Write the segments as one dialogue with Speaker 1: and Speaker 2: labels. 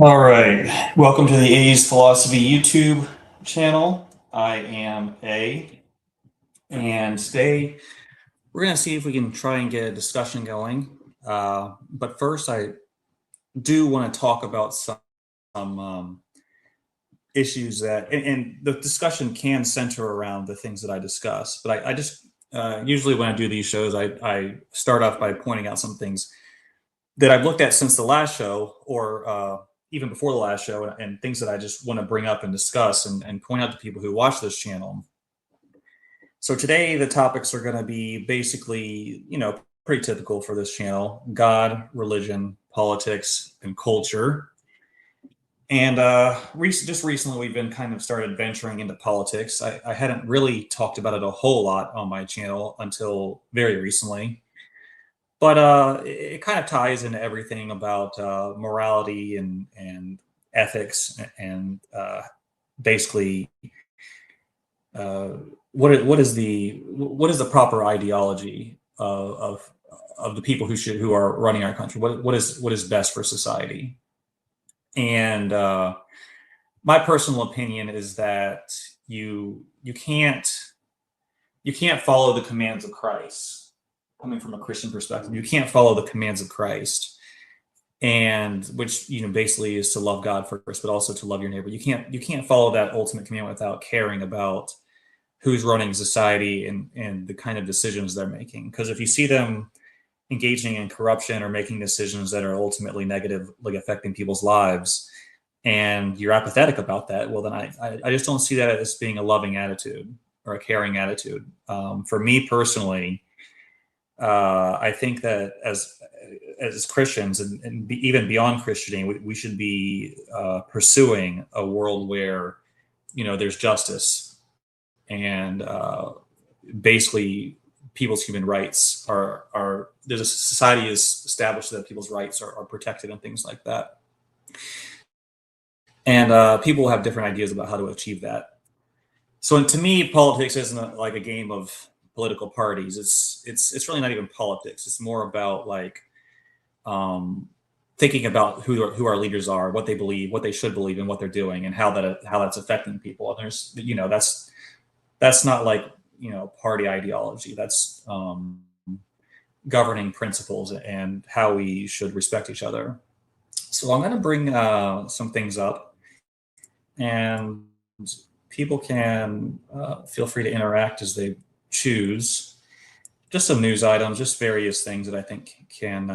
Speaker 1: All right, welcome to the A's Philosophy YouTube channel. I am A, and today we're going to see if we can try and get a discussion going. But first, I do want to talk about some issues and the discussion can center around the things that I discuss. But I just usually when I do these shows, I start off by pointing out some things that I've looked at since the last show, or even before the last show, and things that I just want to bring up and discuss and point out to people who watch this channel. So today, the topics are going to be basically, pretty typical for this channel: God, religion, politics, and culture. And just recently, we've been kind of started venturing into politics. I hadn't really talked about it a whole lot on my channel until very recently. But it kind of ties into everything about morality and ethics and basically what is the proper ideology of the people who are running our country? What is best for society? And my personal opinion is that you can't follow the commands of Christ. Coming from a Christian perspective, you can't follow the commands of Christ, and which basically is to love God first, but also to love your neighbor. You can't follow that ultimate command without caring about who's running society and the kind of decisions they're making. Because if you see them engaging in corruption or making decisions that are ultimately negatively affecting people's lives, and you're apathetic about that, well, then I just don't see that as being a loving attitude or a caring attitude. For me personally, I think that as Christians and even beyond Christianity, we should be pursuing a world where there's justice and basically people's human rights are there's a society is established that people's rights are protected and things like that. And people have different ideas about how to achieve that. So to me, politics isn't like a game of political parties. It's really not even politics. It's more about like thinking about who our leaders are, what they believe, what they should believe, and what they're doing, and how that's affecting people. And there's that's not like party ideology. That's governing principles and how we should respect each other. So I'm going to bring some things up, and people can feel free to interact as they choose. Just some news items, just various things that I think can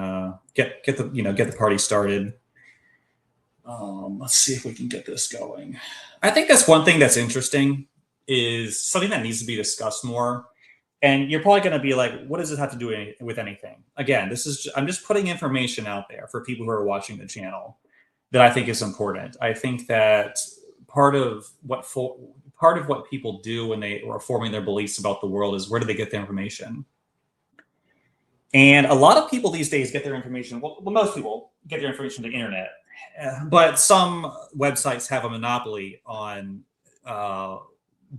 Speaker 1: get the party started. Let's see if we can get this going. I think that's one thing that's interesting, is something that needs to be discussed more. And you're probably going to be like, what does it have to do with anything? Again, I'm just putting information out there for people who are watching the channel that I think is important. I think that part of what people do when they are forming their beliefs about the world is, where do they get their information? And a lot of people these days get their information, well, most people get their information from the internet, but some websites have a monopoly on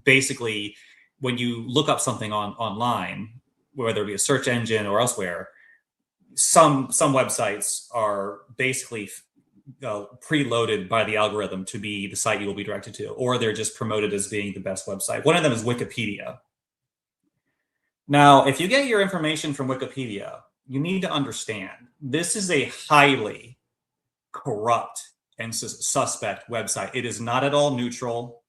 Speaker 1: basically when you look up something online, whether it be a search engine or elsewhere, some websites are basically preloaded by the algorithm to be the site you will be directed to, or they're just promoted as being the best website. One of them is Wikipedia. Now, if you get your information from Wikipedia, you need to understand this is a highly corrupt and suspect website. It is not at all neutral.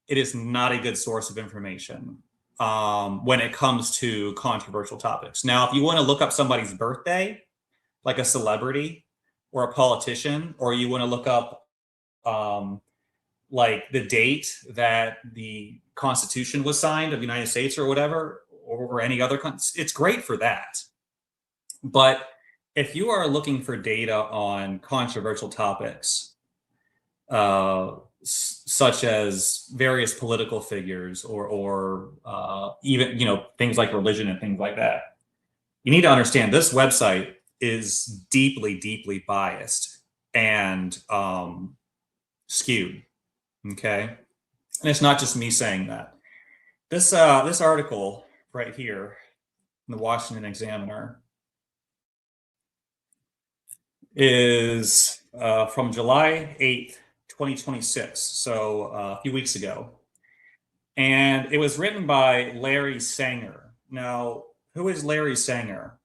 Speaker 1: It is not a good source of information when it comes to controversial topics. Now, if you want to look up somebody's birthday, like a celebrity or a politician, or you want to look up like the date that the Constitution was signed of the United States or whatever, or any other country, it's great for that. But if you are looking for data on controversial topics, such as various political figures or even things like religion and things like that, you need to understand this website is deeply biased and skewed. Okay, and it's not just me saying that. This article right here in the Washington Examiner is from July 8th, 2026, so a few weeks ago. And it was written by Larry Sanger. Now, who is Larry Sanger?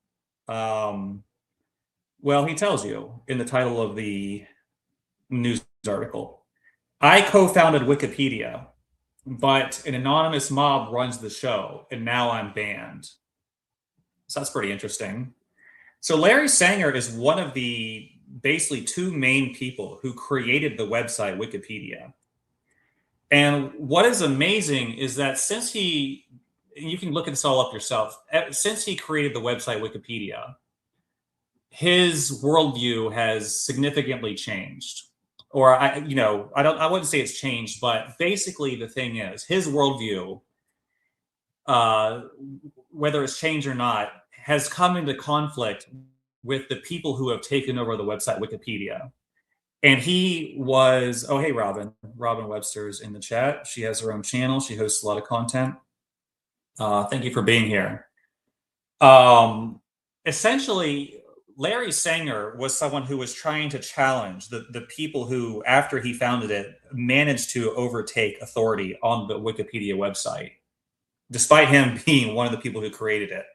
Speaker 1: Um, well, he tells you in the title of the news article. I co-founded Wikipedia, but an anonymous mob runs the show, and now I'm banned. So that's pretty interesting. So Larry Sanger is one of the basically two main people who created the website Wikipedia. And what is amazing is that since he, and you can look this all up yourself, since he created the website Wikipedia, his worldview has significantly changed. Or I wouldn't say it's changed, but basically the thing is his worldview, uh, whether it's changed or not, has come into conflict with the people who have taken over the website Wikipedia. And he was, oh, hey, Robin. Robin Webster's in the chat. She has her own channel. She hosts a lot of content. Thank you for being here. Essentially, Larry Sanger was someone who was trying to challenge the people who, after he founded it, managed to overtake authority on the Wikipedia website, despite him being one of the people who created it.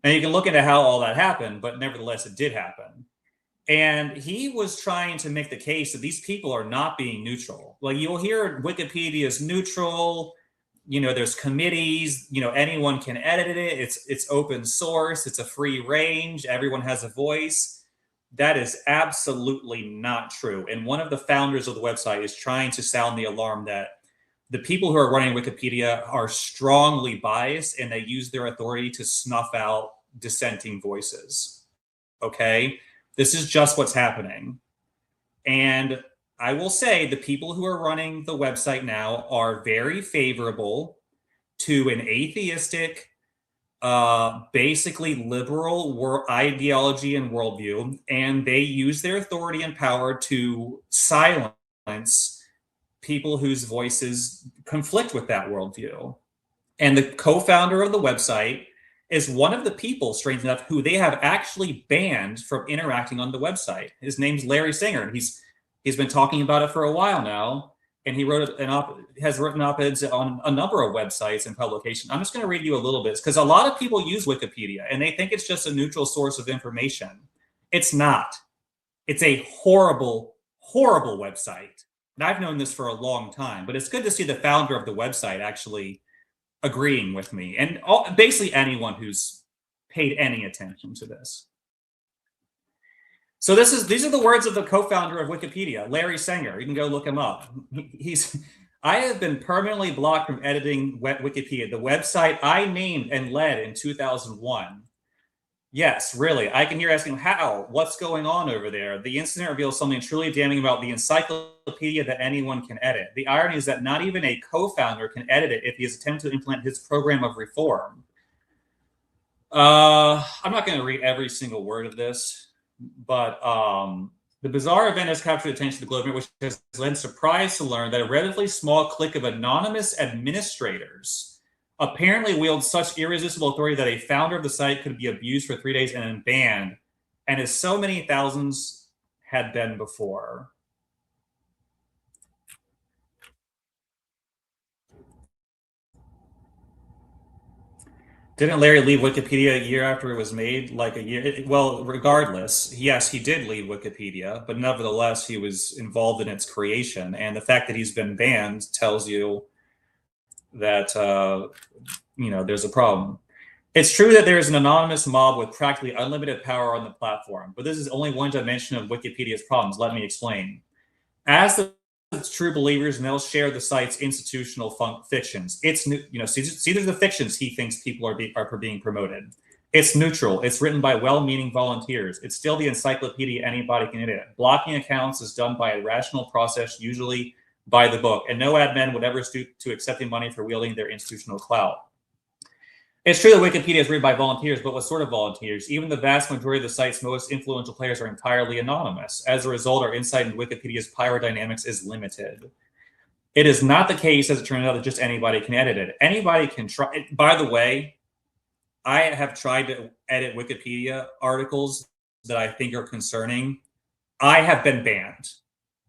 Speaker 1: Now, you can look into how all that happened, but nevertheless, it did happen. And he was trying to make the case that these people are not being neutral. Like, you'll hear Wikipedia is neutral. There's committees. Anyone can edit it. It's open source. It's a free range. Everyone has a voice. That is absolutely not true. And one of the founders of the website is trying to sound the alarm that the people who are running Wikipedia are strongly biased and they use their authority to snuff out dissenting voices. Okay? This is just what's happening. And I will say the people who are running the website now are very favorable to an atheistic, basically liberal ideology and worldview, and they use their authority and power to silence people whose voices conflict with that worldview. And the co-founder of the website is one of the people, strange enough, who they have actually banned from interacting on the website. His name's Larry Sanger, and he's been talking about it for a while now. And he has written op-eds on a number of websites and publications. I'm just going to read you a little bit because a lot of people use Wikipedia and they think it's just a neutral source of information. It's not. It's a horrible, horrible website. And I've known this for a long time, but it's good to see the founder of the website actually agreeing with me, and basically anyone who's paid any attention to this. So these are the words of the co-founder of Wikipedia, Larry Sanger. You can go look him up. I have been permanently blocked from editing Wikipedia, the website I named and led in 2001. Yes, really. I can hear asking, how? What's going on over there? The incident reveals something truly damning about the encyclopedia that anyone can edit. The irony is that not even a co-founder can edit it if he has attempted to implement his program of reform. I'm not going to read every single word of this, but the bizarre event has captured the attention of the globe, which has led surprise to learn that a relatively small clique of anonymous administrators apparently wields such irresistible authority that a founder of the site could be abused for 3 days and then banned, and as so many thousands had been before. Didn't Larry leave Wikipedia a year after it was made? Like a year? Well, regardless, yes, he did leave Wikipedia, but nevertheless, he was involved in its creation. And the fact that he's been banned tells you that there's a problem. It's true that there is an anonymous mob with practically unlimited power on the platform, but this is only one dimension of Wikipedia's problems. Let me explain. As the true believers, and they'll share the site's institutional fictions. It's see, there's the fictions he thinks people are being promoted. It's neutral. It's written by well-meaning volunteers. It's still the encyclopedia anybody can edit. Blocking accounts is done by a rational process, usually by the book, and no admin would ever stoop to accepting money for wielding their institutional clout. It's true that Wikipedia is written by volunteers, but what sort of volunteers? Even the vast majority of the site's most influential players are entirely anonymous. As a result, our insight into Wikipedia's power dynamics is limited. It is not the case, as it turns out, that just anybody can edit it. Anybody can try. By the way, I have tried to edit Wikipedia articles that I think are concerning, I have been banned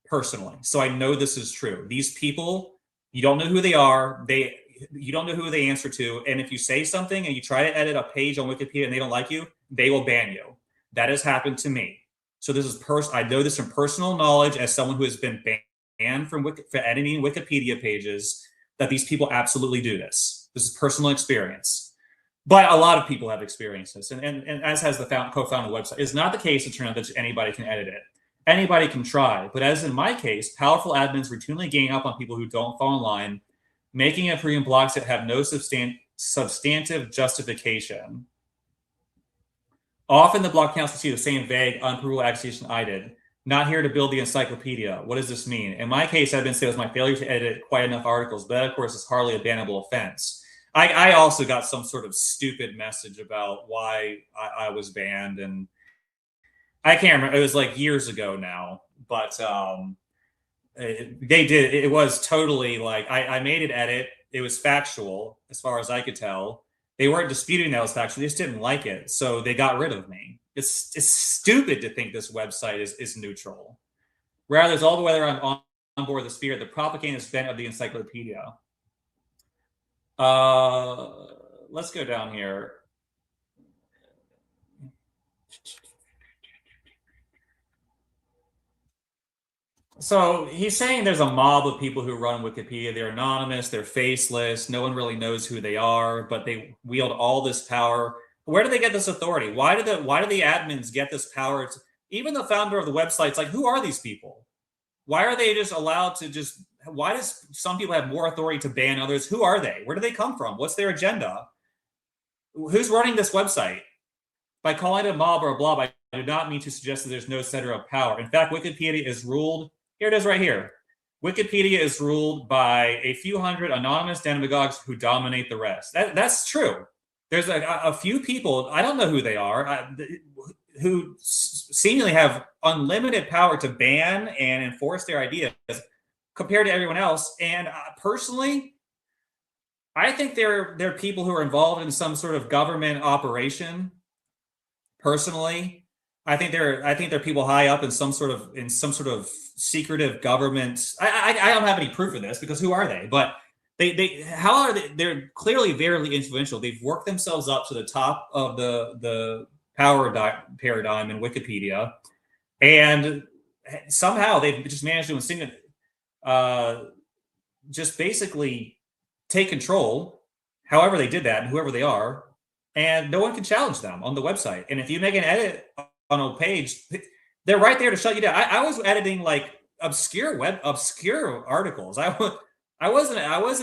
Speaker 1: personally, so I know this is true. These people, you don't know who they are. You don't know who they answer to, and if you say something and you try to edit a page on Wikipedia and they don't like you, they will ban you. That has happened to me. So this is I know this from personal knowledge as someone who has been banned from for editing Wikipedia pages. That these people absolutely do this. This is personal experience. But a lot of people have experienced this, and as has the co-founder of the website. It's not the case, it turns out, that anybody can edit it. Anybody can try, but as in my case, powerful admins routinely gang up on people who don't fall in line, making it free blocks that have no substantive justification. Often the block counts will see the same vague, unprovable accusation I did. Not here to build the encyclopedia. What does this mean? In my case, I've been saying it was my failure to edit quite enough articles, but that, of course, is hardly a bannable offense. I also got some sort of stupid message about why I was banned, and I can't remember. It was like years ago now, but they did. It was totally like I made an edit. It was factual as far as I could tell. They weren't disputing that it was factual. They just didn't like it, so they got rid of me. It's stupid to think this website is neutral. Rather, it's all the whether I'm on board the spirit, the propagandist bent of the encyclopedia. Let's go down here. So he's saying there's a mob of people who run Wikipedia. They're anonymous, they're faceless, no one really knows who they are, but they wield all this power. Where do they get this authority? Why do the admins get this power? Even the founder of the website's like, who are these people? Why are they just allowed to just? Why does some people have more authority to ban others? Who are they? Where do they come from? What's their agenda? Who's running this website? By calling it a mob or a blob, I do not mean to suggest that there's no center of power. In fact, Wikipedia is ruled. Here it is right here. Wikipedia is ruled by a few hundred anonymous demagogues who dominate the rest. That's true. There's a few people, I don't know who they are, who seemingly have unlimited power to ban and enforce their ideas compared to everyone else. And personally, I think they're people who are involved in some sort of government operation. Personally, I think they're people high up in some sort of secretive government. I don't have any proof of this because who are they? But how are they? They're clearly very influential. They've worked themselves up to the top of the power paradigm in Wikipedia, and somehow they've just managed to just basically take control. However they did that, and whoever they are, and no one can challenge them on the website. And if you make an edit on a page, they're right there to shut you down. I was editing like obscure articles. I wasn't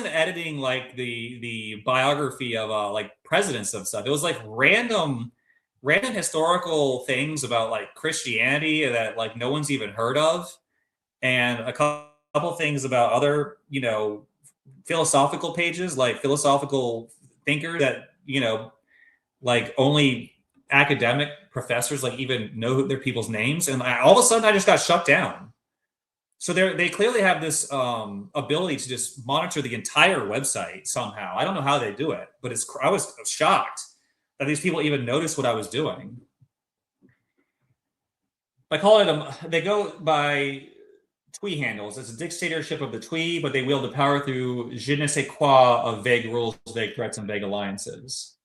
Speaker 1: editing like the biography of like presidents of stuff. It was like random historical things about like Christianity that like no one's even heard of, and a couple things about other philosophical pages, like philosophical thinkers that like only academic professors like even know their people's names, and all of a sudden I just got shut down. So they clearly have this ability to just monitor the entire website somehow. I don't know how they do it, but I was shocked that these people even noticed what I was doing. I call it they go by Twee handles. It's a dictatorship of the Twee, but they wield the power through je ne sais quoi of vague rules, vague threats, and vague alliances.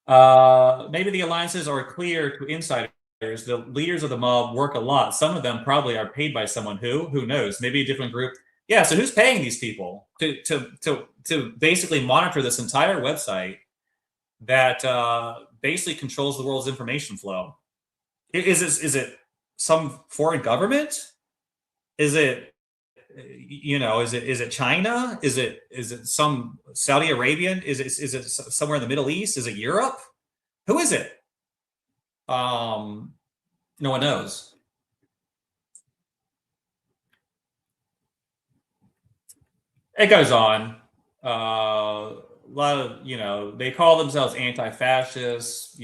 Speaker 1: Maybe the alliances are clear to insiders. The leaders of the mob work a lot. Some of them probably are paid by someone who knows, maybe a different group. Yeah, so who's paying these people to basically monitor this entire website that basically controls the world's information flow? Is it some foreign government? Is it is it China? Is it some Saudi Arabian? Is it somewhere in the Middle East? Is it Europe? Who is it? No one knows. It goes on. A lot of they call themselves anti-fascists.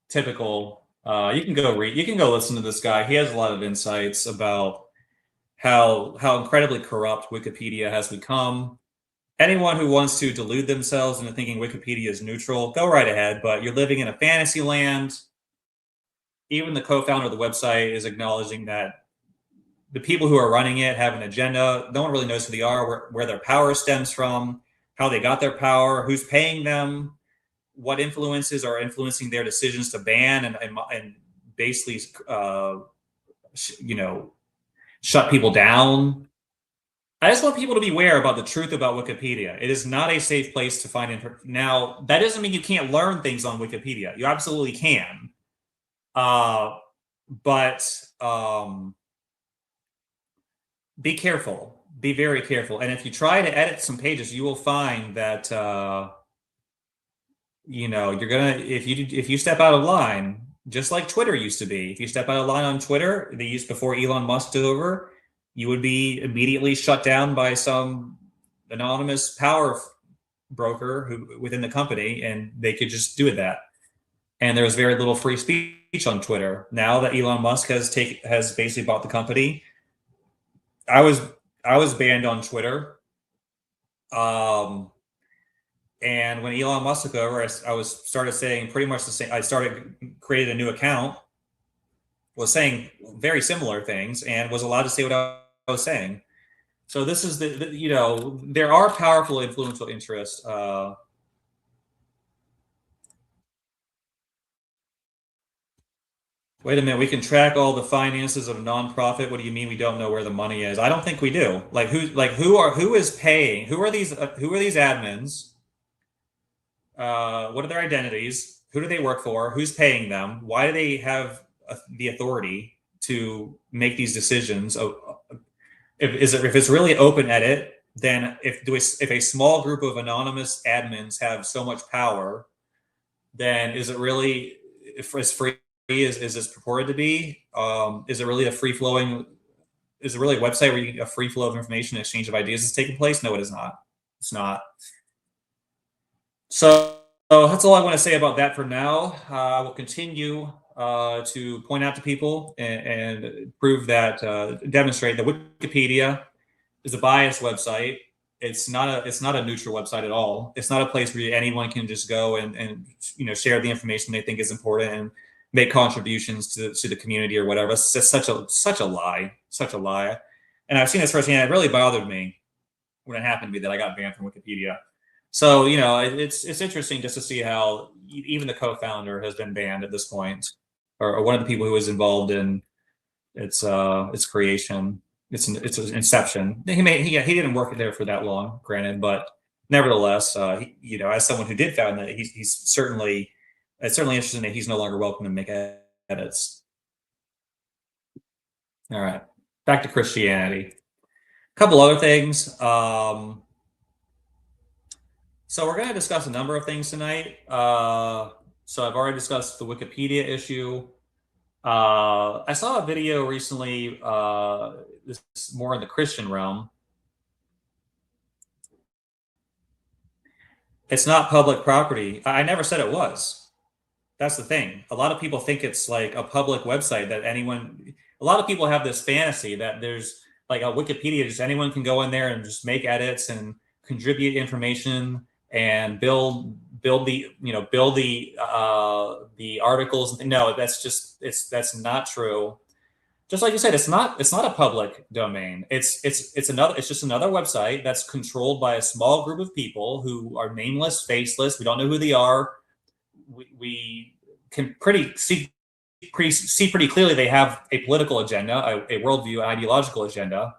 Speaker 1: Typical. You can go read. You can go listen to this guy. He has a lot of insights about how incredibly corrupt Wikipedia has become. Anyone who wants to delude themselves into thinking Wikipedia is neutral, go right ahead. But you're living in a fantasy land. even the co-founder of the website is acknowledging that the people who are running it have an agenda. No one really knows who they are, where their power stems from, how they got their power, who's paying them, what influences are influencing their decisions to ban and basically, you know, shut people down. I just want people to be aware about the truth about Wikipedia. It is not a safe place to find information. Now, that doesn't mean you can't learn things on Wikipedia. You absolutely can. Uh, but be careful. Be very careful. And if you try to edit some pages, you will find that you're gonna if you step out of line, just like Twitter used to be. If you step out of line on Twitter, they used before Elon Musk took over, you would be immediately shut down by some anonymous power broker who within the company, and they could just do that. And there was very little free speech on Twitter. Now that Elon Musk has basically bought the company, I was banned on Twitter. And when Elon Musk took over, I started saying pretty much the same. I created a new account, was saying very similar things, and was allowed to say what I was saying. So this is there are powerful influential interests. Wait a minute, we can track all the finances of a nonprofit. What do you mean we don't know where the money is? I don't think we do. Who is paying? Who are these admins? What are their identities? Who do they work for? Who's paying them? Why do they have the authority to make these decisions? If it's really open edit, then if a small group of anonymous admins have so much power, then is it really as free as this purported to be? Is it really a free flowing? Is it really a website where a free flow of information, exchange of ideas is taking place? No, it is not. It's not. So that's all I want to say about that for now. I will continue to point out to people and prove that, demonstrate that Wikipedia is a biased website. It's not a neutral website at all. It's not a place where anyone can just go and share the information they think is important and make contributions to the community or whatever. It's just such a lie, such a lie. And I've seen this firsthand. It really bothered me when it happened to me that I got banned from Wikipedia. So it's interesting just to see how even the co-founder has been banned at this point, or one of the people who was involved in its creation, its inception. He didn't work there for that long, granted, but nevertheless, as someone who did found that, he's certainly interesting that he's no longer welcome to make edits. All right, back to Christianity. A couple other things. So we're going to discuss a number of things tonight. So I've already discussed the Wikipedia issue. I saw a video recently, this is more in the Christian realm. It's not public property. I never said it was. That's the thing. A lot of people think it's like a public website that a lot of people have this fantasy that there's like a Wikipedia, just anyone can go in there and just make edits and contribute information and build the articles. No, that's not true. Just like you said, it's not a public domain. It's just another website that's controlled by a small group of people who are nameless, faceless. We don't know who they are. We can see pretty clearly they have a political agenda, a worldview, an ideological agenda.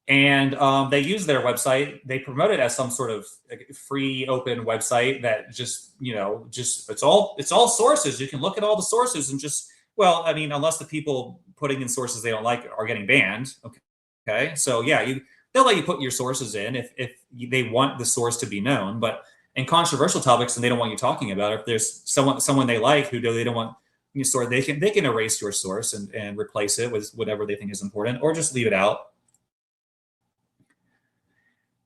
Speaker 1: And they use their website. They promote it as some sort of free, open website that just it's all sources. You can look at all the sources and unless the people putting in sources they don't like are getting banned. Okay. So yeah, they'll let you put your sources in if they want the source to be known. But in controversial topics, and they don't want you talking about it, if there's someone they like who they don't want your source, they can erase your source and replace it with whatever they think is important, or just leave it out.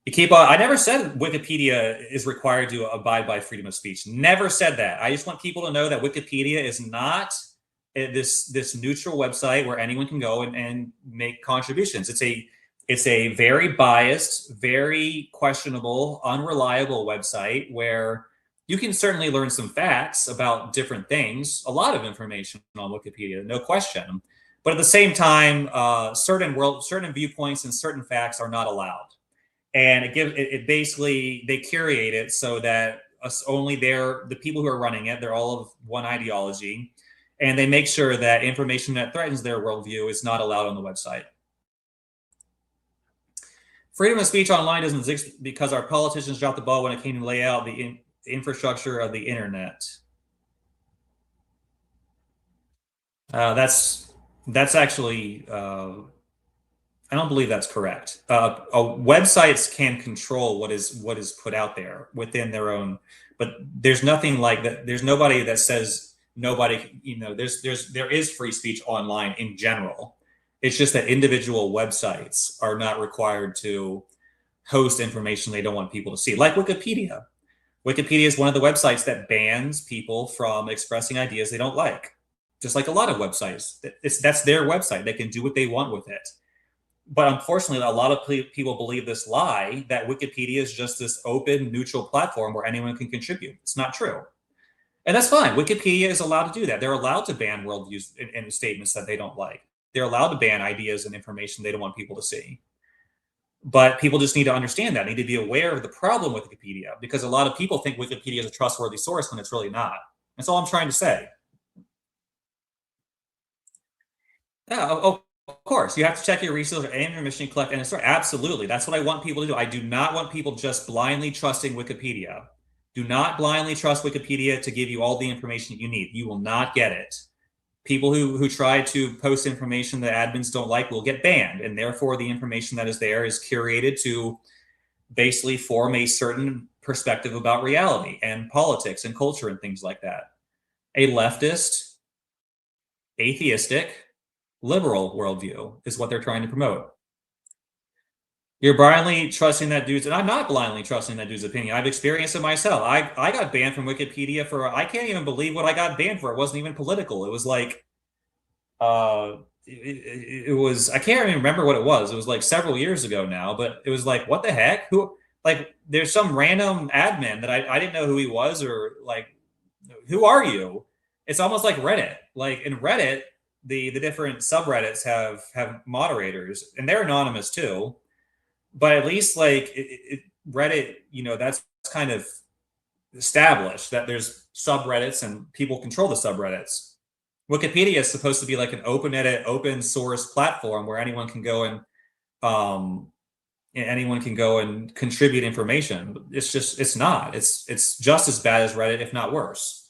Speaker 1: I never said Wikipedia is required to abide by freedom of speech. Never said that. I just want people to know that Wikipedia is not this neutral website where anyone can go and make contributions. It's a very biased, very questionable, unreliable website where You can certainly learn some facts about different things, a lot of information on Wikipedia, no question. But at the same time, certain viewpoints and certain facts are not allowed. And it basically, they curate it so that only the people who are running it, they're all of one ideology, and they make sure that information that threatens their worldview is not allowed on the website. Freedom of speech online doesn't exist because our politicians dropped the ball when it came to lay out the infrastructure of the internet. That's actually I don't believe that's correct. Websites can control what is put out there within their own, but there's nothing like that. There's nobody that says nobody. There is free speech online in general. It's just that individual websites are not required to host information they don't want people to see, like Wikipedia. Wikipedia is one of the websites that bans people from expressing ideas they don't like, just like a lot of websites. That's their website. They can do what they want with it. But unfortunately, a lot of people believe this lie that Wikipedia is just this open, neutral platform where anyone can contribute. It's not true. And that's fine. Wikipedia is allowed to do that. They're allowed to ban worldviews and statements that they don't like. They're allowed to ban ideas and information they don't want people to see. But people just need to understand that, need to be aware of the problem with Wikipedia, because a lot of people think Wikipedia is a trustworthy source when it's really not. That's all I'm trying to say. Yeah, of course, you have to check your resources and your mission collect and store. Absolutely, that's what I want people to do. I do not want people just blindly trusting Wikipedia. Do not blindly trust Wikipedia to give you all the information you need. You will not get it. People who try to post information that admins don't like will get banned, and therefore the information that is there is curated to basically form a certain perspective about reality and politics and culture and things like that. A leftist, atheistic, liberal worldview is what they're trying to promote. You're blindly trusting that dude's, and I'm not blindly trusting that dude's opinion. I've experienced it myself. I got banned from Wikipedia for, I can't even believe what I got banned for. It wasn't even political. It was like, it was, I can't even remember what it was. It was like several years ago now, but it was like, what the heck? Like, there's some random admin that I didn't know who he was, or like, who are you? It's almost like Reddit. Like in Reddit, the different subreddits have moderators, and they're anonymous too. But at least like Reddit, that's kind of established that there's subreddits and people control the subreddits. Wikipedia is supposed to be like an open edit, open source platform where anyone can go and contribute information. It's not. It's just as bad as Reddit, if not worse.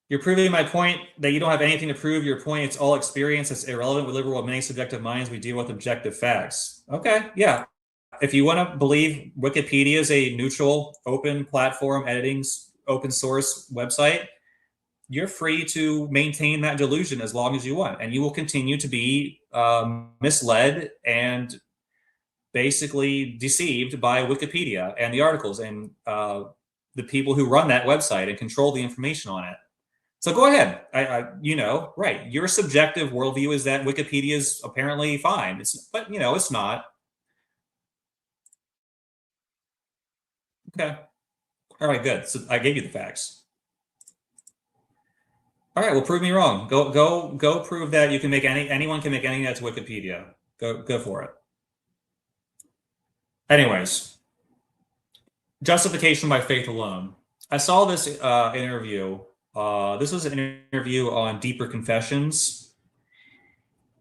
Speaker 1: You're proving my point that you don't have anything to prove. Your point, it's all experience. It's irrelevant. We live with many subjective minds. We deal with objective facts. Okay, yeah. If you want to believe Wikipedia is a neutral, open platform, open source website, you're free to maintain that delusion as long as you want. And you will continue to be misled and basically deceived by Wikipedia and the articles and the people who run that website and control the information on it. So go ahead. Right. Your subjective worldview is that Wikipedia is apparently fine. But it's not. Okay. All right. Good. So I gave you the facts. All right. Well, prove me wrong. Go. Prove that you can make anyone can make anything that's Wikipedia. Go for it. Anyways, justification by faith alone. I saw this interview. This was an interview on Deeper Confessions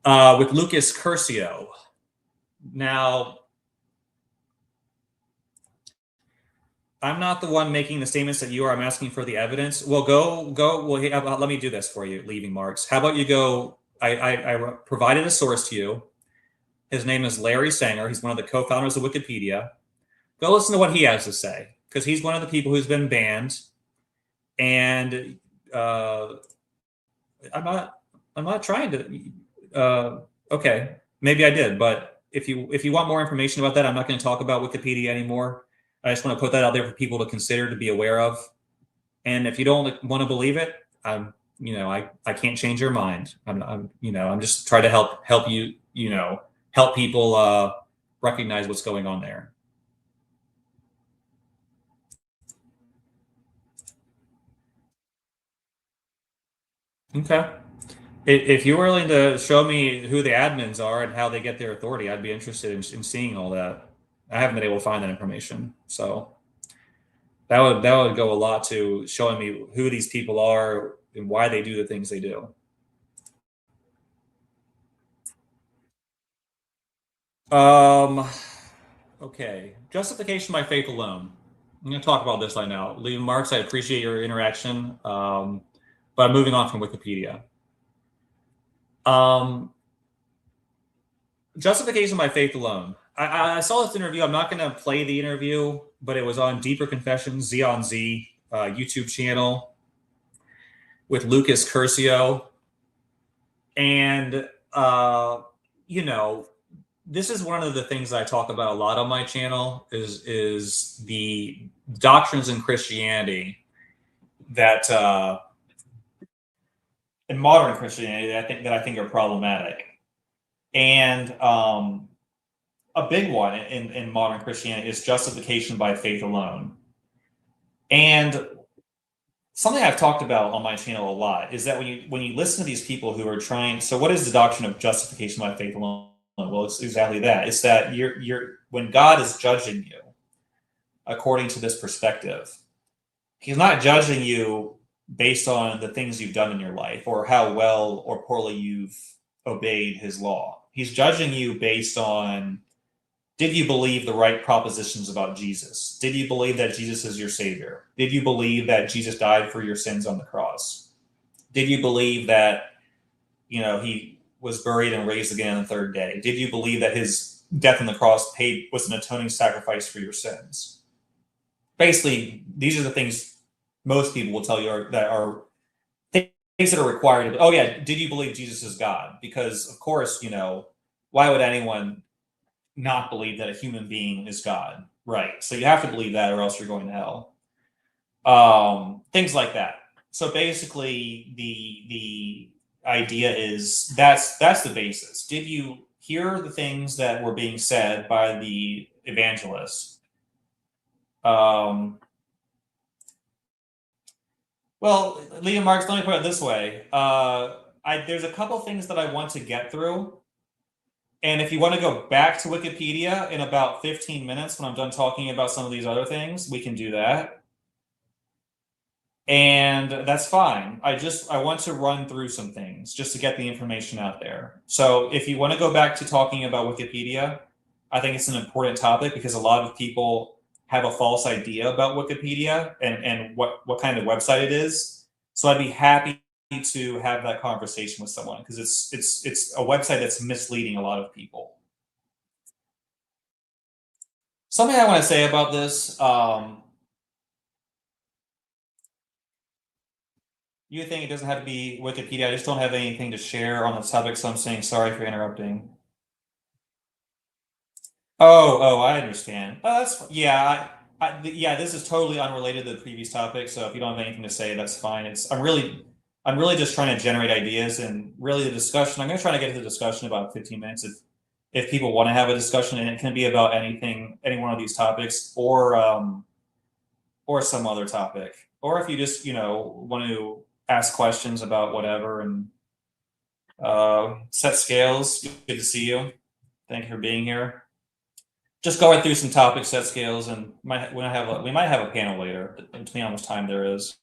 Speaker 1: with Lucas Curcio. Now, I'm not the one making the statements that you are. I'm asking for the evidence. Well, go. Well, let me do this for you, leaving marks. How about you go? I provided a source to you. His name is Larry Sanger. He's one of the co-founders of Wikipedia. Go listen to what he has to say, because he's one of the people who's been banned. And I'm not trying to. Okay, maybe I did, but if you want more information about that, I'm not going to talk about Wikipedia anymore. I just want to put that out there for people to consider, to be aware of. And if you don't want to believe it, I can't change your mind. I'm just trying to help you, help people recognize what's going on there. Okay. If you're willing to show me who the admins are and how they get their authority, I'd be interested in seeing all that. I haven't been able to find that information, so that would go a lot to showing me who these people are and why they do the things they do. Um, okay, justification by faith alone. I'm going to talk about this right now. Liam Marks, I appreciate your interaction, but I'm moving on from Wikipedia. Um, Justification by faith alone. I saw this interview. I'm not going to play the interview, but it was on Deeper Confessions, Z on Z YouTube channel with Lucas Curcio. And, you know, this is one of the things I talk about a lot on my channel is the doctrines in Christianity that in modern Christianity that I think are problematic. And a big one in modern Christianity is justification by faith alone. And something I've talked about on my channel a lot is that when you listen to these people who are trying, so what is the doctrine of justification by faith alone? Well, it's exactly that. It's that you're when God is judging you according to this perspective, He's not judging you based on the things you've done in your life or how well or poorly you've obeyed His law. He's judging you based on, did you believe the right propositions about Jesus? Did you believe that Jesus is your savior? Did you believe that Jesus died for your sins on the cross? Did you believe that, he was buried and raised again on the third day? Did you believe that his death on the cross was an atoning sacrifice for your sins? Basically, these are the things most people will tell you that are things that are required. Oh yeah, did you believe Jesus is God? Because of course, why would anyone not believe that a human being is God? Right. So you have to believe that, or else you're going to hell. Things like that. So basically, the idea is that's the basis. Did you hear the things that were being said by the evangelists? Well, Liam Marks, let me put it this way. There's a couple things that I want to get through. And if you want to go back to Wikipedia in about 15 minutes when I'm done talking about some of these other things, we can do that. And that's fine. I want to run through some things just to get the information out there. So if you want to go back to talking about Wikipedia, I think it's an important topic because a lot of people have a false idea about Wikipedia and what kind of website it is. So I'd be happy to have that conversation with someone because it's a website that's misleading a lot of people. Something I want to say about this, you think it doesn't have to be Wikipedia. I just don't have anything to share on the topic, so I'm saying sorry for interrupting. Oh, I understand. That's yeah. Yeah. This is totally unrelated to the previous topic. So if you don't have anything to say, that's fine. I'm really just trying to generate ideas and really the discussion. I'm going to try to get to the discussion in about 15 minutes if people want to have a discussion, and it can be about anything, any one of these topics, or some other topic, or if you just want to ask questions about whatever and set scales. Good to see you. Thank you for being here. Just going through some topics, set scales, and we might have a panel later, depending on how much time there is.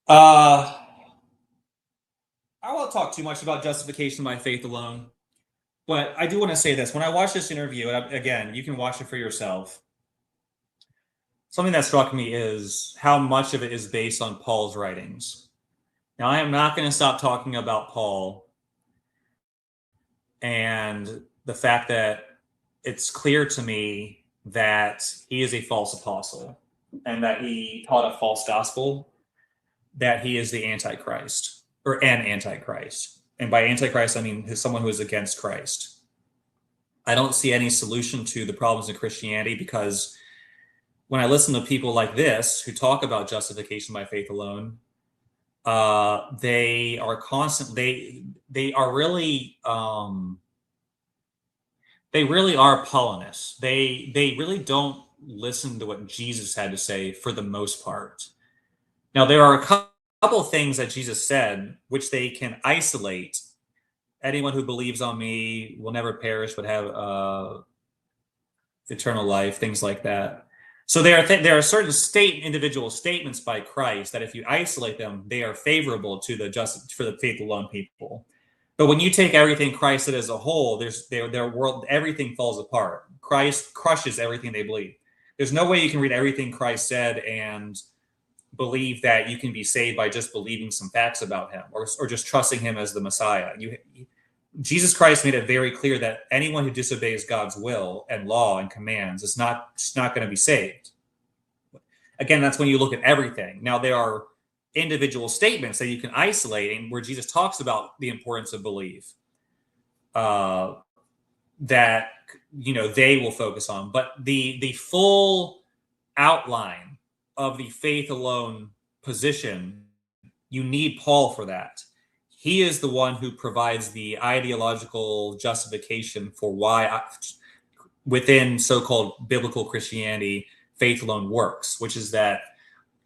Speaker 1: I won't talk too much about justification by faith alone, but I do want to say this. When I watched this interview, and again, you can watch it for yourself, something that struck me is how much of it is based on Paul's writings. Now, I am not going to stop talking about Paul and the fact that it's clear to me that he is a false apostle and that he taught a false gospel, that he is the Antichrist or an Antichrist. And by Antichrist, I mean someone who is against Christ. I don't see any solution to the problems in Christianity because when I listen to people like this who talk about justification by faith alone, they are constantly they are really they really are Paulinists. They really don't listen to what Jesus had to say for the most part. Now there are a couple of things that Jesus said, which they can isolate. Anyone who believes on me will never perish, but have eternal life, things like that. So there are certain individual statements by Christ that if you isolate them, they are favorable to the just for the faith alone people. But when you take everything Christ said as a whole, their world, everything falls apart. Christ crushes everything they believe. There's no way you can read everything Christ said and believe that you can be saved by just believing some facts about him or just trusting him as the Messiah. Jesus Christ made it very clear that anyone who disobeys God's will and law and commands is not going to be saved. Again, that's when you look at everything. Now, there are individual statements that you can isolate where Jesus talks about the importance of belief that they will focus on. But the full outline of the faith alone position, you need Paul for that. He is the one who provides the ideological justification for why within so-called biblical Christianity, faith alone works, which is that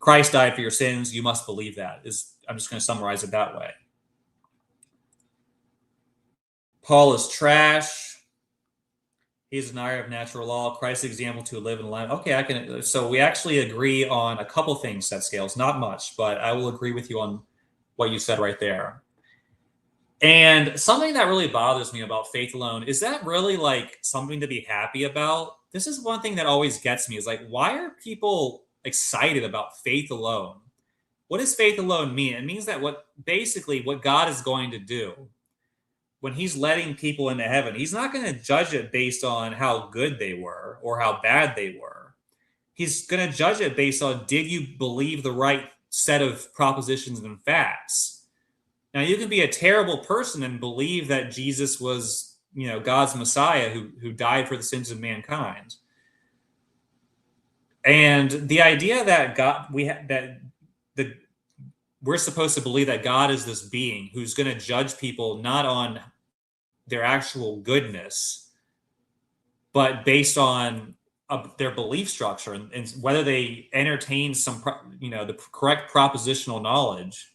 Speaker 1: Christ died for your sins. You must believe that. I'm just going to summarize it that way. Paul is trash. He's a denier of natural law. Christ's example to live and life. Okay, so we actually agree on a couple things, Seth Scales. Not much, but I will agree with you on what you said right there. And something that really bothers me about faith alone, is that really like something to be happy about? This is one thing that always gets me, is like, why are people excited about faith alone? What does faith alone mean? It means that what God is going to do when he's letting people into heaven, he's not going to judge it based on how good they were or how bad they were. He's going to judge it based on, did you believe the right set of propositions and facts? Now, you can be a terrible person and believe that Jesus was, God's Messiah who died for the sins of mankind. And the idea that we're supposed to believe that God is this being who's going to judge people not on their actual goodness, but based on their belief structure and whether they entertain the correct propositional knowledge.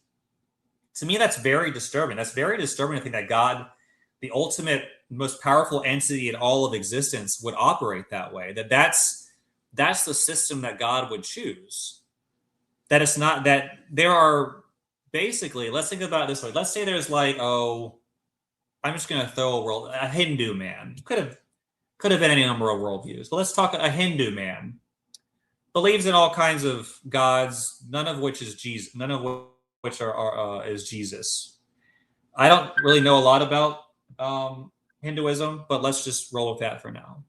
Speaker 1: To me, that's very disturbing. That's very disturbing to think that God, the ultimate, most powerful entity in all of existence, would operate that way. That's the system that God would choose. That it's not that there are basically, let's think about it this way. Let's say there's I'm just going to throw a Hindu man. Could have been any number of worldviews. But let's talk a Hindu man. Believes in all kinds of gods, none of which is Jesus. None of which is Jesus. I don't really know a lot about Hinduism, but let's just roll with that for now.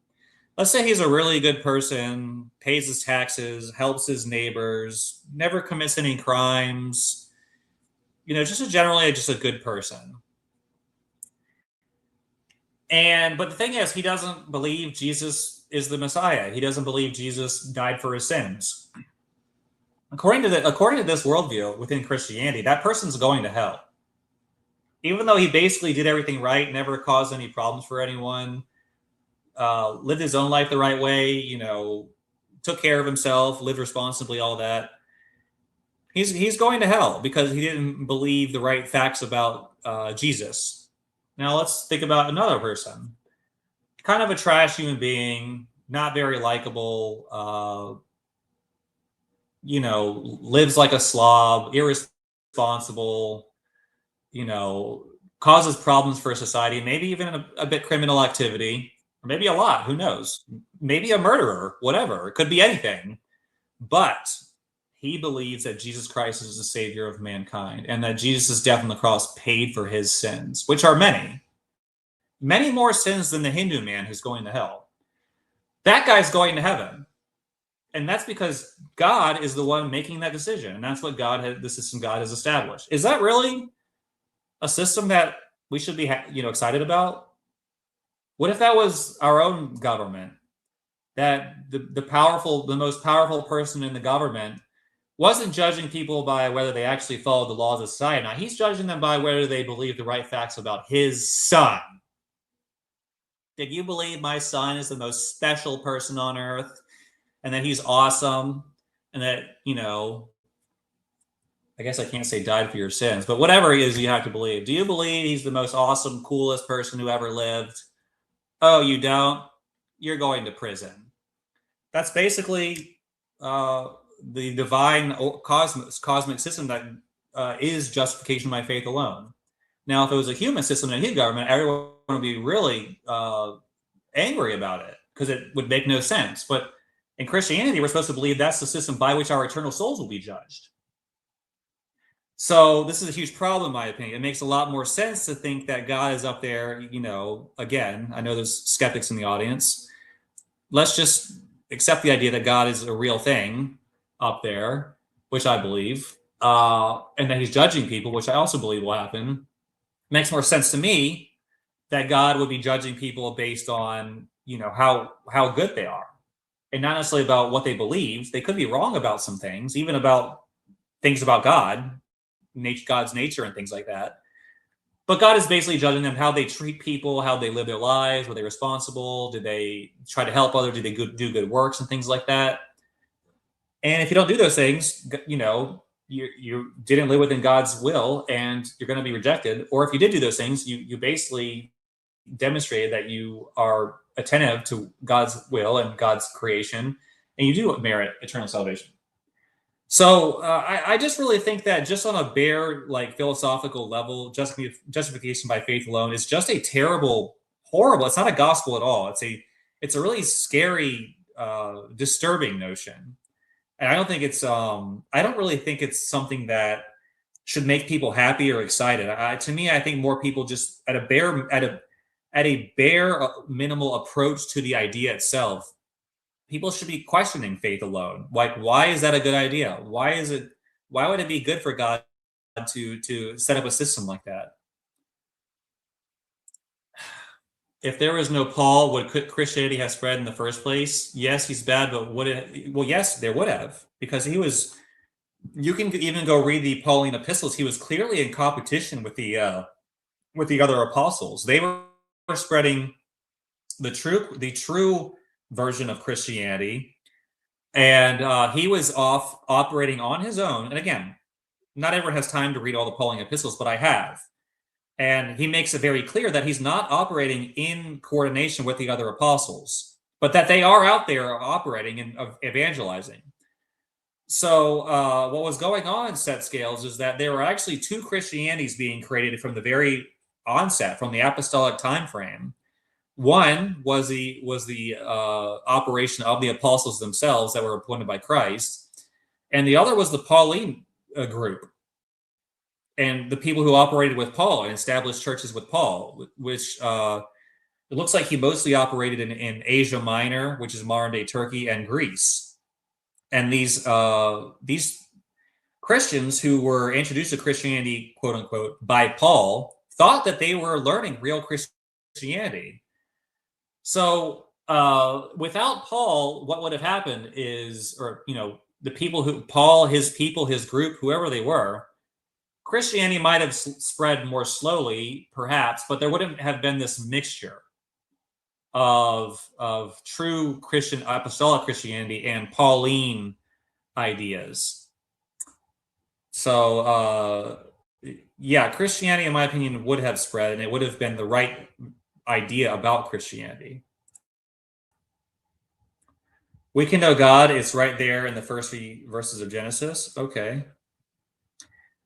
Speaker 1: Let's say he's a really good person, pays his taxes, helps his neighbors, never commits any crimes, generally just a good person. But the thing is, he doesn't believe Jesus is the Messiah. He doesn't believe Jesus died for his sins. According to this worldview within Christianity, that person's going to hell. Even though he basically did everything right, never caused any problems for anyone, lived his own life the right way, took care of himself, lived responsibly, all that. He's going to hell because he didn't believe the right facts about Jesus. Now let's think about another person. Kind of a trash human being, not very likable, lives like a slob, irresponsible, causes problems for society, maybe even a bit criminal activity, or maybe a lot, who knows? Maybe a murderer, whatever. It could be anything. But he believes that Jesus Christ is the savior of mankind and that Jesus' death on the cross paid for his sins, which are many. Many more sins than the Hindu man who's going to hell. That guy's going to heaven. And that's because God is the one making that decision. And that's what the system God has established. Is that really a system that we should be, excited about? What if that was our own government? That the most powerful person in the government wasn't judging people by whether they actually followed the laws of society. Now, he's judging them by whether they believe the right facts about his son. Did you believe my son is the most special person on earth? And that he's awesome, and that, I guess I can't say died for your sins, but whatever it is you have to believe. Do you believe he's the most awesome, coolest person who ever lived? Oh, you don't? You're going to prison. That's basically the divine cosmic system that is justification by faith alone. Now, if it was a human system in his government, everyone would be really angry about it because it would make no sense. But in Christianity, we're supposed to believe that's the system by which our eternal souls will be judged. So this is a huge problem, in my opinion. It makes a lot more sense to think that God is up there. Again, I know there's skeptics in the audience. Let's just accept the idea that God is a real thing up there, which I believe, and that he's judging people, which I also believe will happen. It makes more sense to me that God would be judging people based on, how good they are, and not necessarily about what they believe. They could be wrong about some things, even about things about God, God's nature and things like that. But God is basically judging them how they treat people, how they live their lives, were they responsible, did they try to help others, did they do good works and things like that. And if you don't do those things, you didn't live within God's will, and you're going to be rejected. Or if you did do those things, you basically demonstrated that you are attentive to God's will and God's creation, and you do merit eternal salvation. So I just really think that just on a bare philosophical level, justification by faith alone is just a terrible, horrible. It's not a gospel at all. It's a really scary, disturbing notion, and I don't really think it's something that should make people happy or excited. To me, I think more people just at a bare minimal approach to the idea itself, people should be questioning faith alone. Like, why is that a good idea? Why would it be good for God to set up a system like that? If there was no Paul, would Christianity have spread in the first place? Yes, he's bad, but would it? Well, yes, there would have, because he was. You can even go read the Pauline epistles. He was clearly in competition with the other apostles. They were spreading the true version of Christianity, and he was off operating on his own. And again, not everyone has time to read all the Pauline epistles, but I have. And he makes it very clear that he's not operating in coordination with the other apostles, but that they are out there operating and evangelizing. So what was going on in set scales is that there were actually two Christianities being created from the very onset, from the apostolic time frame. One was the operation of the apostles themselves that were appointed by Christ, and the other was the Pauline group, and the people who operated with Paul and established churches with Paul, which it looks like he mostly operated in Asia Minor, which is modern day Turkey, and Greece. And these Christians who were introduced to Christianity, quote unquote, by Paul, thought that they were learning real Christianity. So without Paul, what would have happened is, the people who Paul, his people, his group, whoever they were, Christianity might have spread more slowly, perhaps, but there wouldn't have been this mixture of true Christian apostolic Christianity and Pauline ideas. So yeah, Christianity, in my opinion, would have spread, and it would have been the right idea about Christianity. We can know God. It's right there in the first few verses of Genesis. Okay.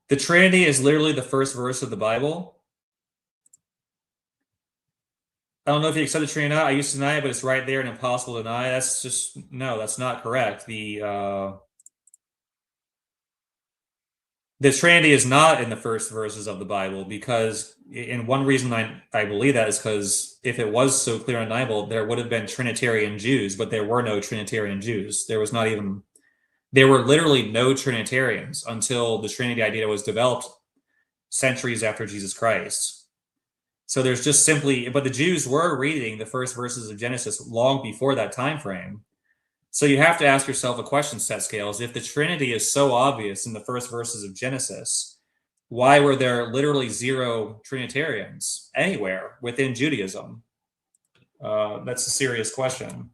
Speaker 1: The Trinity is literally the first verse of the Bible. I don't know if you accept the Trinity or not. I used to deny it, but it's right there and impossible to deny. That's not correct. The Trinity is not in the first verses of the Bible, because, and one reason I believe that is because if it was so clear and undeniable, there would have been Trinitarian Jews, but there were no Trinitarian Jews. There were literally no Trinitarians until the Trinity idea was developed centuries after Jesus Christ. So there's just simply, but the Jews were reading the first verses of Genesis long before that time frame. So you have to ask yourself a question, set scales. If the Trinity is so obvious in the first verses of Genesis, why were there literally zero Trinitarians anywhere within Judaism? That's a serious question.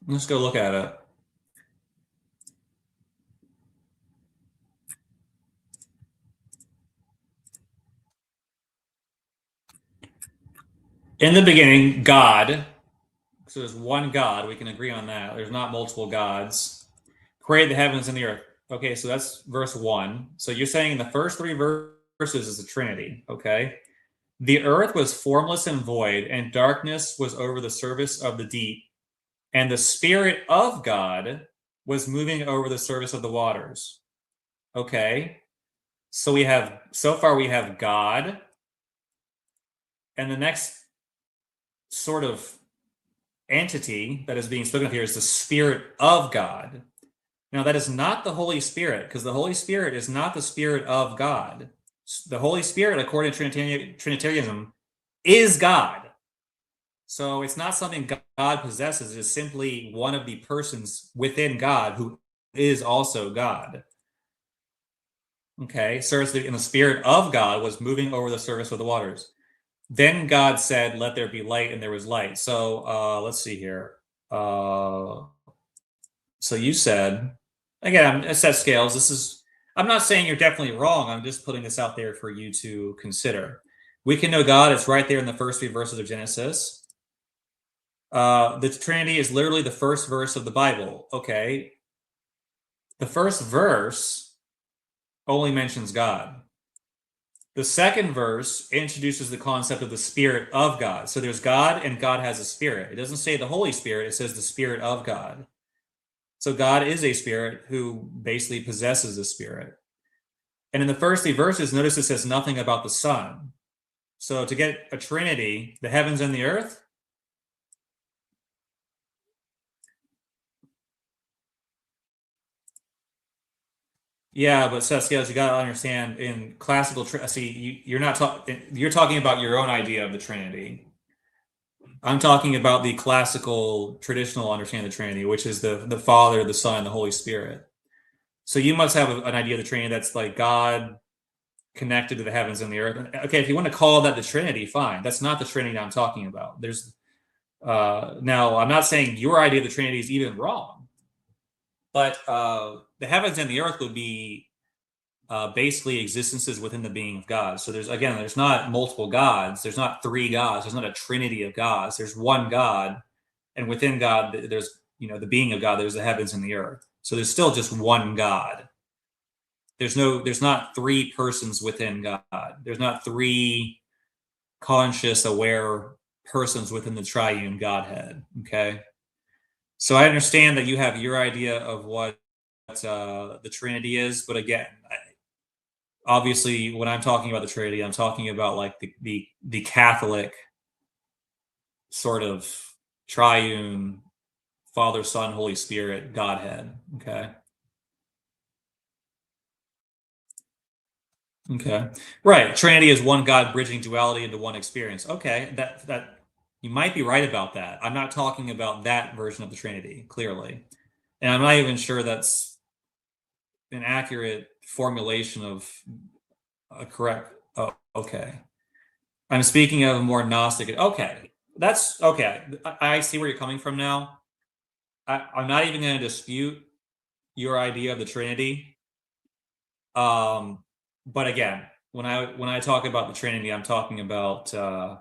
Speaker 1: Let's go look at it. In the beginning, God. So there's one God. We can agree on that. There's not multiple gods. Create the heavens and the earth. Okay, so that's verse 1. So you're saying in the first three verses is the Trinity. Okay. The earth was formless and void, and darkness was over the surface of the deep, and the Spirit of God was moving over the surface of the waters. Okay. So so far we have God, and the next sort of entity that is being spoken of here is the Spirit of God. Now, that is not the Holy Spirit, because the Holy Spirit is not the Spirit of God. The Holy Spirit, according to Trinitarianism, is God. So it's not something God possesses. It's simply one of the persons within God who is also God. Okay, so in the Spirit of God was moving over the surface of the waters. Then God said, "Let there be light," and there was light. So let's see here. So you said, again, I set scales. I'm not saying you're definitely wrong. I'm just putting this out there for you to consider. We can know God. It's right there in the first three verses of Genesis. The Trinity is literally the first verse of the Bible. Okay. The first verse only mentions God. The second verse introduces the concept of the Spirit of God. So there's God and God has a spirit. It doesn't say the Holy Spirit, it says the Spirit of God. So God is a spirit who basically possesses a spirit. And in the first three verses, notice it says nothing about the Son. So to get a Trinity, the heavens and the earth, yeah, but Seth Scales, you got to understand in classical, see, you're not talking, you're talking about your own idea of the Trinity. I'm talking about the classical, traditional understanding of the Trinity, which is the Father, the Son, the Holy Spirit. So you must have an idea of the Trinity that's like God connected to the heavens and the earth. Okay, if you want to call that the Trinity, fine. That's not the Trinity I'm talking about. Now I'm not saying your idea of the Trinity is even wrong, but the heavens and the earth would be basically existences within the being of God. So there's not multiple gods. There's not three gods. There's not a trinity of gods. There's one God, and within God, there's the being of God. There's the heavens and the earth. So there's still just one God. There's not three persons within God. There's not three conscious, aware persons within the triune Godhead. Okay. So I understand that you have your idea of what the Trinity is, but again, obviously, when I'm talking about the Trinity, I'm talking about like the Catholic sort of triune Father, Son, Holy Spirit Godhead. Okay. Okay. Right. Trinity is one God bridging duality into one experience. Okay. That you might be right about that. I'm not talking about that version of the Trinity, clearly. And I'm not even sure that's an accurate formulation of a correct. Oh, okay. I'm speaking of a more Gnostic. Okay. That's okay. I see where you're coming from now. I'm not even going to dispute your idea of the Trinity. Um, but again, when I talk about the Trinity, I'm talking about the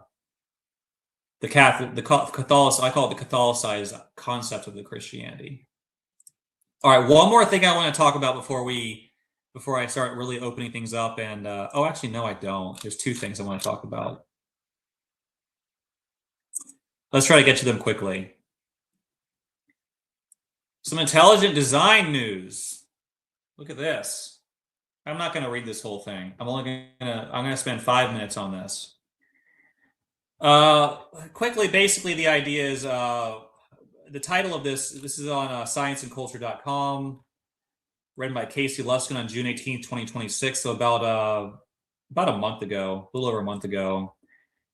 Speaker 1: Catholic, Catholic. I call it the Catholicized concept of the Christianity. All right, one more thing I want to talk about before I start really opening things up. And oh, actually, no, I don't. There's two things I want to talk about. Let's try to get to them quickly. Some intelligent design news. Look at this. I'm not going to read this whole thing. I'm going to spend 5 minutes on this. Uh, Quickly, basically, the idea is the title of this is on scienceandculture.com, written by Casey Luskin on June 18th, 2026. So about a month ago, a little over a month ago.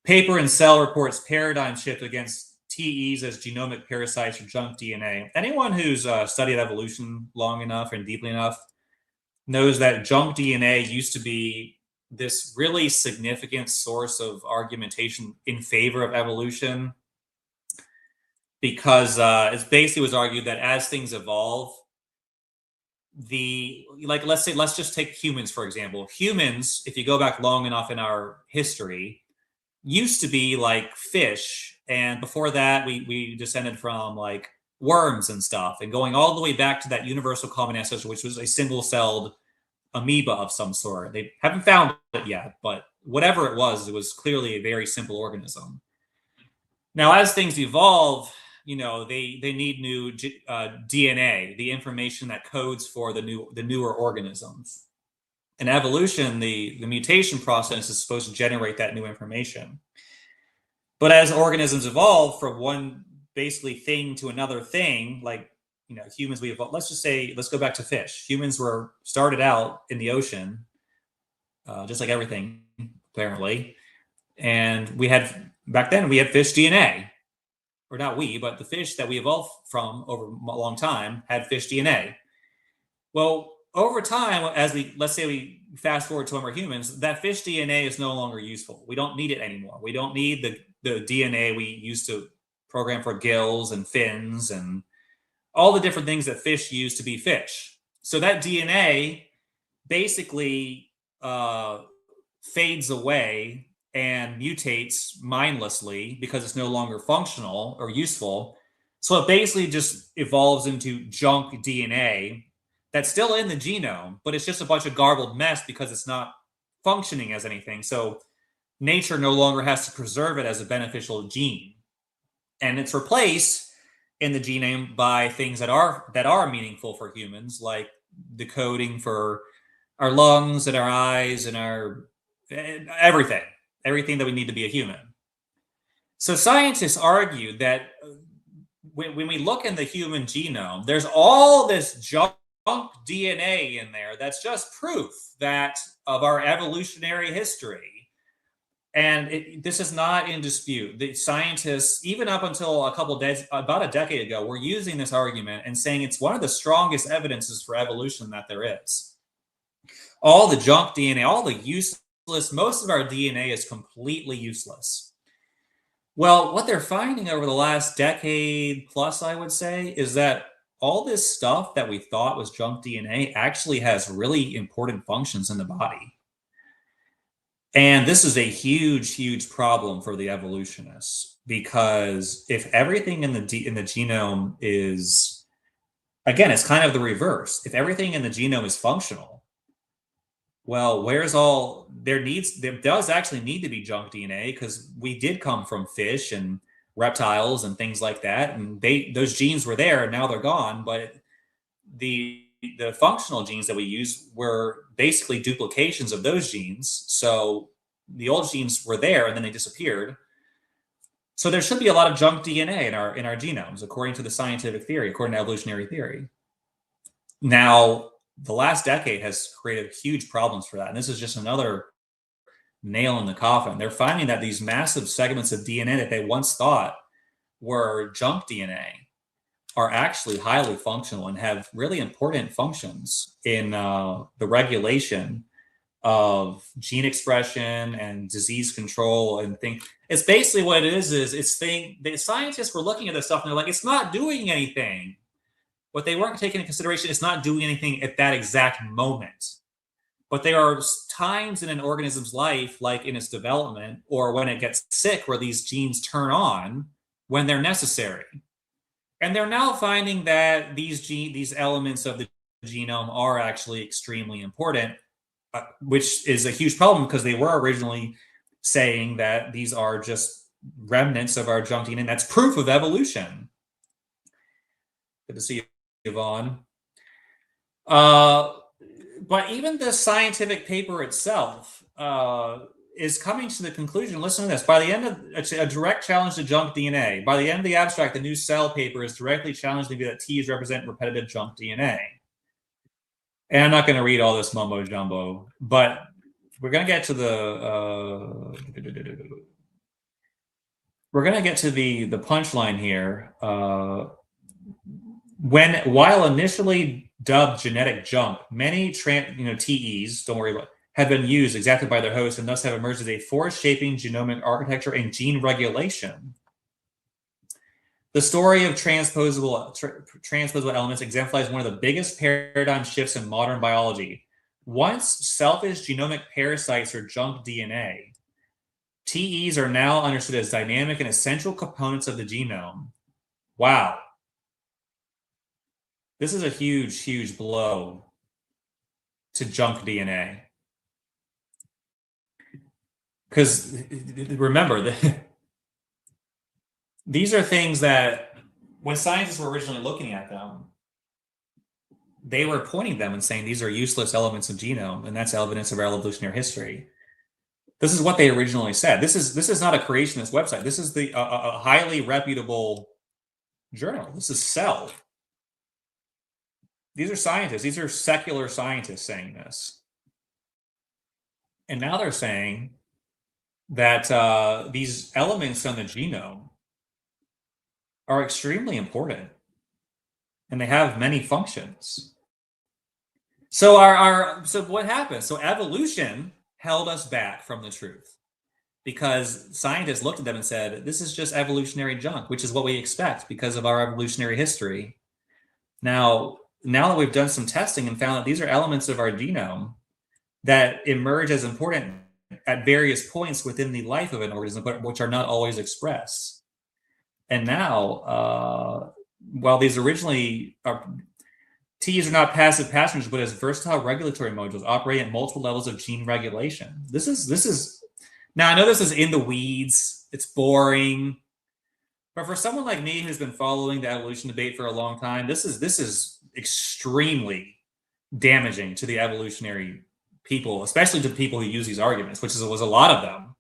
Speaker 1: Paper and Cell reports paradigm shift against TEs as genomic parasites or junk DNA. Anyone who's studied evolution long enough and deeply enough knows that junk DNA used to be this really significant source of argumentation in favor of evolution because it basically was argued that as things evolve, let's just take humans for example. Humans, if you go back long enough in our history, used to be like fish, and before that we descended from like worms and stuff, and going all the way back to that universal common ancestor, which was a single-celled amoeba of some sort. They haven't found it yet, but whatever it was clearly a very simple organism. Now, as things evolve, they need new DNA, the information that codes for the newer organisms. In evolution, the mutation process is supposed to generate that new information. But as organisms evolve from one basically thing to another thing, like humans, we evolve. Let's go back to fish. Humans were started out in the ocean, just like everything, apparently. And back then we had fish DNA, or not we, but the fish that we evolved from over a long time had fish DNA. Well, over time, let's say we fast forward to when we're humans, that fish DNA is no longer useful. We don't need it anymore. We don't need the DNA we used to program for gills and fins and all the different things that fish use to be fish. So that DNA basically fades away and mutates mindlessly because it's no longer functional or useful. So it basically just evolves into junk DNA that's still in the genome, but it's just a bunch of garbled mess because it's not functioning as anything. So nature no longer has to preserve it as a beneficial gene. And it's replaced in the genome by things that are meaningful for humans, like the coding for our lungs and our eyes and our everything that we need to be a human. So scientists argue that when we look in the human genome, there's all this junk DNA in there that's just proof of our evolutionary history. And this is not in dispute. The scientists, even up until about a decade ago, were using this argument and saying it's one of the strongest evidences for evolution that there is. All the junk DNA, all the useless, most of our DNA is completely useless. Well, what they're finding over the last decade plus, I would say, is that all this stuff that we thought was junk DNA actually has really important functions in the body. And this is a huge, huge problem for the evolutionists, because if everything in the genome is, again, it's kind of the reverse. If everything in the genome is functional, well, there does actually need to be junk DNA, because we did come from fish and reptiles and things like that, and those genes were there, and now they're gone. But the functional genes that we use were basically duplications of those genes. So the old genes were there and then they disappeared. So there should be a lot of junk DNA in our genomes, according to the scientific theory, according to evolutionary theory. Now, the last decade has created huge problems for that. And this is just another nail in the coffin. They're finding that these massive segments of DNA that they once thought were junk DNA are actually highly functional and have really important functions in the regulation of gene expression and disease control and things. It's basically what it is the scientists were looking at this stuff and they're like, it's not doing anything. What they weren't taking into consideration is not doing anything at that exact moment. But there are times in an organism's life, like in its development or when it gets sick, where these genes turn on when they're necessary. And they're now finding that these elements of the genome are actually extremely important, which is a huge problem, because they were originally saying that these are just remnants of our junk DNA. And that's proof of evolution. Good to see you, Yvonne. But even the scientific paper itself is coming to the conclusion, listen to this, by the end of a direct challenge to junk DNA, by the end of the abstract, the new Cell paper is directly challenging the view that T's represent repetitive junk DNA. And I'm not going to read all this mumbo jumbo, but we're going to get to the punchline here. While initially dubbed genetic junk, many TEs, don't worry about it, have been used exactly by their hosts and thus have emerged as a force-shaping genomic architecture and gene regulation. The story of transposable elements exemplifies one of the biggest paradigm shifts in modern biology. Once selfish genomic parasites or junk DNA, TEs are now understood as dynamic and essential components of the genome. Wow. This is a huge, huge blow to junk DNA. Because remember, these are things that when scientists were originally looking at them, they were pointing them and saying these are useless elements of genome, and that's evidence of our evolutionary history. This is what they originally said. This is not a creationist website. This is a highly reputable journal. This is Cell. These are scientists. These are secular scientists saying this. And now they're saying that these elements on the genome are extremely important, and they have many functions. So so what happened? So evolution held us back from the truth because scientists looked at them and said, this is just evolutionary junk, which is what we expect because of our evolutionary history. Now that we've done some testing and found that these are elements of our genome that emerge as important at various points within the life of an organism, but which are not always expressed. And now, while these originally Ts are not passive passengers, but as versatile regulatory modules operating at multiple levels of gene regulation. This is now I know this is in the weeds. It's boring, but for someone like me who's been following the evolution debate for a long time, this is extremely damaging to the evolutionary people, especially to the people who use these arguments, which was a lot of them.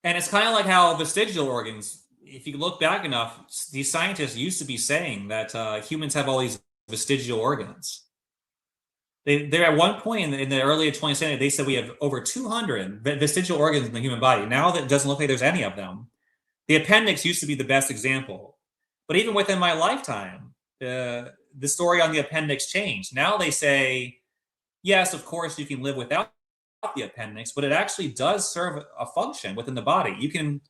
Speaker 1: And it's kind of like how vestigial organs, if you look back enough, these scientists used to be saying that humans have all these vestigial organs. They're at one point in the early 20th century, they said we have over 200 vestigial organs in the human body. Now that it doesn't look like there's any of them. The appendix used to be the best example. But even within my lifetime, the story on the appendix changed. Now they say, yes, of course, you can live without the appendix, but it actually does serve a function within the body. You can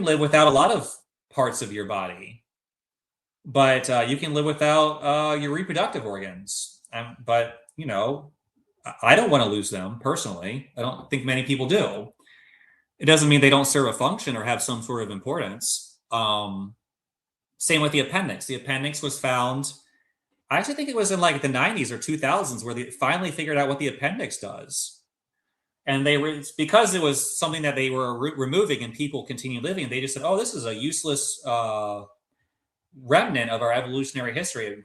Speaker 1: live without a lot of parts of your body, but you can live without your reproductive organs. But I don't want to lose them personally. I don't think many people do. It doesn't mean they don't serve a function or have some sort of importance. Same with the appendix. The appendix was found, I actually think it was in like the 90s or 2000s where they finally figured out what the appendix does. And because it was something that they were removing and people continue living, they just said, oh, this is a useless remnant of our evolutionary history.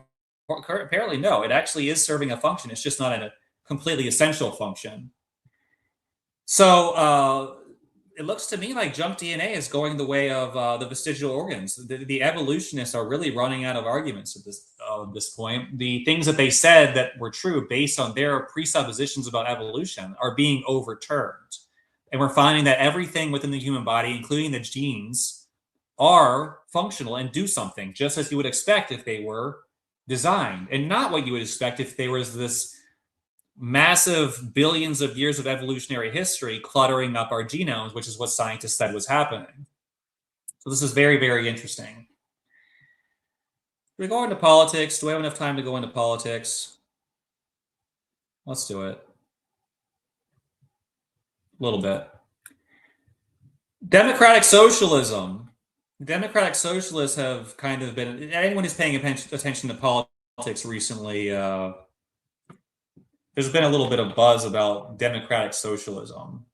Speaker 1: Apparently, no, it actually is serving a function. It's just not a completely essential function. So it looks to me like junk DNA is going the way of the vestigial organs. The evolutionists are really running out of arguments at this point. The things that they said that were true based on their presuppositions about evolution are being overturned. And we're finding that everything within the human body, including the genes, are functional and do something, just as you would expect if they were designed, and not what you would expect if there was this massive billions of years of evolutionary history cluttering up our genomes, which is what scientists said was happening. So this is very, very interesting. We go into politics. Do we have enough time to go into politics? Let's do it. A little bit. Democratic socialism. Democratic socialists have kind of been, anyone who's paying attention to politics recently, there's been a little bit of buzz about democratic socialism.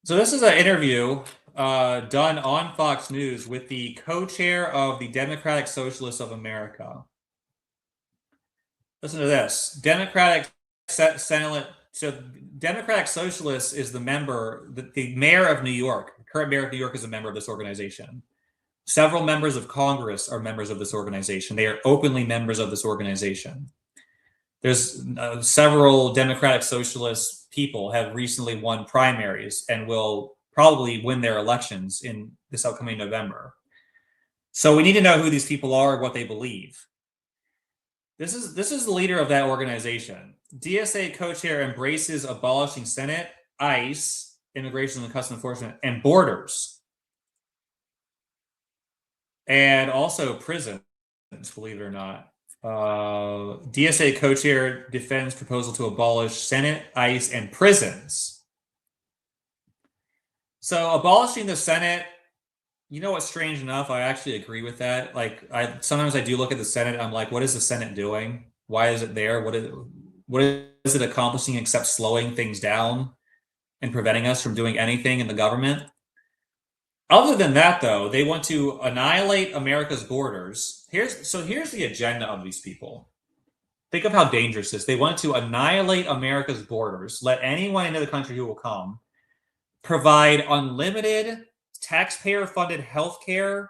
Speaker 1: So this is an interview done on Fox News with the co-chair of the Democratic Socialists of America. Listen to this. Democratic Senate. So Democratic Socialists is the member, the mayor of New York. The current mayor of New York is a member of this organization. Several members of Congress are members of this organization. They are openly members of this organization. There's several Democratic Socialist people have recently won primaries and will probably win their elections in this upcoming November. So we need to know who these people are and what they believe. This is the leader of that organization. DSA co-chair embraces abolishing Senate, ICE, Immigration and Customs Enforcement, and borders. And also prisons, believe it or not. DSA co-chair defends proposal to abolish Senate, ICE, and prisons. So abolishing the Senate, you know what's strange enough? I actually agree with that. Like, sometimes I do look at the Senate. I'm like, what is the Senate doing? Why is it there? What is it accomplishing except slowing things down and preventing us from doing anything in the government? Other than that, though, they want to annihilate America's borders. Here's the agenda of these people. Think of how dangerous this is. They want to annihilate America's borders, let anyone into the country who will come, provide unlimited taxpayer-funded healthcare,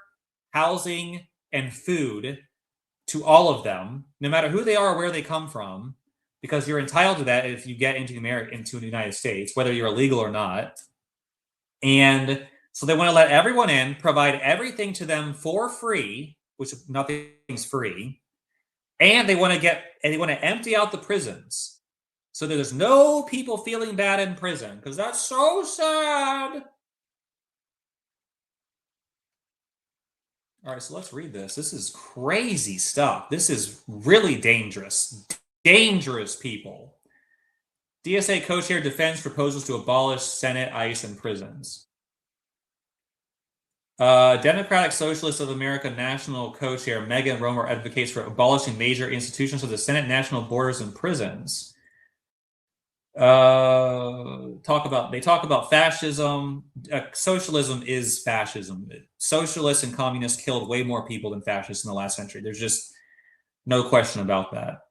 Speaker 1: housing, and food to all of them, no matter who they are or where they come from, because you're entitled to that if you get into the United States, whether you're illegal or not. And so they want to let everyone in, provide everything to them for free, which nothing's free, and they want to empty out the prisons so that there's no people feeling bad in prison, because that's so sad. All right, so let's read this. This is crazy stuff. This is really dangerous. Dangerous people. DSA co-chair defends proposals to abolish Senate, ICE, and prisons. Democratic Socialist of America National Co-Chair Megan Romer advocates for abolishing major institutions of the Senate, national borders, and prisons. They talk about fascism. Socialism is fascism. Socialists and communists killed way more people than fascists in the last century. There's just no question about that.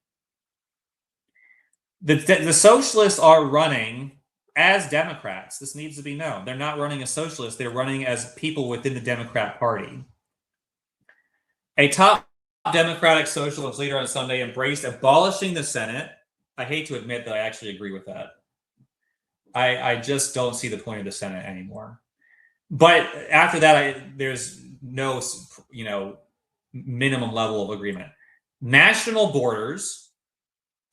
Speaker 1: The socialists are running as Democrats. This needs to be known. They're not running as socialists. They're running as people within the Democrat Party. A top Democratic socialist leader on Sunday embraced abolishing the Senate. I hate to admit that I actually agree with that. I just don't see the point of the Senate anymore. But after that, there's no, minimum level of agreement. National borders,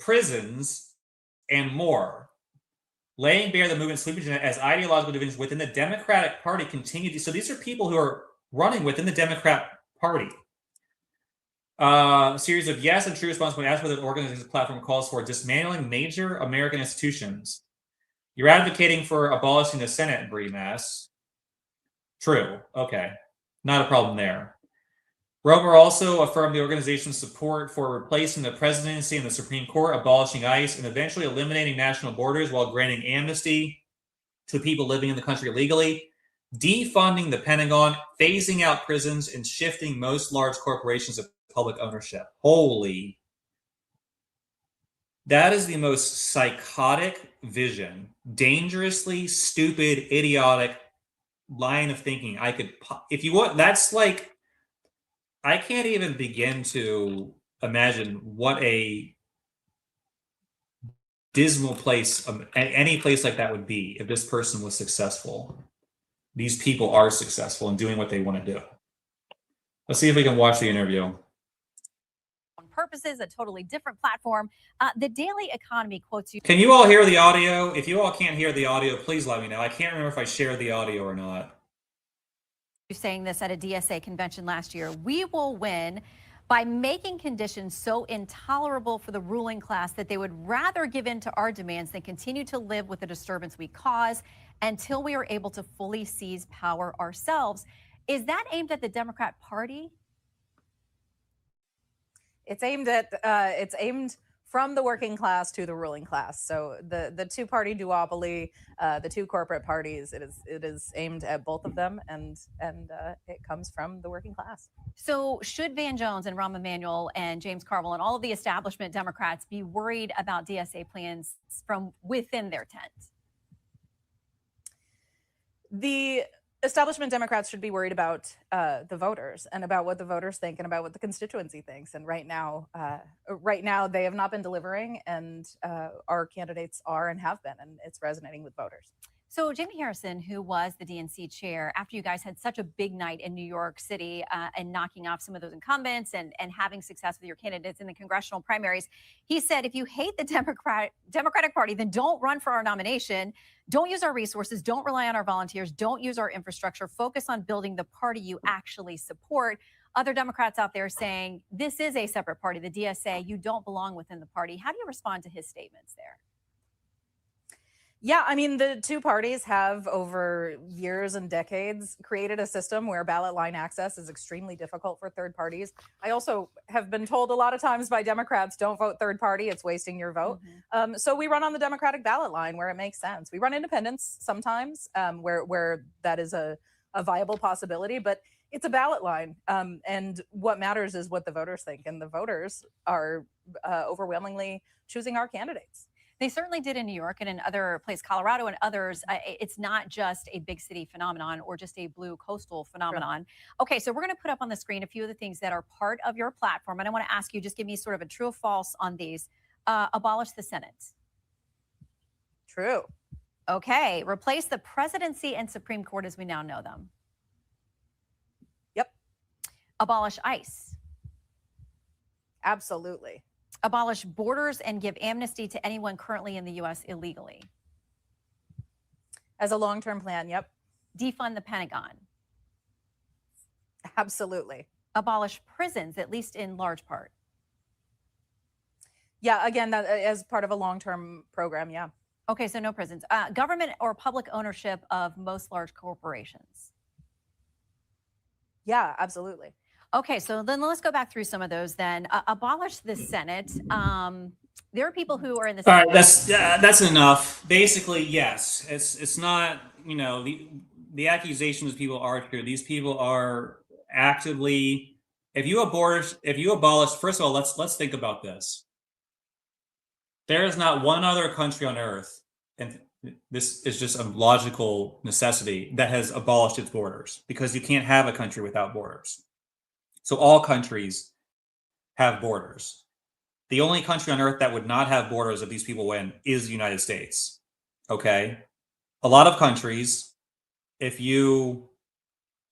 Speaker 1: prisons, and more. Laying bare the movement's sweeping agenda as ideological divisions within the Democratic Party continue. So these are people who are running within the Democrat Party. A series of yes and true responses when asked whether the organization's platform calls for dismantling major American institutions. You're advocating for abolishing the Senate, Brie Mass. True. Okay. Not a problem there. Romer also affirmed the organization's support for replacing the presidency and the Supreme Court, abolishing ICE, and eventually eliminating national borders while granting amnesty to people living in the country illegally, defunding the Pentagon, phasing out prisons, and shifting most large corporations to public ownership. Holy. That is the most psychotic vision, dangerously stupid, idiotic line of thinking I could. If you want, that's like, I can't even begin to imagine what a dismal place, any place like that would be if this person was successful. These people are successful in doing what they want to do. Let's see if we can watch the interview.
Speaker 2: On purposes, a totally different platform. The Daily Economy quotes you.
Speaker 1: Can you all hear the audio? If you all can't hear the audio, please let me know. I can't remember if I shared the audio or not.
Speaker 2: Saying this at a DSA convention last year. We will win by making conditions so intolerable for the ruling class that they would rather give in to our demands than continue to live with the disturbance we cause until we are able to fully seize power ourselves. Is that aimed at the Democrat Party?
Speaker 3: It's aimed from the working class to the ruling class. So the two-party duopoly, the two corporate parties, it is aimed at both of them, and it comes from the working class.
Speaker 2: So should Van Jones and Rahm Emanuel and James Carville and all of the establishment Democrats be worried about DSA plans from within their tent?
Speaker 3: The establishment Democrats should be worried about the voters and about what the voters think and about what the constituency thinks. And right now they have not been delivering, and our candidates are and have been, and it's resonating with voters.
Speaker 2: So Jamie Harrison, who was the DNC chair, after you guys had such a big night in New York City and knocking off some of those incumbents and having success with your candidates in the congressional primaries, he said, if you hate the Democratic Party, then don't run for our nomination. Don't use our resources. Don't rely on our volunteers. Don't use our infrastructure. Focus on building the party you actually support. other Democrats out there saying this is a separate party, the DSA, you don't belong within the party. How do you respond to his statements there?
Speaker 3: Yeah, I mean, the two parties have over years and decades created a system where ballot line access is extremely difficult for third parties. I also have been told a lot of times by Democrats, don't vote third party, it's wasting your vote. So we run on the Democratic ballot line where it makes sense. We run independents sometimes where that is a viable possibility, but it's a ballot line. And what matters is what the voters think. And the voters are overwhelmingly choosing our candidates.
Speaker 2: They certainly did in New York and in other places, Colorado and others. It's not just a big city phenomenon or just a blue coastal phenomenon. Sure. Okay, so we're going to put up on the screen a few of the things that are part of your platform. And I want to ask you, just give me sort of a true or false on these. Abolish the Senate.
Speaker 3: True.
Speaker 2: Okay, replace the presidency and Supreme Court as we now know them.
Speaker 3: Yep.
Speaker 2: Abolish ICE.
Speaker 3: Absolutely.
Speaker 2: Abolish borders and give amnesty to anyone currently in the U.S. illegally.
Speaker 3: As a long-term plan, yep.
Speaker 2: Defund the Pentagon.
Speaker 3: Absolutely.
Speaker 2: Abolish prisons, at least in large part.
Speaker 3: Yeah, again, that as part of a long-term program, yeah.
Speaker 2: Okay, so no prisons. Government or public ownership of most large corporations.
Speaker 3: Yeah, absolutely.
Speaker 2: Okay, so then let's go back through some of those then. Abolish the Senate. There are people who are in the Senate.
Speaker 1: All right, that's enough. Basically, yes. It's not, you know, the accusations people are true. These people are actively, if you abolish, first of all, let's think about this. There is not one other country on earth, and this is just a logical necessity, that has abolished its borders, because you can't have a country without borders. So all countries have borders. The only country on earth that would not have borders if these people win is the United States. Okay? A lot of countries, if you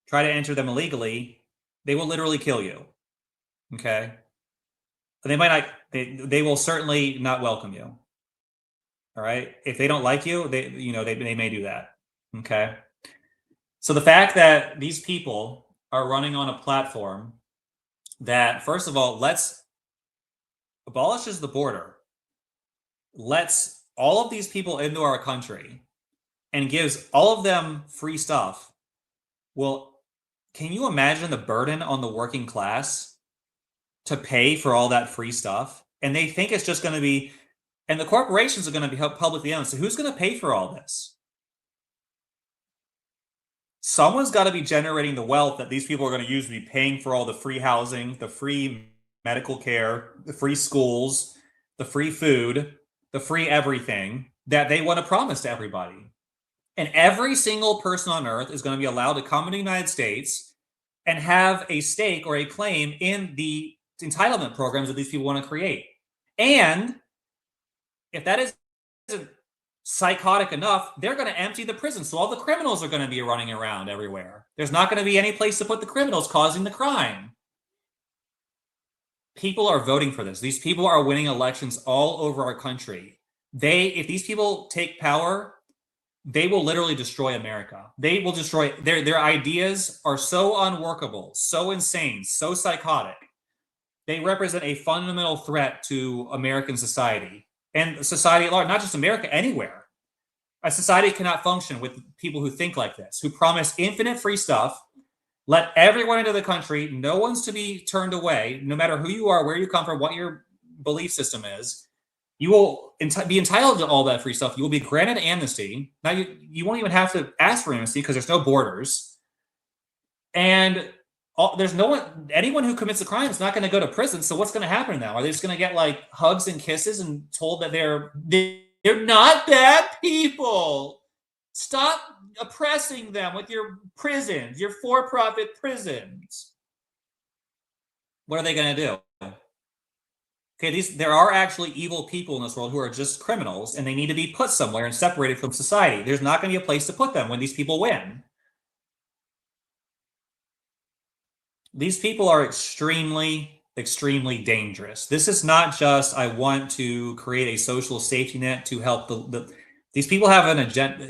Speaker 1: try to enter them illegally, they will literally kill you. Okay? They might not, they will certainly not welcome you. All right? If they don't like you, they may do that. Okay? So the fact that these people are running on a platform that, first of all, abolishes the border, lets all of these people into our country, and gives all of them free stuff. Well, can you imagine the burden on the working class to pay for all that free stuff? And they think it's just going to be, and the corporations are going to be publicly owned. So who's going to pay for all this? Someone's got to be generating the wealth that these people are going to use to be paying for all the free housing, the free medical care, the free schools, the free food, the free everything that they want to promise to everybody. And every single person on earth is going to be allowed to come to the United States and have a stake or a claim in the entitlement programs that these people want to create. And if that isn't psychotic enough, they're going to empty the prison. So all the criminals are going to be running around everywhere. There's not going to be any place to put the criminals causing the crime. People are voting for this. These people are winning elections all over our country. If these people take power, they will literally destroy America. They will destroy, their ideas are so unworkable, so insane, so psychotic. They represent a fundamental threat to American society and society at large, not just America, anywhere. A society cannot function with people who think like this, who promise infinite free stuff, let everyone into the country, no one's to be turned away, no matter who you are, where you come from, what your belief system is. You will be entitled to all that free stuff. You will be granted amnesty. Now, you won't even have to ask for amnesty because there's no borders. And there's no one, anyone who commits a crime is not going to go to prison. So what's going to happen now? Are they just going to get like hugs and kisses and told that they're not bad people? Stop oppressing them with your prisons, your for-profit prisons. What are they going to do? Okay, there are actually evil people in this world who are just criminals, and they need to be put somewhere and separated from society. There's not going to be a place to put them when these people win. These people are extremely, extremely dangerous. This is not just, I want to create a social safety net to help these people have an agenda.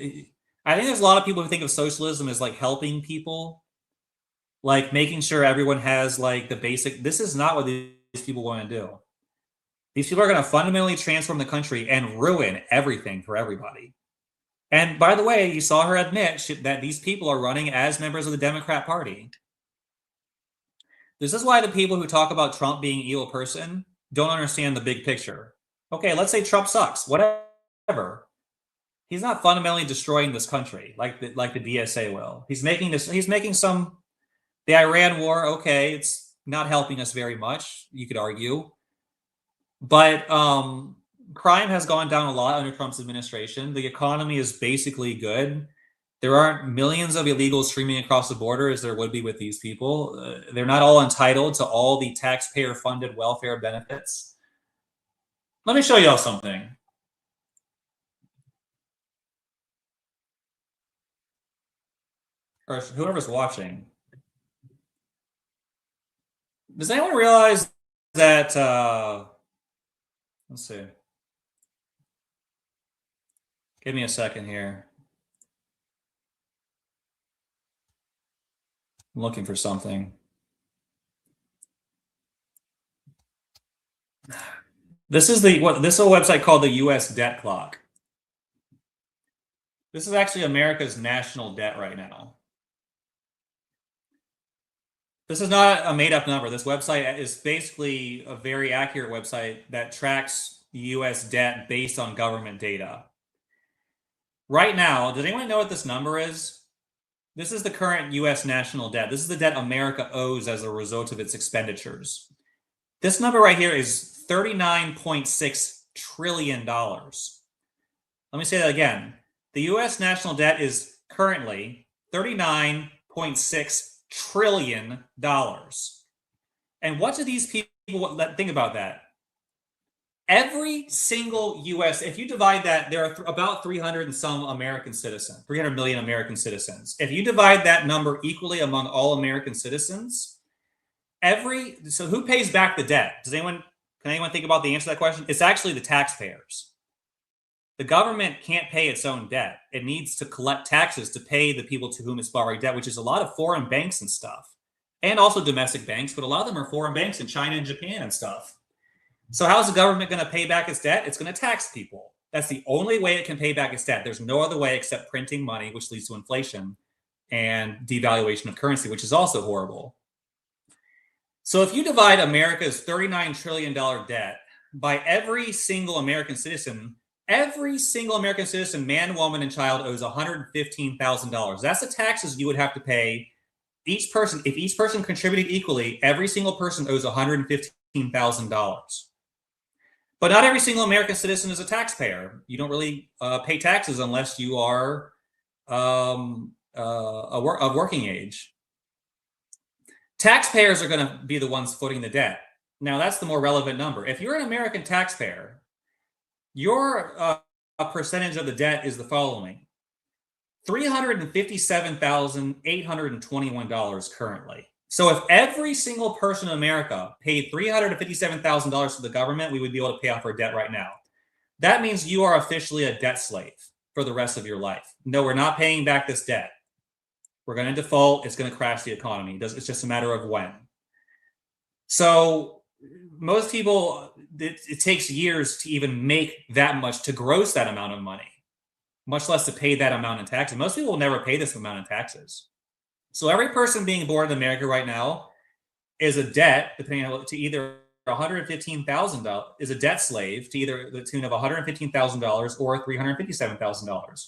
Speaker 1: I think there's a lot of people who think of socialism as like helping people. like making sure everyone has like the basic. This is not what these people want to do. These people are going to fundamentally transform the country and ruin everything for everybody. And by the way, you saw her admit that these people are running as members of the Democrat Party. This is why the people who talk about Trump being an evil person don't understand the big picture. Okay, let's say Trump sucks, whatever. He's not fundamentally destroying this country like the DSA will. He's making some the Iran war. Okay, it's not helping us very much. You could argue, but crime has gone down a lot under Trump's administration. The economy is basically good. There aren't millions of illegals streaming across the border as there would be with these people. They're not all entitled to all the taxpayer-funded welfare benefits. Let me show y'all something. Or whoever's watching. Does anyone realize that, let's see. Give me a second here. I'm looking for something. This is a website called the US Debt Clock. This is actually America's national debt right now. This is not a made-up number. This website is basically a very accurate website that tracks US debt based on government data. Right now, does anyone know what this number is? This is the current US national debt. This is the debt America owes as a result of its expenditures. This number right here is $39.6 trillion. Let me say that again. The US national debt is currently $39.6 trillion. And what do these people think about that? Every single US, if you divide that, there are about 300 and some American citizens, 300 million American citizens. If you divide that number equally among all American citizens, so who pays back the debt? Can anyone think about the answer to that question? It's actually the taxpayers. The government can't pay its own debt. It needs to collect taxes to pay the people to whom it's borrowing debt, which is a lot of foreign banks and stuff, and also domestic banks, but a lot of them are foreign banks in China and Japan and stuff. So how's the government going to pay back its debt? It's going to tax people. That's the only way it can pay back its debt. There's no other way except printing money, which leads to inflation and devaluation of currency, which is also horrible. So if you divide America's $39 trillion debt by every single American citizen, man, woman, and child owes $115,000. That's the taxes you would have to pay each person. If each person contributed equally, every single person owes $115,000. But not every single American citizen is a taxpayer. You don't really pay taxes unless you are of working age. Taxpayers are going to be the ones footing the debt. Now, that's the more relevant number. If you're an American taxpayer, your percentage of the debt is the following: $357,821 currently. So if every single person in America paid $357,000 to the government, we would be able to pay off our debt right now. That means you are officially a debt slave for the rest of your life. No, we're not paying back this debt. We're going to default. It's going to crash the economy. It's just a matter of when. So most people, it takes years to even make that much, to gross that amount of money, much less to pay that amount in taxes. Most people will never pay this amount in taxes. So every person being born in America right now is a debt, depending on to either $115,000, is a debt slave to either the tune of $115,000 or $357,000.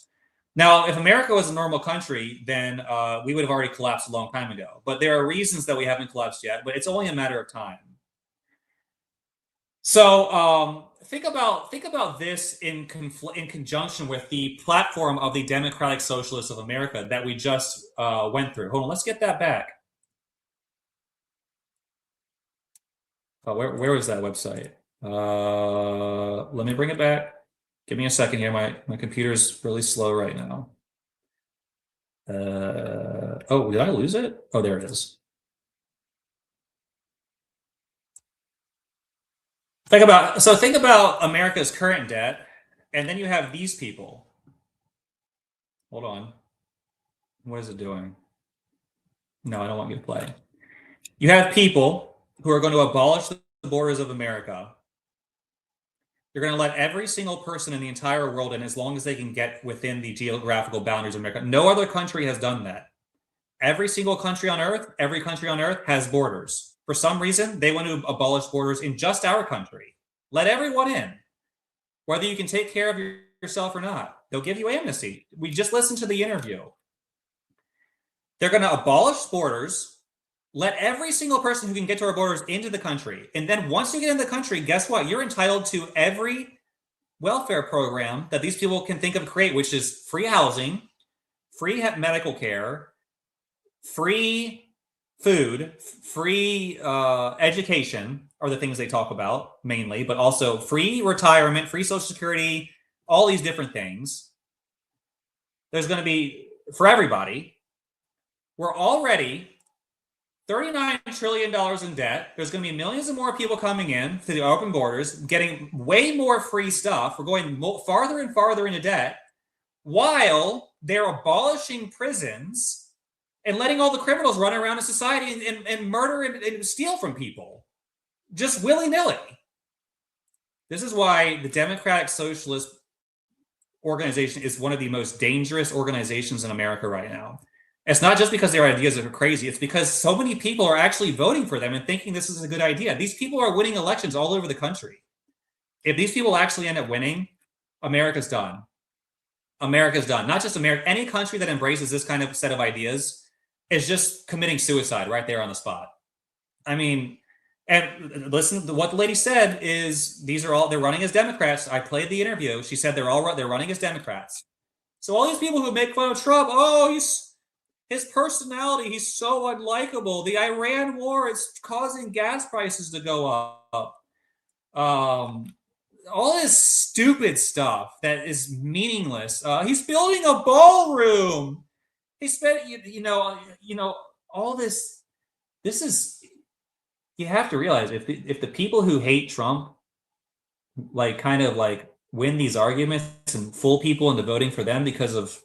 Speaker 1: Now, if America was a normal country, then we would have already collapsed a long time ago. But there are reasons that we haven't collapsed yet, but it's only a matter of time. So think about this in conjunction with the platform of the Democratic Socialists of America that we just went through. Hold on, let's get that back. Oh, where was that website? Let me bring it back. Give me a second here. My computer's really slow right now. Oh, did I lose it? Oh, there it is. Think about America's current debt, and then you have these people. Hold on. What is it doing? No, I don't want you to play. You have people who are going to abolish the borders of America. They're going to let every single person in the entire world in as long as they can get within the geographical boundaries of America. No other country has done that. Every single country on Earth, every country on Earth has borders. For some reason, they want to abolish borders in just our country. Let everyone in, whether you can take care of yourself or not. They'll give you amnesty. We just listened to the interview. They're going to abolish borders, let every single person who can get to our borders into the country. And then once you get in the country, guess what? You're entitled to every welfare program that these people can think of create, which is free housing, free medical care, free food, free education are the things they talk about mainly, but also free retirement, free Social Security, all these different things. There's going to be for everybody. We're already $39 trillion in debt. There's going to be millions of more people coming in to the open borders, getting way more free stuff. We're going farther and farther into debt while they're abolishing prisons and letting all the criminals run around in society and murder and steal from people just willy-nilly. This is why the Democratic Socialist organization is one of the most dangerous organizations in America right now. It's not just because their ideas are crazy. It's because so many people are actually voting for them and thinking this is a good idea. These people are winning elections all over the country. If these people actually end up winning, America's done. America's done. Not just America. Any country that embraces this kind of set of ideas is just committing suicide right there on the spot. I mean, and listen, what the lady said is they're running as Democrats. I played the interview. She said they're running as Democrats. So all these people who make fun of Trump, his personality, he's so unlikable. The Iran war is causing gas prices to go up. All this stupid stuff that is meaningless. He's building a ballroom. He spent, all this. This is. You have to realize if the people who hate Trump, win these arguments and fool people into voting for them because of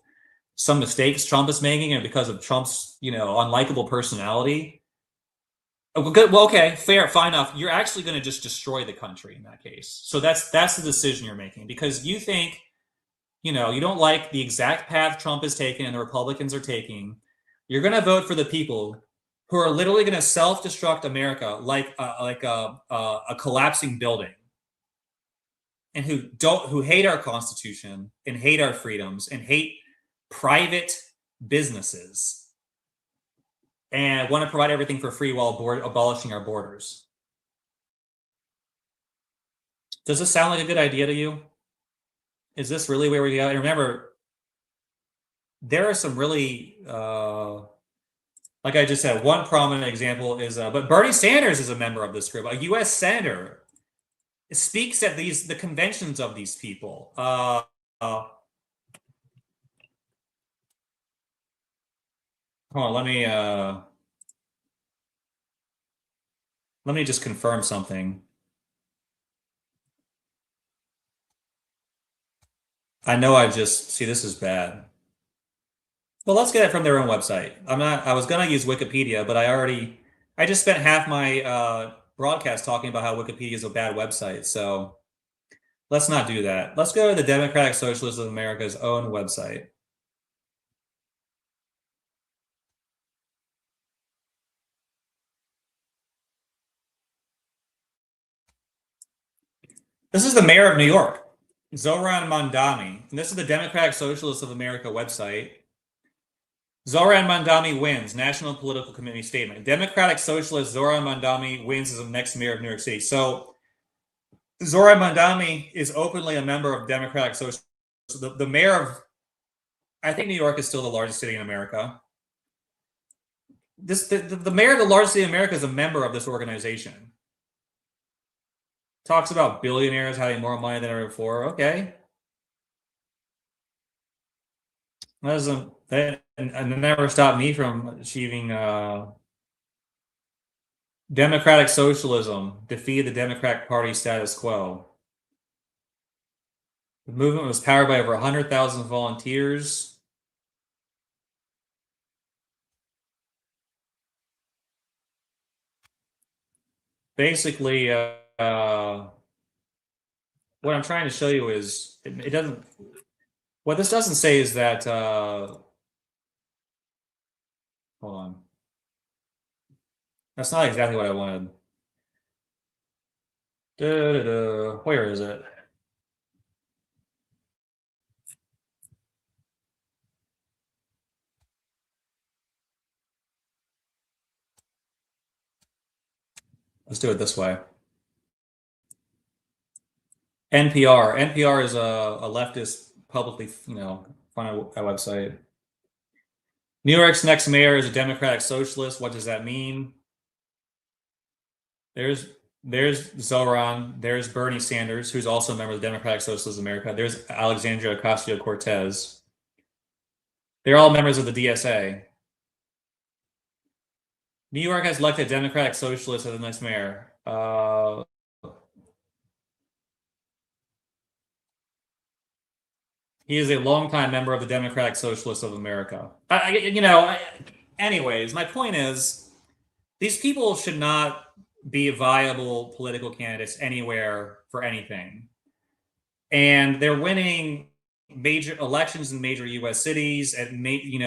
Speaker 1: some mistakes Trump is making and because of Trump's, unlikable personality. Well, okay, fair enough. You're actually going to just destroy the country in that case. So that's the decision you're making because you think, you don't like the exact path Trump is taking and the Republicans are taking. You're going to vote for the people who are literally going to self-destruct America like a collapsing building, and who hate our Constitution and hate our freedoms and hate private businesses and want to provide everything for free while abolishing our borders. Does this sound like a good idea to you? Is this really where we go? And remember, there are some really, like I just said, one prominent example is, but Bernie Sanders is a member of this group. A U.S. senator speaks at the conventions of these people. Hold on, let me just confirm something. I know see, this is bad. Well, let's get it from their own website. I was going to use Wikipedia, but I just spent half my broadcast talking about how Wikipedia is a bad website. So let's not do that. Let's go to the Democratic Socialists of America's own website. This is the mayor of New York, Zoran Mandani. And this is the Democratic Socialists of America website. Zoran Mandani wins, National Political Committee statement. Democratic Socialist Zoran Mandani wins as the next mayor of New York City. So Zoran Mandani is openly a member of Democratic Socialists. The mayor of, I think New York is still the largest city in America. The mayor of the largest city in America is a member of this organization. Talks about billionaires having more money than ever before. Okay. That never stopped me from achieving democratic socialism, defeat the Democratic Party status quo. The movement was powered by over 100,000 volunteers. basically, what I'm trying to show you is it doesn't. What this doesn't say is that. Hold on. That's not exactly what I wanted. Where is it? Let's do it this way. NPR. NPR is a leftist publicly, find a website. New York's next mayor is a Democratic socialist. What does that mean? There's Zoran. There's Bernie Sanders, who's also a member of the Democratic Socialist of America. There's Alexandria Ocasio-Cortez. They're all members of the DSA. New York has elected a Democratic Socialist as the next mayor. He is a longtime member of the Democratic Socialists of America. Anyways, my point is, these people should not be viable political candidates anywhere for anything. And they're winning major elections in major U.S. cities. And we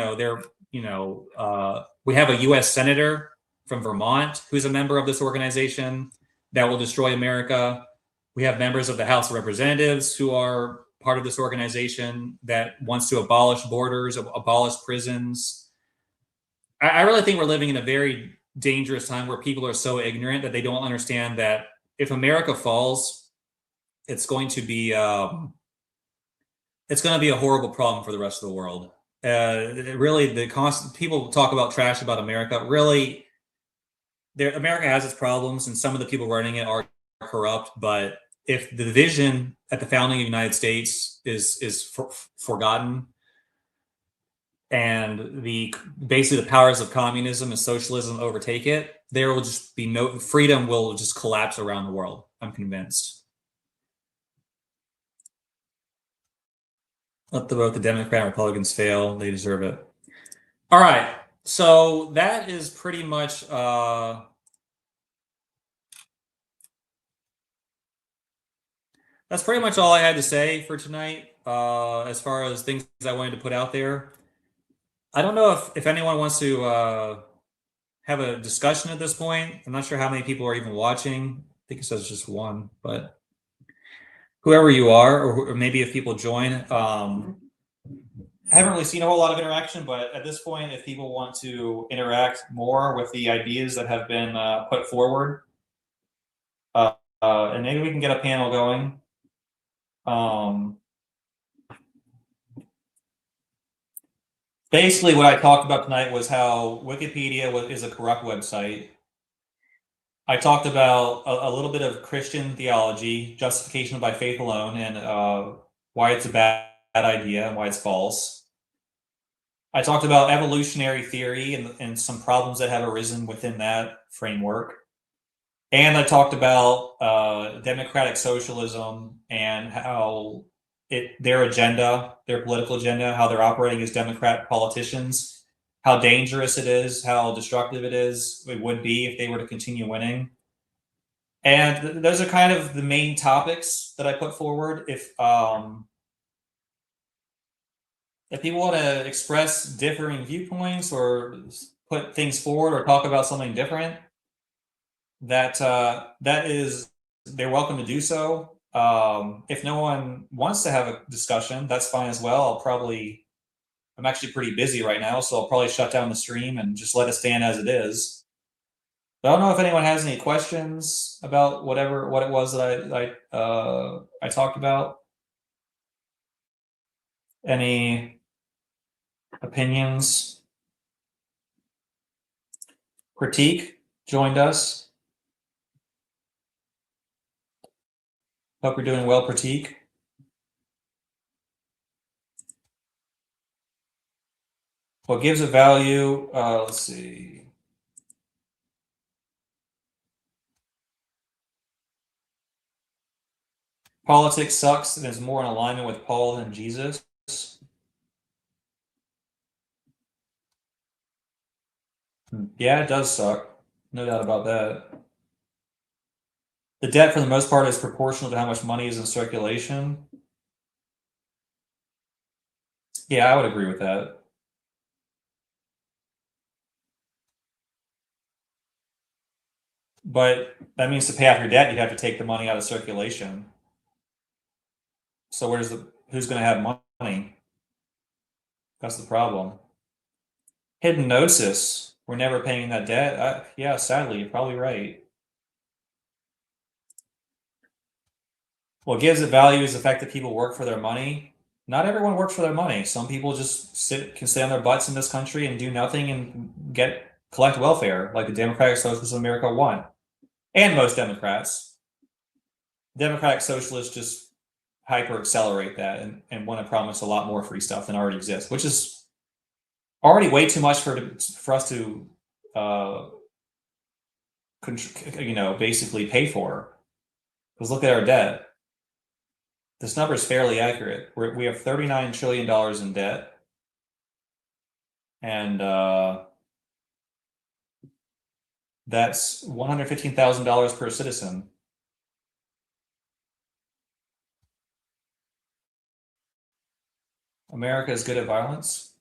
Speaker 1: have a U.S. senator from Vermont who's a member of this organization that will destroy America. We have members of the House of Representatives who are part of this organization that wants to abolish borders, abolish prisons. I really think we're living in a very dangerous time where people are so ignorant that they don't understand that if America falls, it's going to be a horrible problem for the rest of the world. Really, the constant people talk about trash about America. Really, America has its problems, and some of the people running it are corrupt. But if the vision at the founding of the United States is forgotten, and basically the powers of communism and socialism overtake it, there will just be no freedom. Will just collapse around the world. I'm convinced. Let both the Democrat and Republicans fail. They deserve it. All right. So that is pretty much that's pretty much all I had to say for tonight. As far as things I wanted to put out there. I don't know if anyone wants to have a discussion at this point. I'm not sure how many people are even watching. I think it says just one, but whoever you are, or maybe if people join, I haven't really seen a whole lot of interaction, but at this point, if people want to interact more with the ideas that have been put forward, and maybe we can get a panel going. Basically, what I talked about tonight was how Wikipedia is a corrupt website. I talked about a little bit of Christian theology, justification by faith alone, and why it's a bad idea and why it's false. I talked about evolutionary theory and some problems that have arisen within that framework. And I talked about democratic socialism and how their agenda, their political agenda, how they're operating as Democrat politicians, how dangerous it is, how destructive it would be if they were to continue winning. And those are kind of the main topics that I put forward. If people want to express differing viewpoints or put things forward or talk about something different, that is, they're welcome to do so. If no one wants to have a discussion, that's fine as well. I'm actually pretty busy right now, so I'll probably shut down the stream and just let it stand as it is. But I don't know if anyone has any questions about what it was that I talked about. Any opinions? Critique joined us. Hope you're doing well, Pratik. What gives it value? Let's see. Politics sucks and is more in alignment with Paul than Jesus. Yeah, it does suck. No doubt about that. The debt, for the most part, is proportional to how much money is in circulation. Yeah, I would agree with that. But that means to pay off your debt, you'd have to take the money out of circulation. So who's going to have money? That's the problem. Hidden gnosis. We're never paying that debt. Yeah, sadly, you're probably right. What gives it value is the fact that people work for their money. Not everyone works for their money. Some people just can sit on their butts in this country and do nothing and collect welfare, like the Democratic Socialists of America want, and most Democrats. Democratic Socialists just hyper accelerate that and want to promise a lot more free stuff than already exists, which is already way too much for us to, basically pay for. Because look at our debt. This number is fairly accurate. We have $39 trillion in debt, and that's $115,000 per citizen. America is good at violence.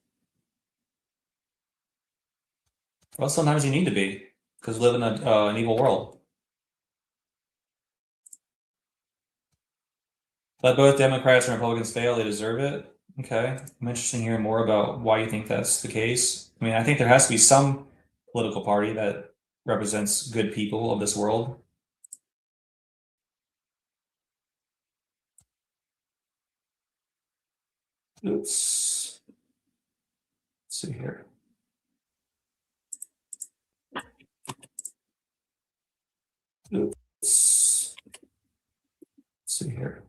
Speaker 1: Well, sometimes you need to be, because we live in an evil world. Let both Democrats and Republicans fail, they deserve it. Okay, I'm interested in hearing more about why you think that's the case. I mean, I think there has to be some political party that represents good people of this world. Oops. Let's see here. Oops. Let's see here.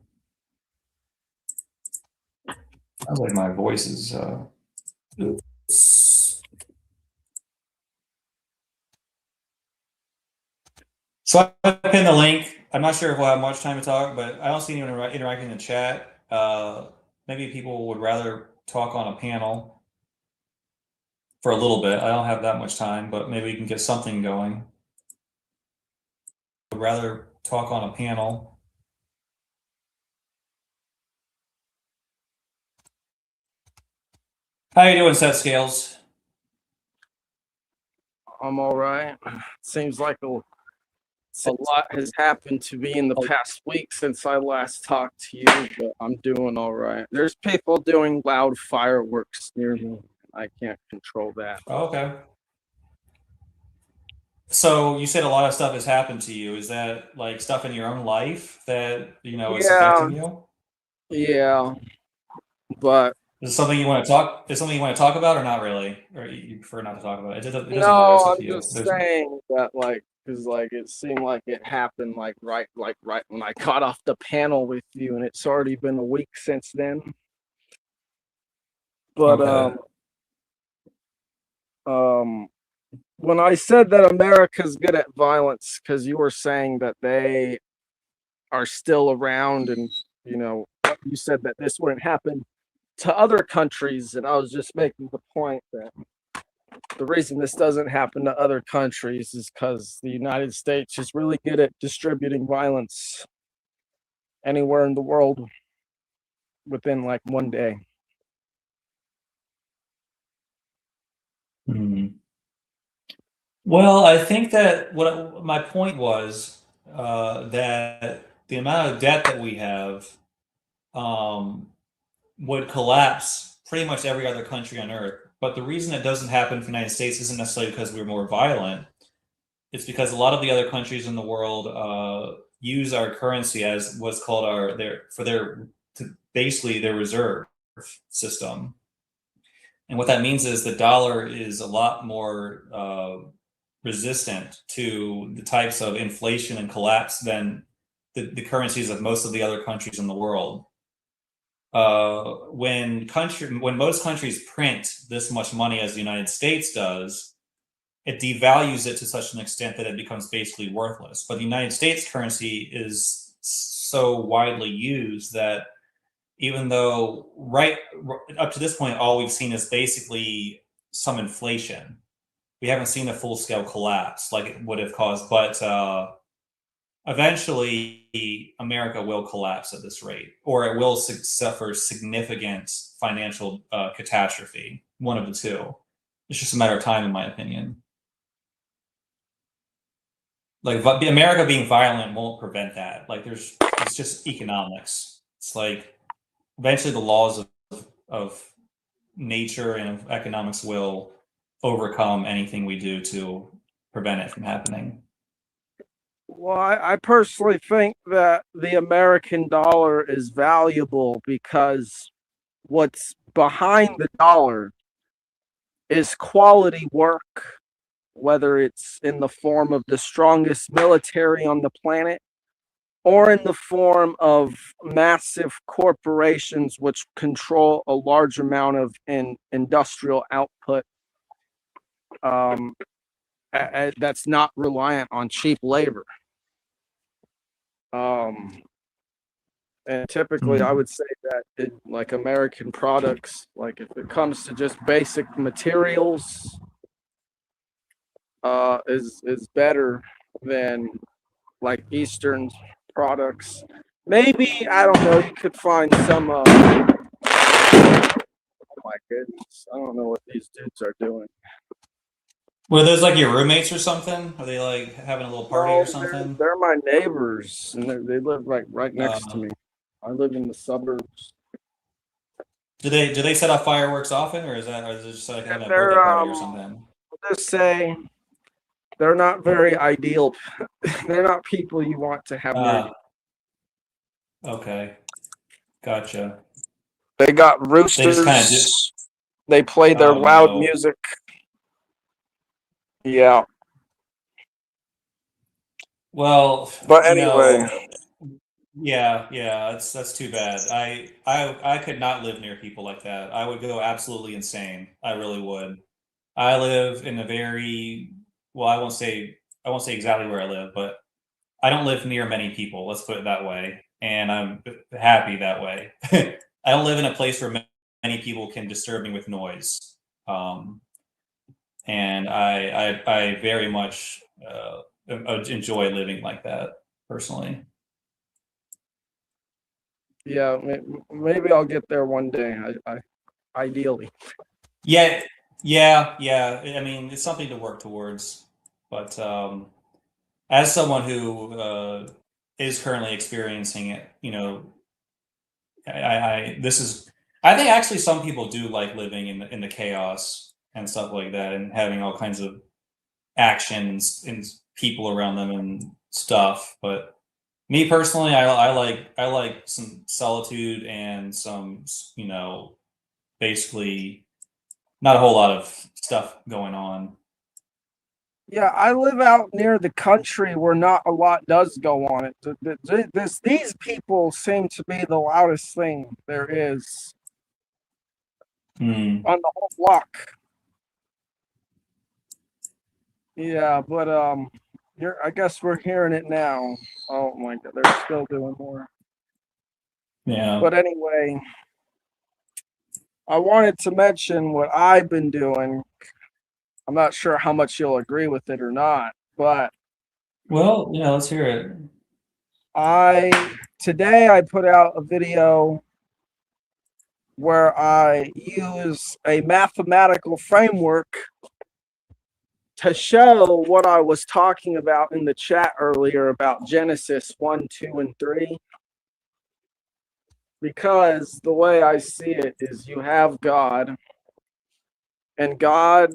Speaker 1: Sounds like my voice is oops. So I pinned the link. I'm not sure if we'll have much time to talk, but I don't see anyone interacting in the chat. Maybe people would rather talk on a panel for a little bit. I don't have that much time, but maybe we can get something going. Would rather talk on a panel. How you doing, Seth Scales?
Speaker 4: I'm all right. Seems like a lot has happened to me in the past week since I last talked to you, but I'm doing all right. There's people doing loud fireworks near me. I can't control that.
Speaker 1: Oh, okay. So you said a lot of stuff has happened to you. Is that like stuff in your own life that, is affecting you?
Speaker 4: Yeah, but
Speaker 1: Is it something you want to talk? Is something you want to talk about, or not really, or you prefer not to talk about it? It doesn't matter. It's up
Speaker 4: I'm
Speaker 1: to you.
Speaker 4: just saying that, because it seemed like it happened right when I got off the panel with you, and it's already been a week since then. But
Speaker 1: okay.
Speaker 4: When I said that America's good at violence, because you were saying that they are still around, and you said that this wouldn't happen to other countries, and I was just making the point that the reason this doesn't happen to other countries is because the United States is really good at distributing violence anywhere in the world within like one day.
Speaker 1: Well, I think that my point was that the amount of debt that we have would collapse pretty much every other country on earth. But the reason it doesn't happen for the United States isn't necessarily because we're more violent. It's because a lot of the other countries in the world use our currency as what's called basically their reserve system. And what that means is the dollar is a lot more resistant to the types of inflation and collapse than the currencies of most of the other countries in the world. When most countries print this much money as the United States does, it devalues it to such an extent that it becomes basically worthless. But the United States currency is so widely used that even though right up to this point, all we've seen is basically some inflation. We haven't seen a full-scale collapse like it would have caused, but eventually America will collapse at this rate, or it will suffer significant financial catastrophe. One of the two. It's just a matter of time, in my opinion. Like America being violent won't prevent that. Like it's just economics. It's like eventually the laws of nature and of economics will overcome anything we do to prevent it from happening.
Speaker 4: Well, I personally think that the American dollar is valuable because what's behind the dollar is quality work, whether it's in the form of the strongest military on the planet or in the form of massive corporations which control a large amount of industrial output that's not reliant on cheap labor. And typically I would say that like American products, like if it comes to just basic materials, is better than like Eastern products. Maybe, I don't know, you could find some oh my goodness, I don't know what these dudes are doing.
Speaker 1: Were those like your roommates or something? Are they like having a little party or something?
Speaker 4: They're my neighbors, and they live right next to me. I live in the suburbs.
Speaker 1: Do they set off fireworks often, or is it just like having a birthday party or something?
Speaker 4: I'll just say they're not very ideal. They're not people you want to have near you.
Speaker 1: Okay, gotcha.
Speaker 4: They got roosters.
Speaker 1: They just
Speaker 4: they play their loud music. Yeah.
Speaker 1: Well,
Speaker 4: but anyway,
Speaker 1: yeah, that's too bad. I could not live near people like that. I would go absolutely insane. I really would. I live in a very, well, I won't say exactly where I live, but I don't live near many people. Let's put it that way, and I'm happy that way. I don't live in a place where many people can disturb me with noise, and I very much enjoy living like that personally.
Speaker 4: Yeah, maybe I'll get there one day. I ideally.
Speaker 1: Yeah. I mean, it's something to work towards. But as someone who is currently experiencing it, you know, I think actually some people do like living in the chaos and stuff like that, and having all kinds of actions and people around them and stuff. But me personally, I like some solitude and some, you know, basically not a whole lot of stuff going on.
Speaker 4: Yeah, I live out near the country where not a lot does go on it. These people seem to be the loudest thing there is on the whole block. Yeah, but I guess we're hearing it now. Oh my God, they're still doing more.
Speaker 1: Yeah.
Speaker 4: But anyway, I wanted to mention what I've been doing. I'm not sure how much you'll agree with it or not, but
Speaker 1: well, yeah, let's hear it.
Speaker 4: Today I put out a video where I use a mathematical framework to show what I was talking about in the chat earlier about Genesis 1, 2, and 3. Because the way I see it is you have God, and God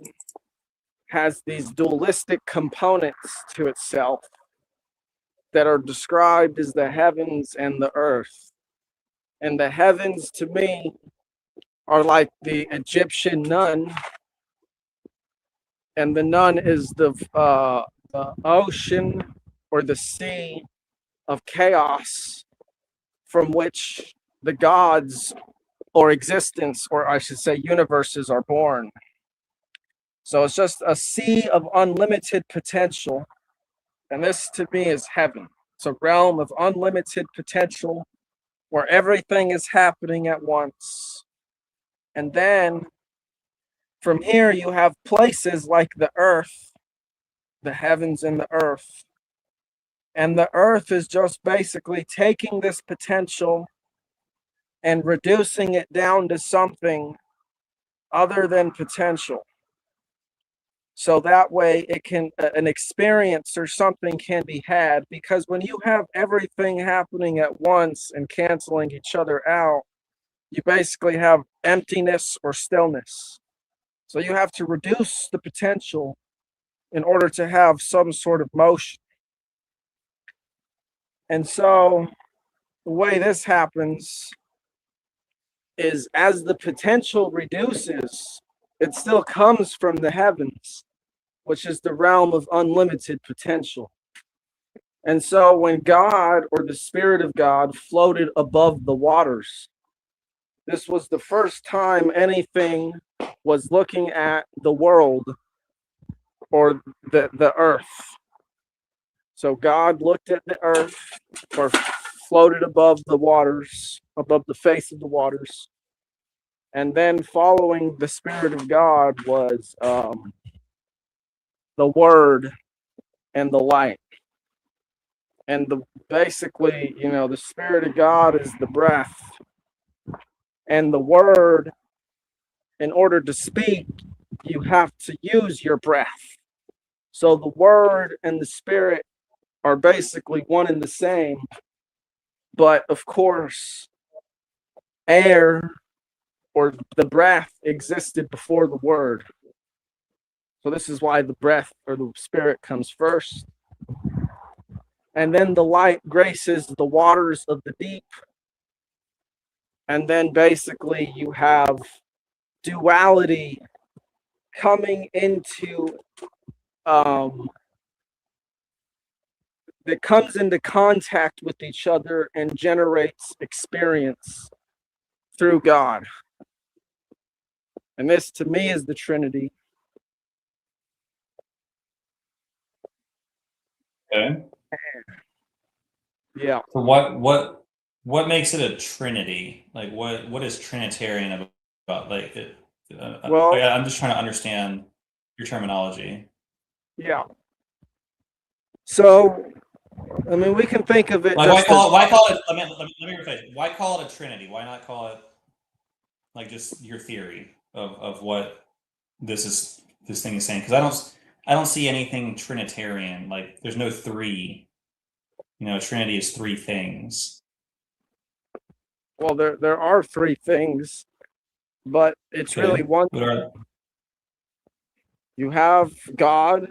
Speaker 4: has these dualistic components to itself that are described as the heavens and the earth. And the heavens, to me, are like the Egyptian nun, and the nun is the ocean or the sea of chaos from which the gods or existence, or I should say universes, are born. So it's just a sea of unlimited potential. And this to me is heaven. It's a realm of unlimited potential where everything is happening at once. And then from here, you have places like the earth, the heavens and the earth, And the earth is just basically taking this potential and reducing it down to something other than potential. So that way it can, an experience or something can be had, because when you have everything happening at once and canceling each other out, you basically have emptiness or stillness. So you have to reduce the potential in order to have some sort of motion. And so the way this happens is, as the potential reduces, it still comes from the heavens, which is the realm of unlimited potential. And so when God, or the Spirit of God, floated above the waters, this was the first time anything was looking at the world or the earth. So God looked at the earth, or floated above the waters, above the face of the waters. And then following the Spirit of God was the Word and the light. And basically, the Spirit of God is the breath. And the Word, in order to speak, you have to use your breath. So the Word and the Spirit are basically one and the same. But of course, air, or the breath, existed before the Word. So this is why the breath, or the Spirit, comes first. And then the light graces the waters of the deep. And then basically you have duality coming into, that comes into contact with each other and generates experience through God. And this, to me, is the Trinity.
Speaker 1: Okay.
Speaker 4: Yeah.
Speaker 1: So what makes it a trinity? Like what is Trinitarian about? Like it,
Speaker 4: Well,
Speaker 1: I'm just trying to understand your terminology.
Speaker 4: yeah. So, I mean, we can think of it
Speaker 1: Like
Speaker 4: just
Speaker 1: why call it? Let me rephrase. Why call it a trinity? Why not call it like just your theory of what this thing is saying? Because I don't see anything Trinitarian. Like there's no three. Trinity is three things.
Speaker 4: well, there are three things, but it's really one.
Speaker 1: What are
Speaker 4: You have God,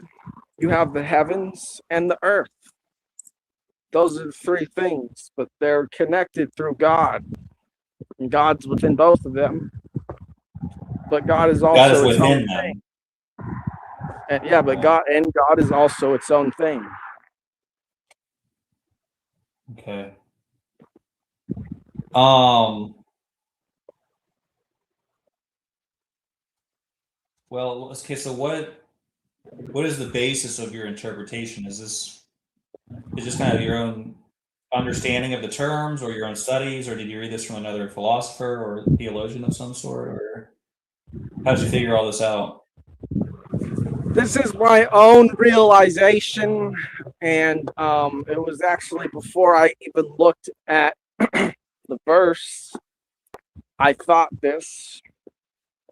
Speaker 4: you have the heavens, and the earth. Those are the three things, but they're connected through God. And God's within both of them. But God is
Speaker 1: God is
Speaker 4: also its own
Speaker 1: within
Speaker 4: thing.
Speaker 1: them?
Speaker 4: And yeah, but God is also its own thing.
Speaker 1: Okay. Well, okay. So what is the basis of your interpretation? Is this kind of your own understanding of the terms, or your own studies, or did you read this from another philosopher or theologian of some sort, or how did you figure all this out?
Speaker 4: This is my own realization, and it was actually before I even looked at the verse. I thought this,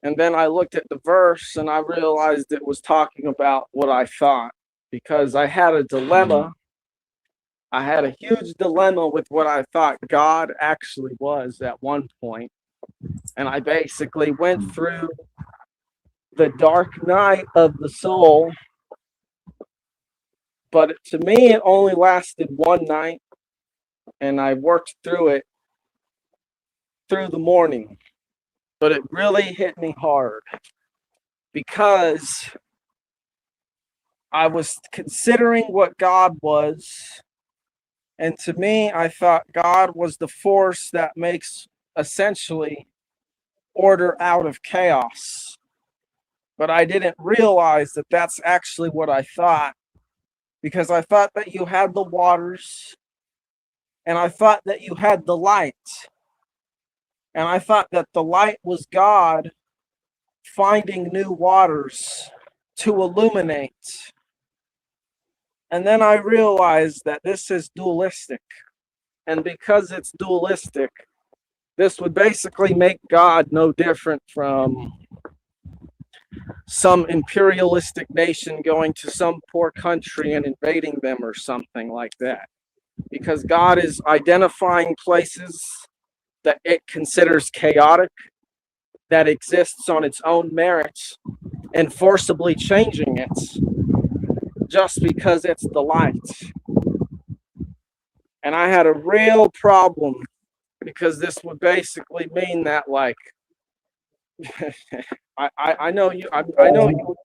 Speaker 4: and then I looked at the verse and I realized it was talking about what I thought, because I had a dilemma. I had a huge dilemma with what I thought God actually was at one point. And I basically went through the dark night of the soul. But to me, it only lasted one night. And I worked through it through the morning. But it really hit me hard, because I was considering what God was. And to me, I thought God was the force that makes essentially order out of chaos. But I didn't realize that that's actually what I thought, because I thought that you had the waters, and I thought that you had the light, and I thought that the light was God finding new waters to illuminate. And then I realized that this is dualistic. And because it's dualistic, this would basically make God no different from some imperialistic nation going to some poor country and invading them or something like that. Because God is identifying places that it considers chaotic, that exists on its own merits, and forcibly changing it just because it's the light. And I had a real problem because this would basically mean that, like, I know you agree with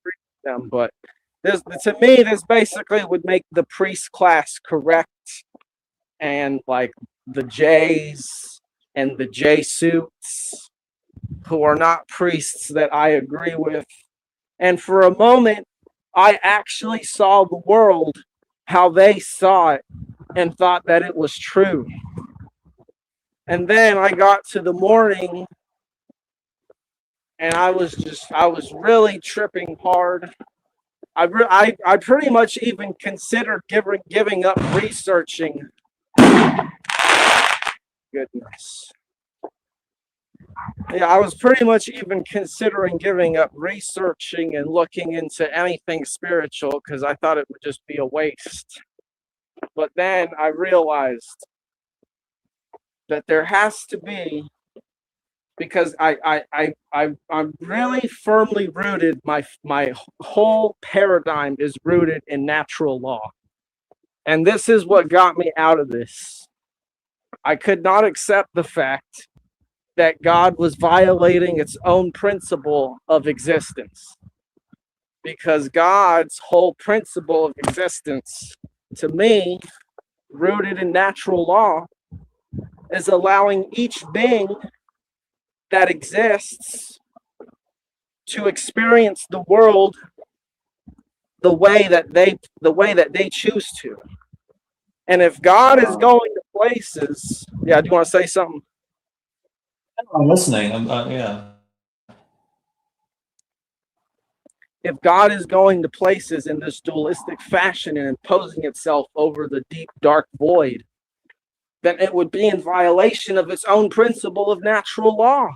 Speaker 4: them, but this, to me, this basically would make the priest class correct, and like the J's and the J suits who are not priests that I agree with. And for a moment, I actually saw the world how they saw it and thought that it was true. And then I got to the morning and I was really tripping hard. I pretty much even considered giving up researching. Goodness. Yeah, I was pretty much even considering giving up researching and looking into anything spiritual because I thought it would just be a waste. But then I realized that there has to be, because I'm really firmly rooted, my whole paradigm is rooted in natural law. And this is what got me out of this. I could not accept the fact that God was violating its own principle of existence. Because God's whole principle of existence, to me, rooted in natural law, is allowing each being that exists to experience the world the way that they choose to. And if God is going to places, yeah, do you want to say something?
Speaker 1: I'm listening. Yeah.
Speaker 4: If God is going to places in this dualistic fashion and imposing itself over the deep, dark void, then it would be in violation of its own principle of natural law.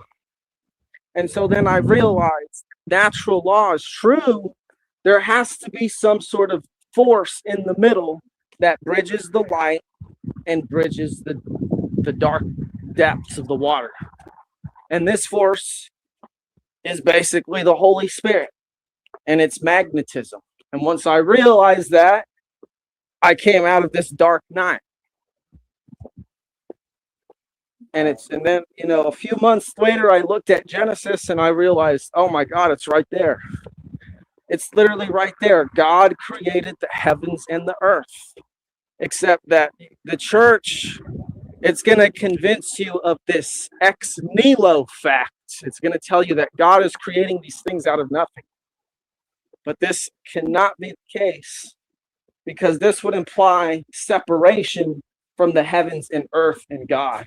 Speaker 4: And so then I realized natural law is true. There has to be some sort of force in the middle that bridges the light and bridges the dark depths of the water. And this force is basically the Holy Spirit and its magnetism. And once I realized that, I came out of this dark night. And then, a few months later, I looked at Genesis and I realized, oh my God, it's right there. It's literally right there. God created the heavens and the earth. Except that the church, it's going to convince you of this ex nihilo fact. It's going to tell you that God is creating these things out of nothing. But this cannot be the case, because this would imply separation from the heavens and earth and God.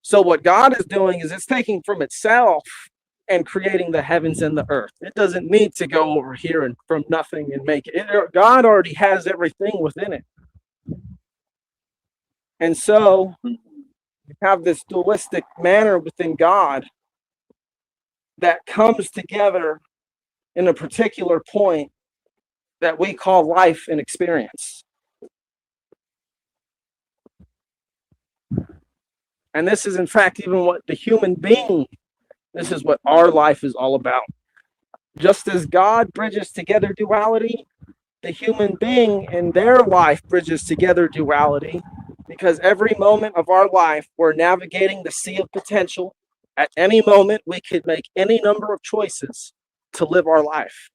Speaker 4: So what God is doing is it's taking from itself and creating the heavens and the earth. It doesn't need to go over here and from nothing and make it. God already has everything within it. And so you have this dualistic manner within God that comes together in a particular point that we call life and experience. And this is, in fact, even what the human being, this is what our life is all about. Just as God bridges together duality, the human being in their life bridges together duality, because every moment of our life, we're navigating the sea of potential. At any moment, we could make any number of choices to live our life.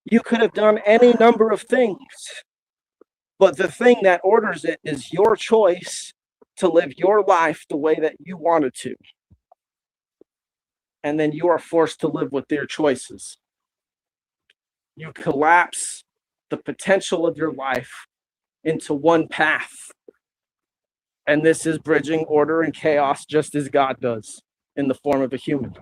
Speaker 4: You could have done any number of things, but the thing that orders it is your choice to live your life the way that you wanted to. And then you are forced to live with their choices. You collapse the potential of your life into one path. And this is bridging order and chaos, just as God does in the form of a human.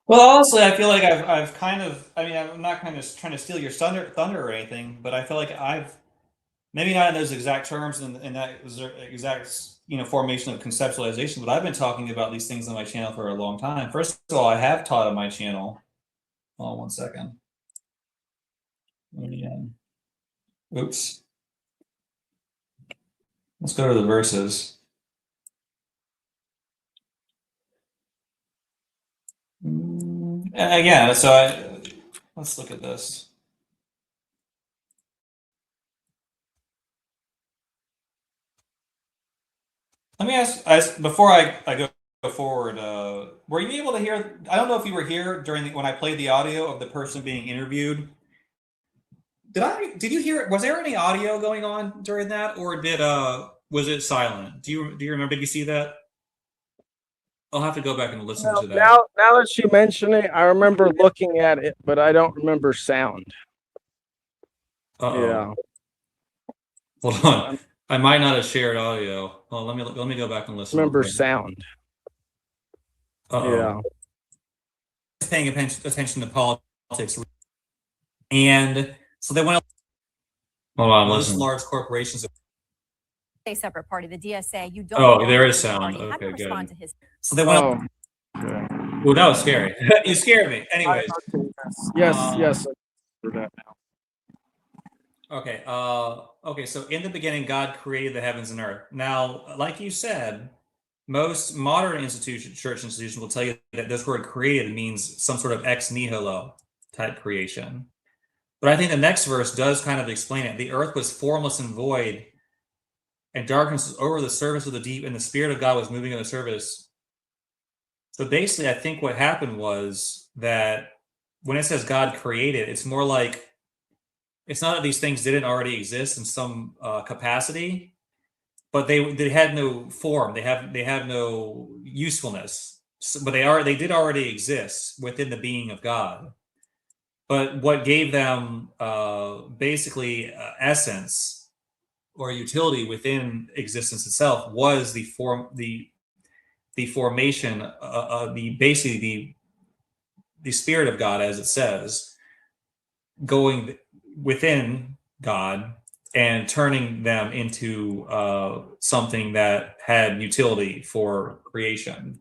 Speaker 1: Well, honestly, I feel like I've kind of, I mean, I'm not kind of trying to steal your thunder or anything, but I feel like I've, maybe not in those exact terms and in that exact, formation of conceptualization, but I've been talking about these things on my channel for a long time. First of all, I have taught on my channel. Hold on one second. Oops. Let's go to the verses. And again, let's look at this. Let me ask before I go forward. Were you able to hear? I don't know if you were here when I played the audio of the person being interviewed. Did you hear? Was there any audio going on during that, or was it silent? Do you remember? Did you see that? I'll have to go back and listen to that.
Speaker 4: Now that you mention it, I remember looking at it, but I don't remember sound.
Speaker 1: Uh-oh.
Speaker 4: Yeah.
Speaker 1: Hold on. I might not have shared audio. Oh, let me go back and listen.
Speaker 4: Remember sound.
Speaker 1: Uh-oh.
Speaker 4: Yeah.
Speaker 1: Paying attention to politics, and so they went. Hold on, listen. Large corporations.
Speaker 2: A separate party, the DSA. You don't.
Speaker 1: Oh, there is sound.
Speaker 2: Okay, how do you respond
Speaker 1: good.
Speaker 2: to his?
Speaker 1: So they went.
Speaker 4: Oh.
Speaker 1: Well, that was scary. You scared me. Anyways.
Speaker 4: Yes. I remember that now.
Speaker 1: Okay. Okay. So in the beginning, God created the heavens and earth. Now, like you said, most modern church institutions will tell you that this word "created" means some sort of ex nihilo type creation. But I think the next verse does kind of explain it. The earth was formless and void, and darkness was over the surface of the deep, and the Spirit of God was moving on the surface. So basically, I think what happened was that when it says God created, it's more like, it's not that these things didn't already exist in some capacity, but they had no form. They have no usefulness. But they did already exist within the being of God. But what gave them basically essence or utility within existence itself was the formation, the Spirit of God, as it says, going within God and turning them into something that had utility for creation.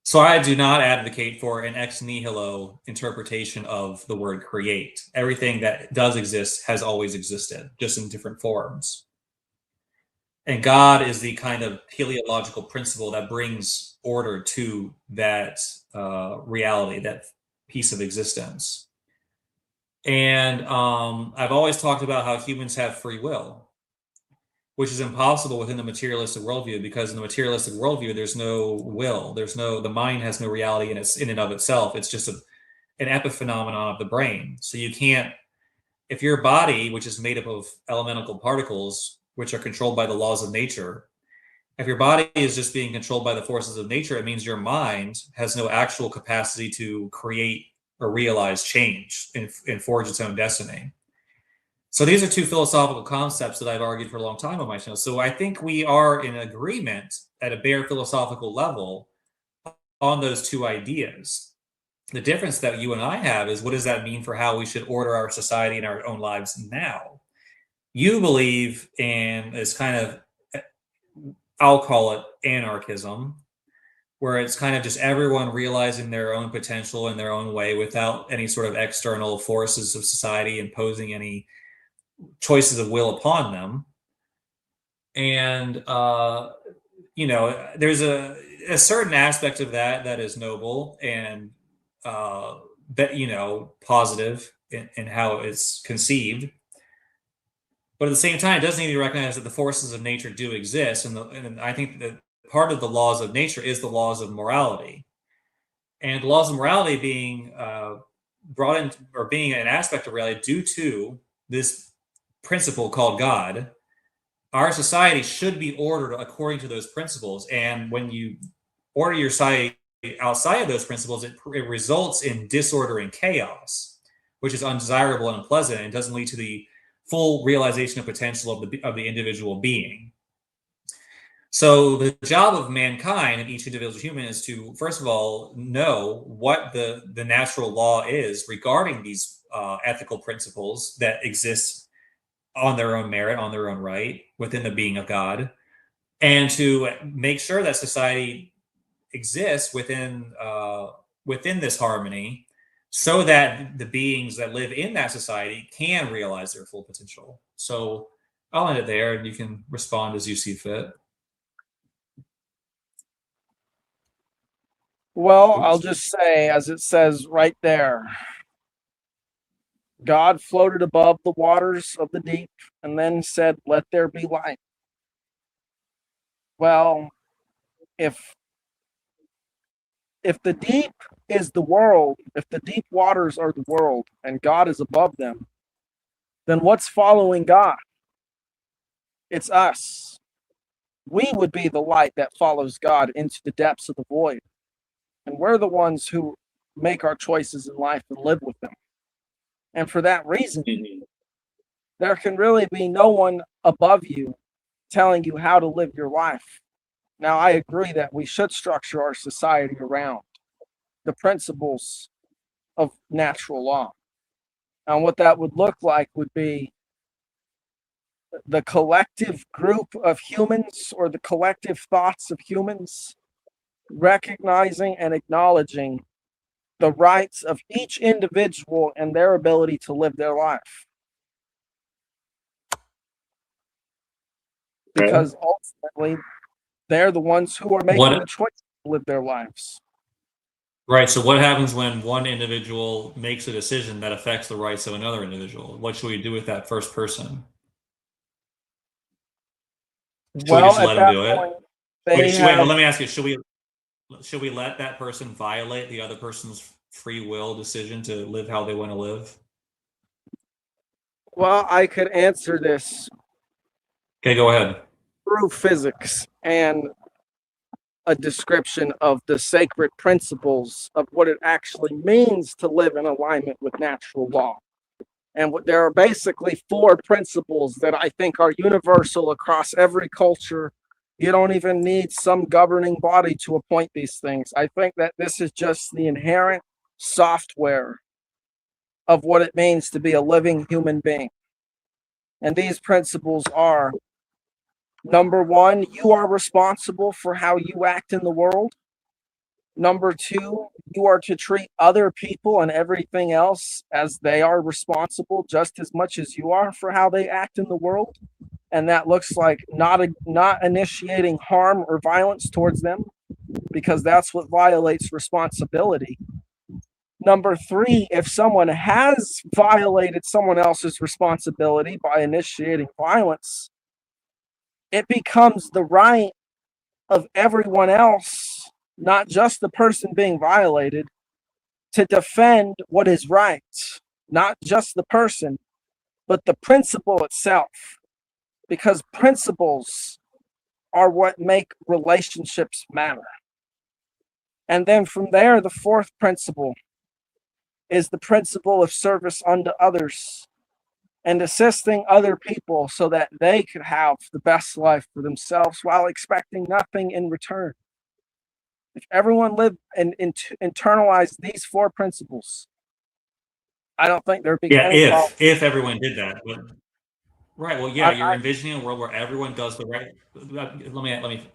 Speaker 1: So I do not advocate for an ex nihilo interpretation of the word create. Everything that does exist has always existed, just in different forms. And God is the kind of teleological principle that brings order to that reality, that piece of existence. And I've always talked about how humans have free will, which is impossible within the materialistic worldview, because in the materialistic worldview, there's no will. The mind has no reality in and of itself. It's just an epiphenomenon of the brain. So you can't, if your body, which is made up of elemental particles, which are controlled by the laws of nature, if your body is just being controlled by the forces of nature, it means your mind has no actual capacity to create or realize change and forge its own destiny. So these are two philosophical concepts that I've argued for a long time on my channel. So I think we are in agreement at a bare philosophical level on those two ideas. The difference that you and I have is, what does that mean for how we should order our society and our own lives now? You believe in this kind of, I'll call it anarchism, where it's kind of just everyone realizing their own potential in their own way without any sort of external forces of society imposing any choices of will upon them. And there's a certain aspect of that is noble and positive in how it's conceived. But at the same time, it does need to recognize that the forces of nature do exist, and I think that part of the laws of nature is the laws of morality, and the laws of morality being brought in, or being an aspect of reality due to this principle called God. Our society should be ordered according to those principles, and when you order your society outside of those principles, it results in disorder and chaos, which is undesirable and unpleasant, and doesn't lead to the full realization of potential of the individual being. So the job of mankind and each individual human is to, first of all, know what the natural law is regarding these ethical principles that exist on their own merit, on their own right, within the being of God, and to make sure that society exists within this harmony, so that the beings that live in that society can realize their full potential. So I'll end it there, and you can respond as you see fit.
Speaker 4: Well, I'll just say, as it says right there, God floated above the waters of the deep and then said, "Let there be light." Well, if the deep is the world, if the deep waters are the world and God is above them, then what's following God? It's us. We would be the light that follows God into the depths of the void. And we're the ones who make our choices in life and live with them. And for that reason, there can really be no one above you telling you how to live your life. Now, I agree that we should structure our society around the principles of natural law. And what that would look like would be the collective group of humans, or the collective thoughts of humans, recognizing and acknowledging the rights of each individual and their ability to live their life. Because ultimately, they're the ones who are making the choice to live their lives.
Speaker 1: Right. So what happens when one individual makes a decision that affects the rights of another individual? What should we do with that first person? Should we just let him do it? Wait, let me ask you, should we let that person violate the other person's free will decision to live how they want to live?
Speaker 4: Well, I could answer this.
Speaker 1: Okay, go ahead.
Speaker 4: Through physics and a description of the sacred principles of what it actually means to live in alignment with natural law. And there are basically 4 principles that I think are universal across every culture. You don't even need some governing body to appoint these things. I think that this is just the inherent software of what it means to be a living human being. And these principles are: number 1, you are responsible for how you act in the world. Number 2, you are to treat other people and everything else as they are responsible just as much as you are for how they act in the world. And that looks like not initiating harm or violence towards them, because that's what violates responsibility. Number 3, if someone has violated someone else's responsibility by initiating violence, it becomes the right of everyone else, not just the person being violated, to defend what is right. Not just the person, but the principle itself. Because principles are what make relationships matter. And then from there, the 4th principle is the principle of service unto others, and assisting other people so that they could have the best life for themselves while expecting nothing in return. If everyone lived and internalized these 4 principles, I don't think there'd be any problem.
Speaker 1: If everyone did that. But, right. Well, yeah, you're envisioning a world where everyone does the right. Let me.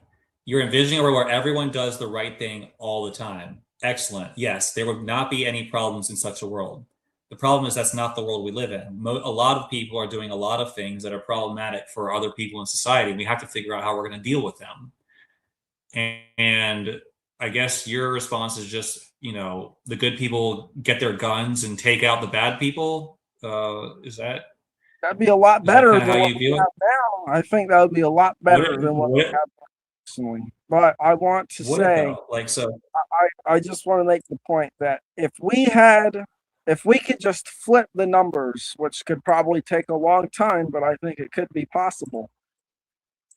Speaker 1: You're envisioning a world where everyone does the right thing all the time. Excellent. Yes, there would not be any problems in such a world. The problem is that's not the world we live in. A lot of people are doing a lot of things that are problematic for other people in society. We have to figure out how we're going to deal with them. And I guess your response is just, the good people get their guns and take out the bad people.
Speaker 4: That'd be a lot better than what we have now. I think that would be a lot better than what we have personally. But I want to say, I just want to make the point that if we could just flip the numbers, which could probably take a long time, but I think it could be possible,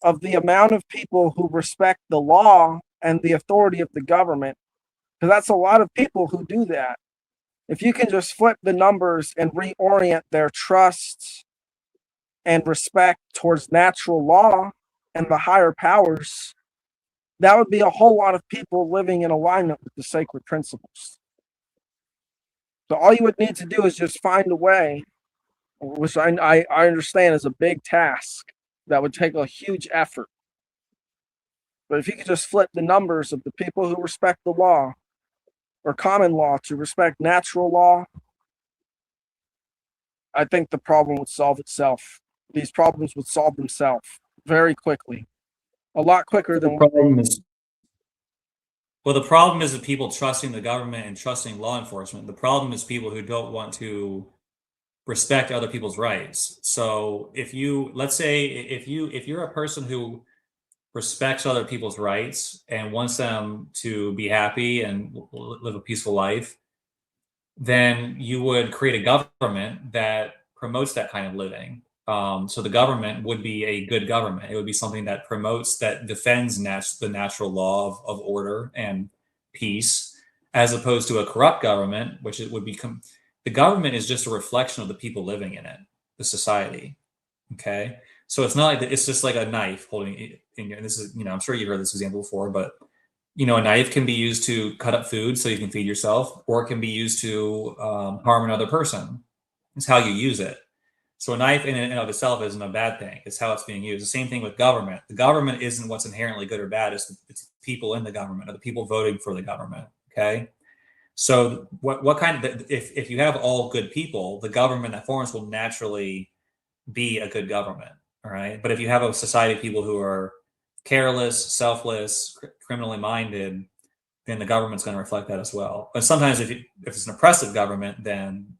Speaker 4: of the amount of people who respect the law and the authority of the government, because that's a lot of people who do that. If you can just flip the numbers and reorient their trust and respect towards natural law, and the higher powers, that would be a whole lot of people living in alignment with the sacred principles. So all you would need to do is just find a way, which I understand is a big task that would take a huge effort. But if you could just flip the numbers of the people who respect the law or common law to respect natural law, I think the problem would solve itself. These problems would solve themselves very quickly, a lot quicker than
Speaker 1: the problem is well, the problem isn't people trusting the government and trusting law enforcement. The problem is people who don't want to respect other people's rights. So if you, let's say, if you're a person who respects other people's rights and wants them to be happy and live a peaceful life, then you would create a government that promotes that kind of living. So the government would be a good government. It would be something that promotes, that defends the natural law of order and peace, as opposed to a corrupt government, which it would become. The government is just a reflection of the people living in it, the society. Okay, so it's not like it's just like a knife holding it in your. And this is, I'm sure you've heard this example before, but a knife can be used to cut up food so you can feed yourself, or it can be used to harm another person. It's how you use it. So a knife in and of itself isn't a bad thing. It's how it's being used. The same thing with government. The government isn't what's inherently good or bad. It's people in the government, or the people voting for the government. Okay. So what kind of, if you have all good people, the government that forms will naturally be a good government. All right. But if you have a society of people who are careless, selfless, criminally minded, then the government's going to reflect that as well. But sometimes if it's an oppressive government, then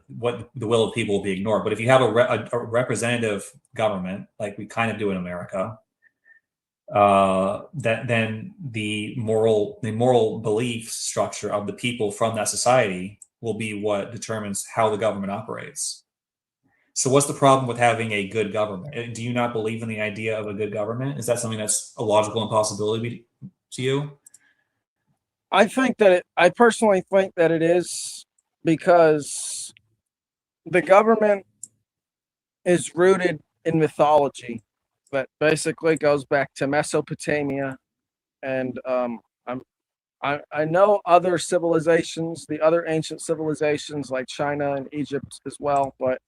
Speaker 1: what the will of people will be ignored. But if you have a representative government, like we kind of do in America, that then the moral belief structure of the people from that society will be what determines how the government operates. So what's the problem with having a good government? Do you not believe in the idea of a good government? Is that something that's a logical impossibility to you?
Speaker 4: I personally think that it is, because the government is rooted in mythology that basically goes back to Mesopotamia, and I know other civilizations, the other ancient civilizations like China and Egypt as well, but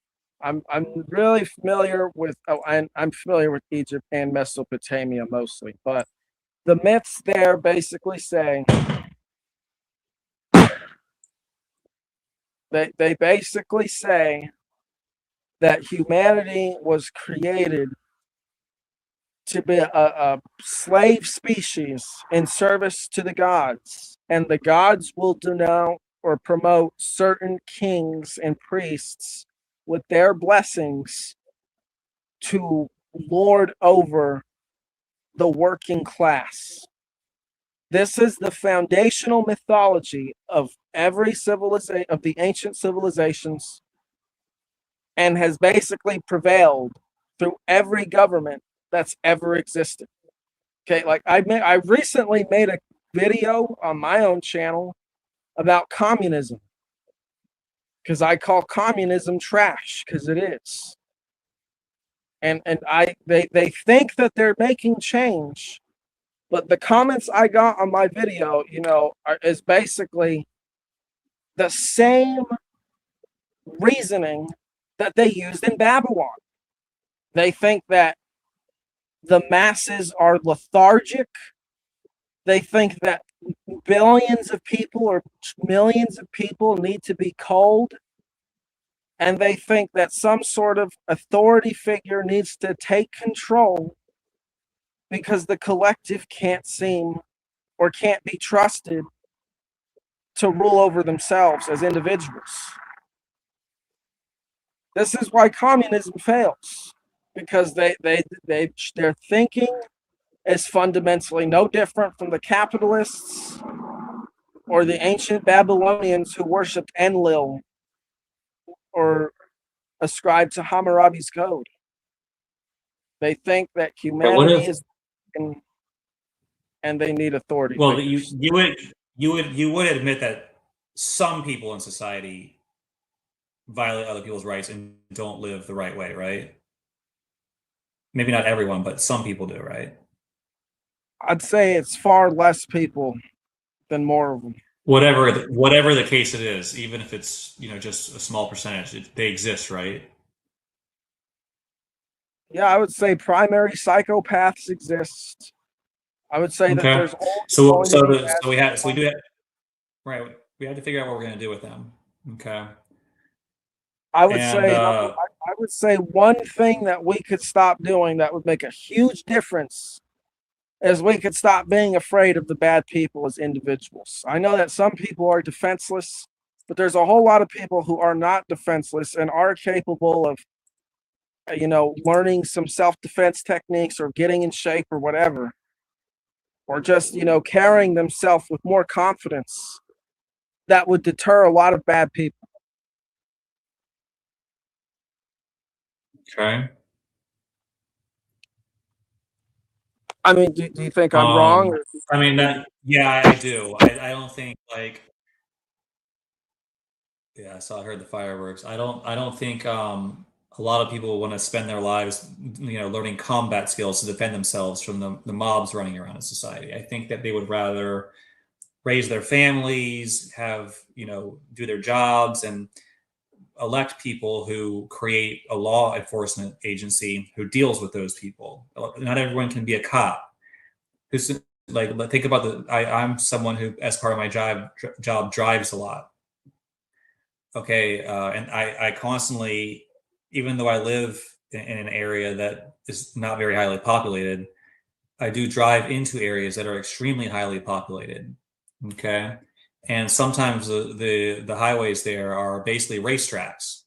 Speaker 4: I'm really familiar with I'm familiar with Egypt and Mesopotamia mostly, but the myths there basically say they basically say that humanity was created to be a slave species in service to the gods, and the gods will denounce or promote certain kings and priests with their blessings to lord over the working class. This is the foundational mythology of every civilization, of the ancient civilizations, and has basically prevailed through every government that's ever existed. Okay, like I recently made a video on my own channel about communism, because I call communism trash, because it is. And they think that they're making change, but the comments I got on my video, is basically the same reasoning that they used in Babylon. They think that the masses are lethargic. They think that billions of people or millions of people need to be culled. And they think that some sort of authority figure needs to take control, because the collective can't seem or can't be trusted to rule over themselves as individuals. This is why communism fails, because their thinking is fundamentally no different from the capitalists or the ancient Babylonians who worshipped Enlil or ascribed to Hammurabi's code. They think that humanity is, and they need authority.
Speaker 1: Well, you would admit that some people in society violate other people's rights and don't live the right way, right? Maybe not everyone, but some people do, right?
Speaker 4: I'd say it's far less people than more of them.
Speaker 1: Whatever the case it is, even if it's just a small percentage, they exist, right?
Speaker 4: Yeah, I would say primary psychopaths exist. I would say that
Speaker 1: Okay.
Speaker 4: there's always
Speaker 1: So
Speaker 4: going to
Speaker 1: so
Speaker 4: be
Speaker 1: the
Speaker 4: bad
Speaker 1: so we have so we
Speaker 4: people.
Speaker 1: do have right. We have to figure out what we're going to do with them. Okay.
Speaker 4: I would
Speaker 1: And
Speaker 4: say I would say one thing that we could stop doing that would make a huge difference is we could stop being afraid of the bad people as individuals. I know that some people are defenseless, but there's a whole lot of people who are not defenseless and are capable of learning some self-defense techniques or getting in shape or whatever, or just carrying themselves with more confidence that would deter a lot of bad people.
Speaker 1: okay.
Speaker 4: I mean, do you think I'm wrong?
Speaker 1: Um, I mean that yeah, I do. I don't think like yeah, so I heard the fireworks. I don't think a lot of people want to spend their lives learning combat skills to defend themselves from the mobs running around in society. I think that they would rather raise their families, have, do their jobs and elect people who create a law enforcement agency who deals with those people. Not everyone can be a cop. Who's like think about I'm someone who, as part of my job drives a lot. Okay, and I constantly, even though I live in an area that is not very highly populated, I do drive into areas that are extremely highly populated. Okay, and sometimes the highways there are basically racetracks.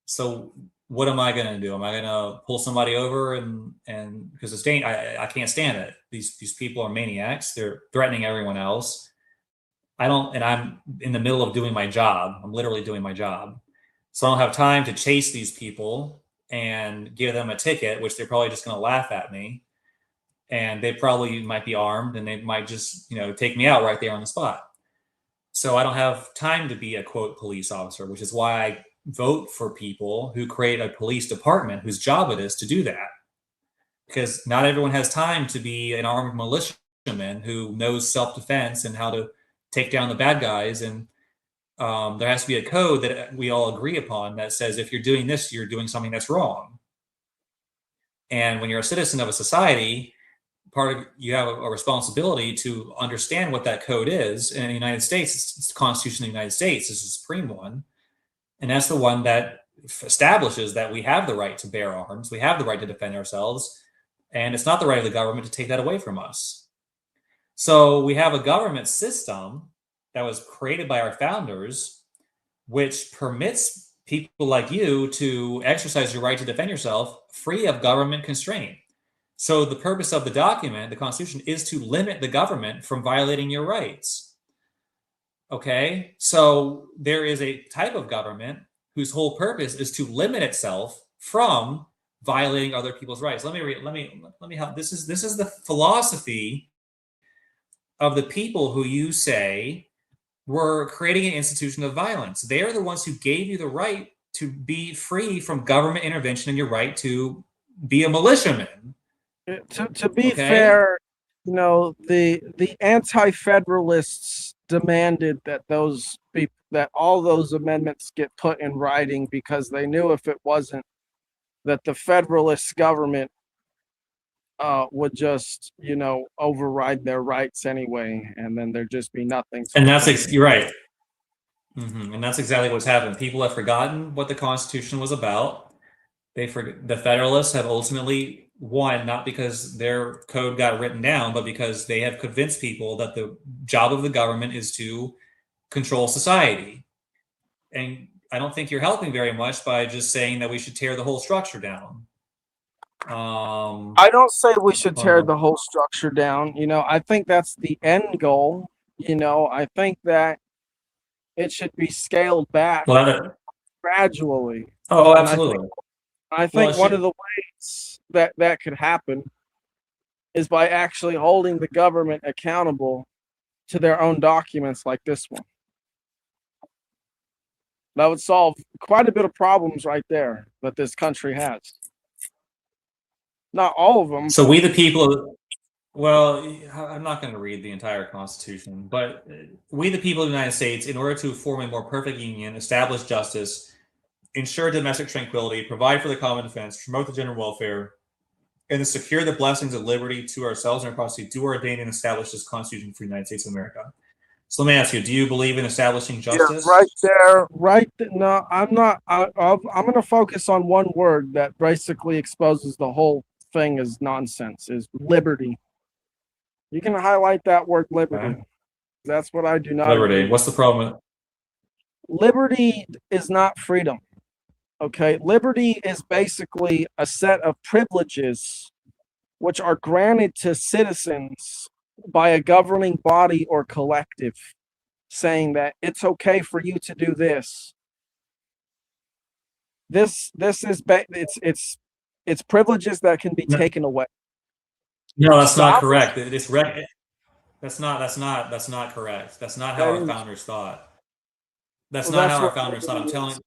Speaker 1: So what am I going to do? Am I going to pull somebody over and because it's I can't stand it. These people are maniacs. They're threatening everyone else. I don't, and I'm in the middle of doing my job. I'm literally doing my job. So I don't have time to chase these people and give them a ticket, which they're probably just going to laugh at me. And they probably might be armed and they might just, take me out right there on the spot. So I don't have time to be a quote police officer, which is why I vote for people who create a police department whose job it is to do that. Because not everyone has time to be an armed militiaman who knows self defense and how to take down the bad guys. And there has to be a code that we all agree upon that says if you're doing this, you're doing something that's wrong. And when you're a citizen of a society, part of you have a responsibility to understand what that code is. And in the United States, it's the Constitution of the United States is the supreme one, and that's the one that establishes that we have the right to bear arms, we have the right to defend ourselves, and it's not the right of the government to take that away from us. So we have a government system that was created by our founders, which permits people like you to exercise your right to defend yourself free of government constraint. So the purpose of the document, the Constitution, is to limit the government from violating your rights. Okay, so there is a type of government whose whole purpose is to limit itself from violating other people's rights. Let me read. Let me help. This is the philosophy of the people who you say were creating an institution of violence. They are the ones who gave you the right to be free from government intervention and your right to be a militiaman.
Speaker 4: To be
Speaker 1: Okay.
Speaker 4: fair, the anti-federalists demanded that all those amendments get put in writing because they knew if it wasn't, that the federalist government would just override their rights anyway, and then there'd just be nothing.
Speaker 1: And you're right. And that's exactly what's happened. People have forgotten what the Constitution was about. The Federalists have ultimately won, not because their code got written down, but because they have convinced people that the job of the government is to control society. And I don't think you're helping very much by just saying that we should tear the whole structure down.
Speaker 4: I don't say we should tear
Speaker 1: Well,
Speaker 4: the whole structure down. I think that's the end goal. I think that it should be scaled back
Speaker 1: well,
Speaker 4: gradually.
Speaker 1: oh,
Speaker 4: And
Speaker 1: absolutely.
Speaker 4: I
Speaker 1: Well,
Speaker 4: think one of the ways that could happen is by actually holding the government accountable to their own documents like this one. That would solve quite a bit of problems right there that this country has. Not all of them.
Speaker 1: So we the people. Well, I'm not going to read the entire Constitution, but we the people of the United States, in order to form a more perfect union, establish justice, ensure domestic tranquility, provide for the common defense, promote the general welfare, and to secure the blessings of liberty to ourselves and our posterity, do ordain and establish this Constitution for the United States of America. So let me ask you: do you believe in establishing justice?
Speaker 4: Right there, no, I'm not. I'm going to focus on one word that basically exposes the whole thing as nonsense: is liberty. You can highlight that word, liberty.
Speaker 1: Okay.
Speaker 4: That's what I do not
Speaker 1: Liberty.
Speaker 4: agree.
Speaker 1: What's the problem?
Speaker 4: Liberty is not freedom. Okay, liberty is basically a set of privileges which are granted to citizens by a governing body or collective, saying that it's okay for you to do this. This is it's privileges that can be taken away.
Speaker 1: No, that's not correct. That's not correct. That's not how our founders thought. That's not how our founders thought. I'm telling you.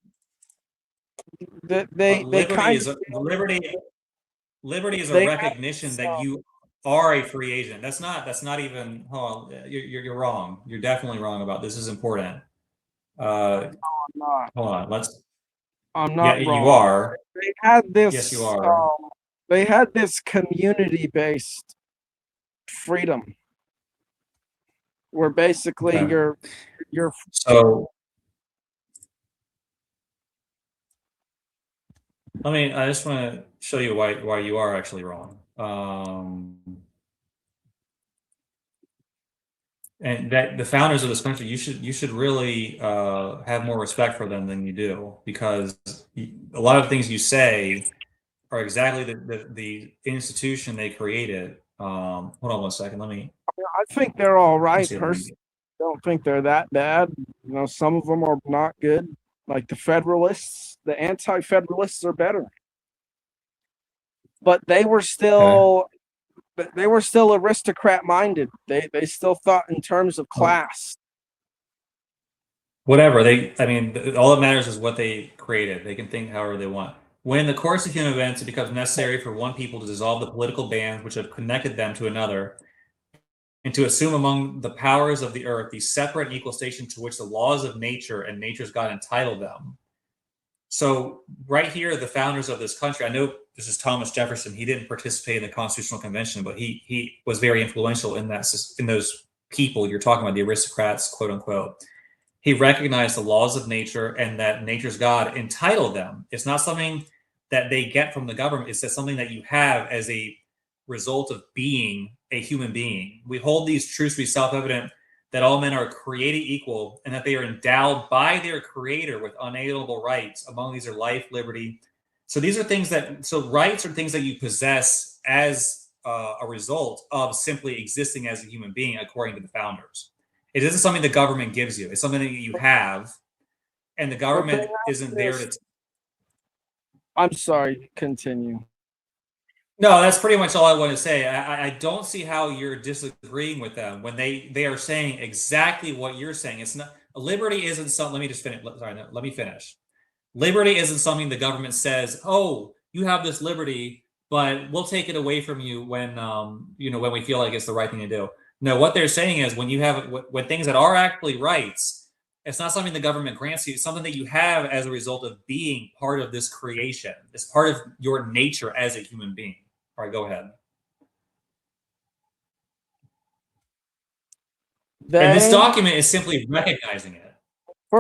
Speaker 1: Liberty is a recognition that you are a free agent. That's not even. Hold on, you're wrong. You're definitely wrong about this. Is important.
Speaker 4: I'm not.
Speaker 1: Hold on.
Speaker 4: I'm not wrong.
Speaker 1: You are.
Speaker 4: They had this.
Speaker 1: Yes, you are.
Speaker 4: They had this community-based freedom, where basically you're.
Speaker 1: So. I just want to show you why you are actually wrong. And that the founders of this country, you should really have more respect for them than you do, because a lot of the things you say are exactly the institution they created. Hold on one second.
Speaker 4: I think they're all right. Personally, I don't think they're that bad. Some of them are not good. Like the Federalists, the anti-Federalists are better, but they were still aristocrat-minded. They still thought in terms of class.
Speaker 1: Whatever all that matters is what they created. They can think however they want. When in the course of human events, it becomes necessary for one people to dissolve the political bands which have connected them to another, and to assume among the powers of the earth the separate and equal station to which the laws of nature and nature's God entitled them. So right here, the founders of this country, I know this is Thomas Jefferson. He didn't participate in the Constitutional Convention, but he was very influential in those people you're talking about, the aristocrats, quote unquote. He recognized the laws of nature and that nature's God entitled them. It's not something that they get from the government. It's something that you have as a result of being a human being. We hold these truths to be self-evident, that all men are created equal and that they are endowed by their creator with unalienable rights. Among these are life, liberty. So these are things rights are things that you possess as a result of simply existing as a human being, according to the founders. It isn't something the government gives you. It's something that you have, and the government isn't there to.
Speaker 4: I'm sorry, continue.
Speaker 1: No, that's pretty much all I want to say. I don't see how you're disagreeing with them when they are saying exactly what you're saying. It's not liberty isn't something. Let me just finish. Sorry, no, let me finish. Liberty isn't something the government says, "Oh, you have this liberty, but we'll take it away from you when when we feel like it's the right thing to do." No, what they're saying is when things that are actually rights, it's not something the government grants you. It's something that you have as a result of being part of this creation. It's part of your nature as a human being. All right, go ahead. And this document is simply recognizing it.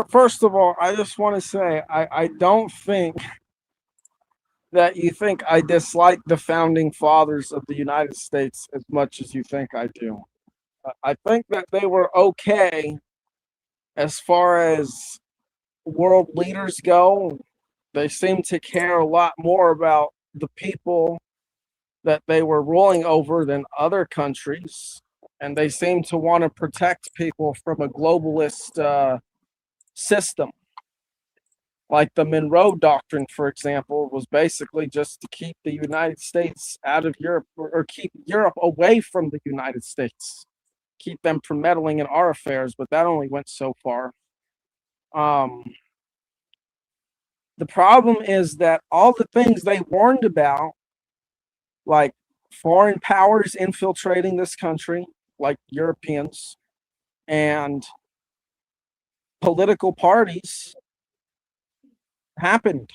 Speaker 4: First of all, I just want to say I don't think that you think I dislike the founding fathers of the United States as much as you think I do. I think that they were okay as far as world leaders go. They seem to care a lot more about the people that they were ruling over than other countries. And they seem to want to protect people from a globalist system. Like the Monroe Doctrine, for example, was basically just to keep the United States out of Europe, or keep Europe away from the United States. Keep them from meddling in our affairs, but that only went so far. The problem is that all the things they warned about like foreign powers infiltrating this country, like Europeans, and political parties happened.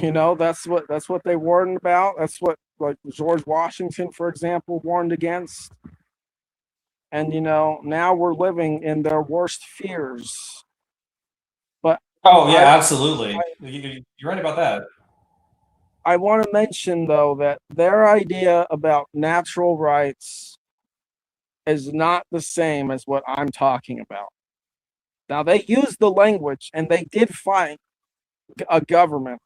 Speaker 4: You know, that's what they warned about. That's what, like, George Washington, for example, warned against. And you know, now we're living in their worst fears. But
Speaker 1: Oh yeah,
Speaker 4: I
Speaker 1: absolutely. You're right about that.
Speaker 4: I want to mention though that their idea about natural rights is not the same as what I'm talking about. Now they used the language and they did fight a government,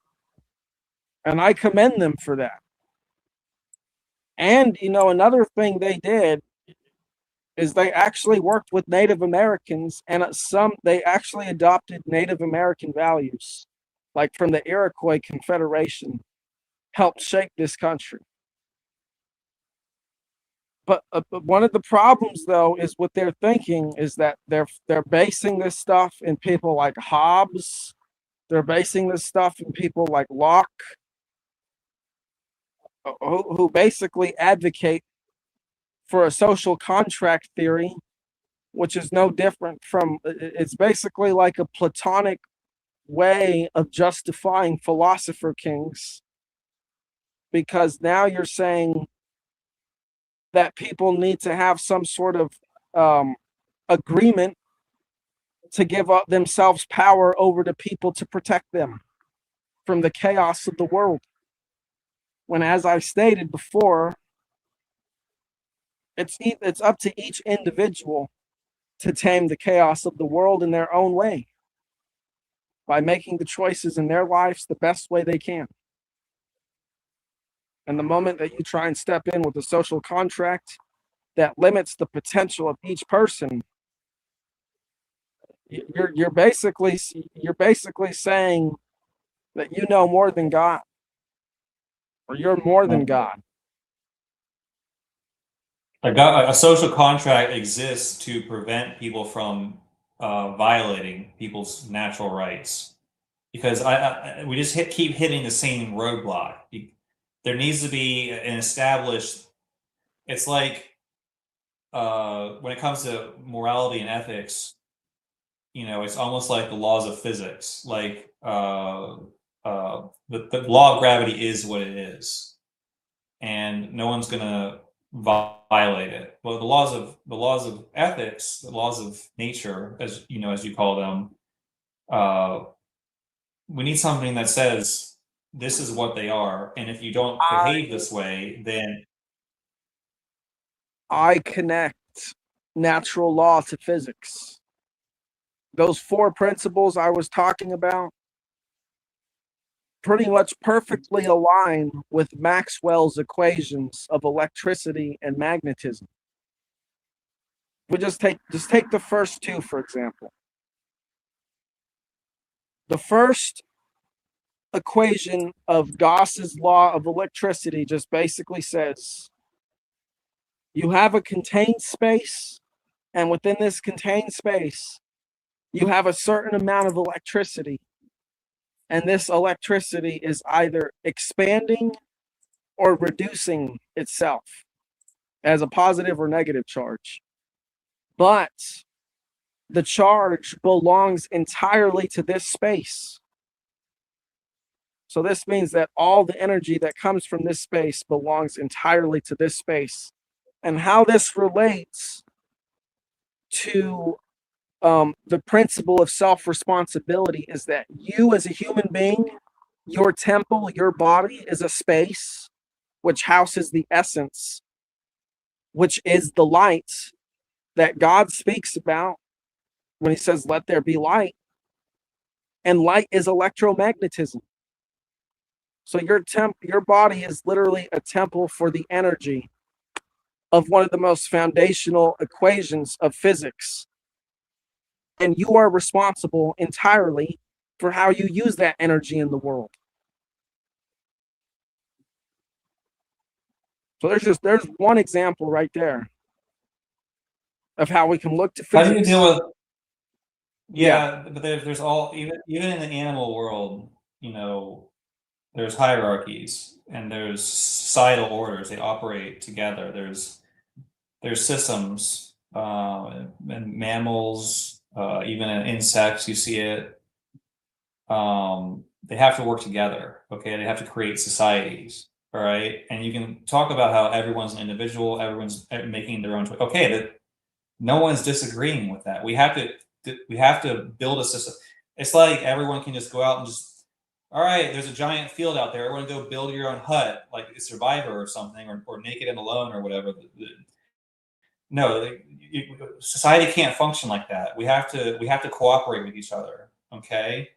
Speaker 4: and I commend them for that. And you know, another thing they did is they actually worked with Native Americans, and they actually adopted Native American values, like from the Iroquois Confederation, helped shape this country. But one of the problems, though, is what they're thinking is that they're basing this stuff in people like Hobbes. They're basing this stuff in people like Locke, who basically advocate for a social contract theory, which is no different from, it's basically like a Platonic way of justifying philosopher kings, because now you're saying that people need to have some sort of agreement to give up themselves power over to people to protect them from the chaos of the world. When, as I stated before, it's up to each individual to tame the chaos of the world in their own way by making the choices in their lives the best way they can. And the moment that you try and step in with a social contract that limits the potential of each person, you're basically saying that you know more than God, or you're more than God.
Speaker 1: A social contract exists to prevent people from violating people's natural rights, because we just keep hitting the same roadblock. There needs to be an established. It's like when it comes to morality and ethics, you know, it's almost like the laws of physics. Like the law of gravity is what it is, and no one's gonna violate it. Well, the laws of ethics, the laws of nature, as you know, as you call them, we need something that says this is what they are, and if you don't behave this way, then
Speaker 4: I connect natural law to physics. Those 4 principles I was talking about pretty much perfectly align with Maxwell's equations of electricity and magnetism. We just take the first 2, for example. The first equation of Gauss's law of electricity just basically says you have a contained space, and within this contained space, you have a certain amount of electricity. And this electricity is either expanding or reducing itself as a positive or negative charge. But the charge belongs entirely to this space. So this means that all the energy that comes from this space belongs entirely to this space. And how this relates to the principle of self-responsibility is that you, as a human being, your temple, your body is a space which houses the essence, which is the light that God speaks about when he says, let there be light. And light is electromagnetism. So your body is literally a temple for the energy of one of the most foundational equations of physics. And you are responsible entirely for how you use that energy in the world. So there's one example right there of how we can look to physics.
Speaker 1: How do you deal with? Yeah, but there's all, even in the animal world, you know, there's hierarchies, and there's societal orders. They operate together. There's systems, and mammals, even in insects, you see it. They have to work together. Okay, they have to create societies. All right, and you can talk about how everyone's an individual, everyone's making their own choice. Okay, that no one's disagreeing with that. We have to build a system. It's like everyone can just go out and just, all right, there's a giant field out there. Everyone go build your own hut, like a Survivor or something, or Naked and Alone or whatever. No, society can't function like that. We have to cooperate with each other. Okay,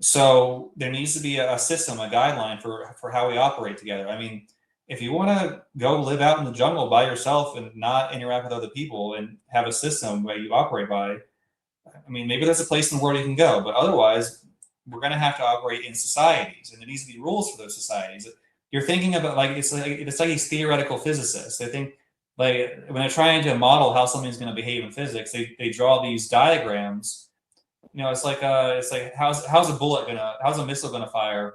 Speaker 1: so there needs to be a system, a guideline for how we operate together. I mean, if you want to go live out in the jungle by yourself and not interact with other people and have a system where you operate by, I mean, maybe there's a place in the world you can go, but otherwise, we're going to have to operate in societies, and there needs to be rules for those societies. You're thinking about it's like these theoretical physicists. They think, like, when they're trying to model how something's going to behave in physics, they draw these diagrams. You know, it's like how's a missile gonna fire?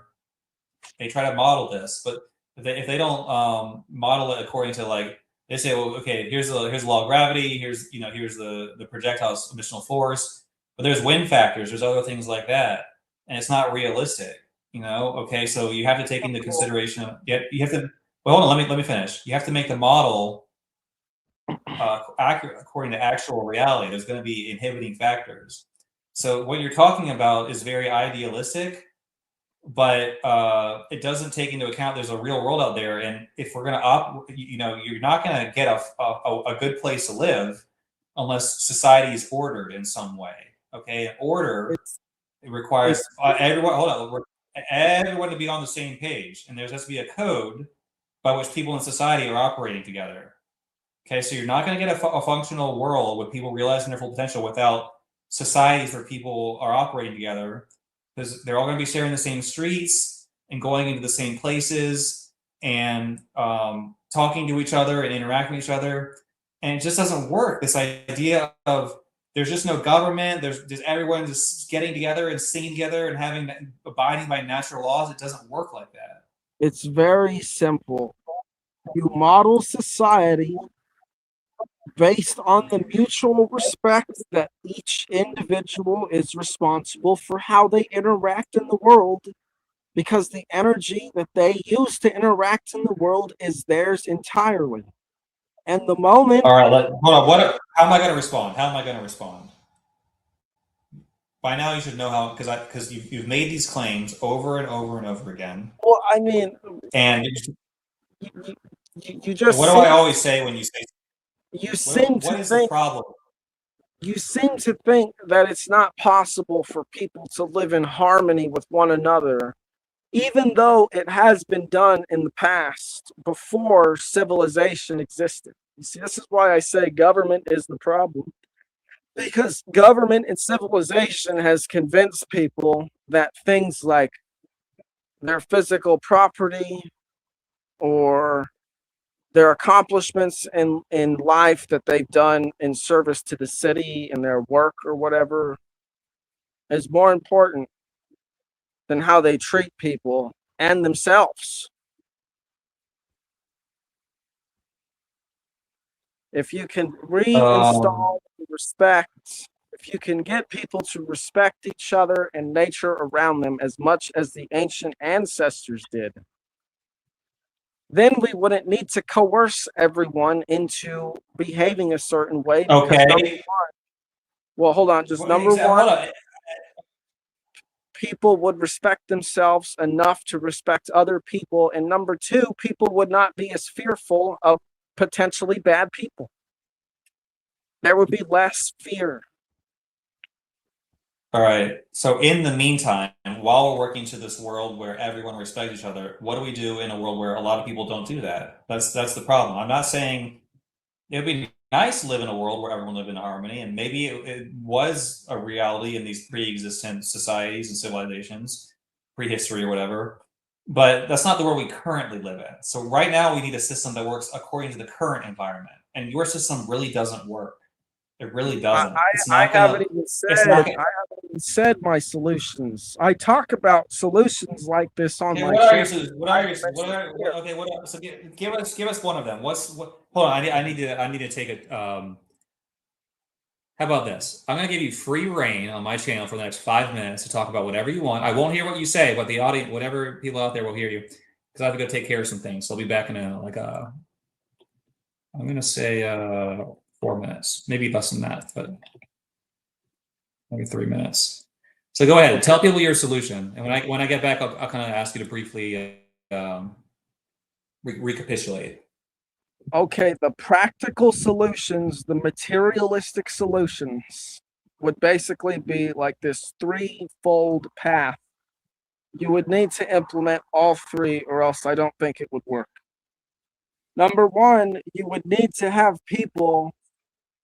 Speaker 1: They try to model this, but if they don't model it according to, like, they say, well, okay, here's the law of gravity, here's the projectile's emissional force, but there's wind factors, there's other things like that, and it's not realistic. Okay, so you have to take into consideration. You have to. Well, hold on, let me finish. You have to make the model accurate according to actual reality. There's going to be inhibiting factors. So what you're talking about is very idealistic, but it doesn't take into account there's a real world out there, and if we're going to you're not going to get a good place to live unless society is ordered in some way. Okay, order it requires everyone. Hold on, everyone to be on the same page, and there has to be a code by which people in society are operating together. Okay, so you're not going to get a functional world with people realizing their full potential without societies where people are operating together, because they're all going to be sharing the same streets and going into the same places and talking to each other and interacting with each other, and it just doesn't work. This idea of there's just no government, there's everyone just getting together and singing together and abiding by natural laws. It doesn't work like that.
Speaker 4: It's very simple. You model society based on the mutual respect that each individual is responsible for how they interact in the world, because the energy that they use to interact in the world is theirs entirely. And the moment...
Speaker 1: All right, hold on. How am I going to respond? By now, you should know how, because you've made these claims over and over and over again.
Speaker 4: Well, I mean,
Speaker 1: and
Speaker 4: you just...
Speaker 1: What do I always say when you say?
Speaker 4: What is the problem? You seem to think that it's not possible for people to live in harmony with one another, even though it has been done in the past before civilization existed. You see, this is why I say government is the problem, because government and civilization has convinced people that things like their physical property or their accomplishments in life that they've done in service to the city and their work or whatever is more important than how they treat people and themselves. If you can reinstall respect, if you can get people to respect each other and nature around them as much as the ancient ancestors did, then we wouldn't need to coerce everyone into behaving a certain way.
Speaker 1: Okay.
Speaker 4: Well, hold on. Number one, people would respect themselves enough to respect other people. And number two, people would not be as fearful of potentially bad people. There would be less fear.
Speaker 1: All right. So in the meantime, while we're working to this world where everyone respects each other, what do we do in a world where a lot of people don't do that? That's the problem. I'm not saying it would be nice to live in a world where everyone lived in harmony, and maybe it was a reality in these pre-existent societies and civilizations, prehistory or whatever. But that's not the world we currently live in. So right now we need a system that works according to the current environment. And your system really doesn't work. It really doesn't.
Speaker 4: I haven't even said my solutions. I talk about solutions like this on
Speaker 1: Okay,
Speaker 4: my
Speaker 1: what are your
Speaker 4: channel.
Speaker 1: solutions? What are your what are okay? What are, so give us one of them. Hold on? I need to take it. How about this? I'm going to give you free reign on my channel for the next 5 minutes to talk about whatever you want. I won't hear what you say, but the audience, whatever people out there will hear you, because I have to go take care of some things. So I'll be back in I'm going to say 4 minutes, maybe less than that, but maybe 3 minutes. So go ahead, tell people your solution, and when I get back, I'll kind of ask you to briefly recapitulate.
Speaker 4: Okay, the practical solutions, the materialistic solutions, would basically be like this threefold path. You would need to implement all three, or else I don't think it would work. Number one, you would need to have people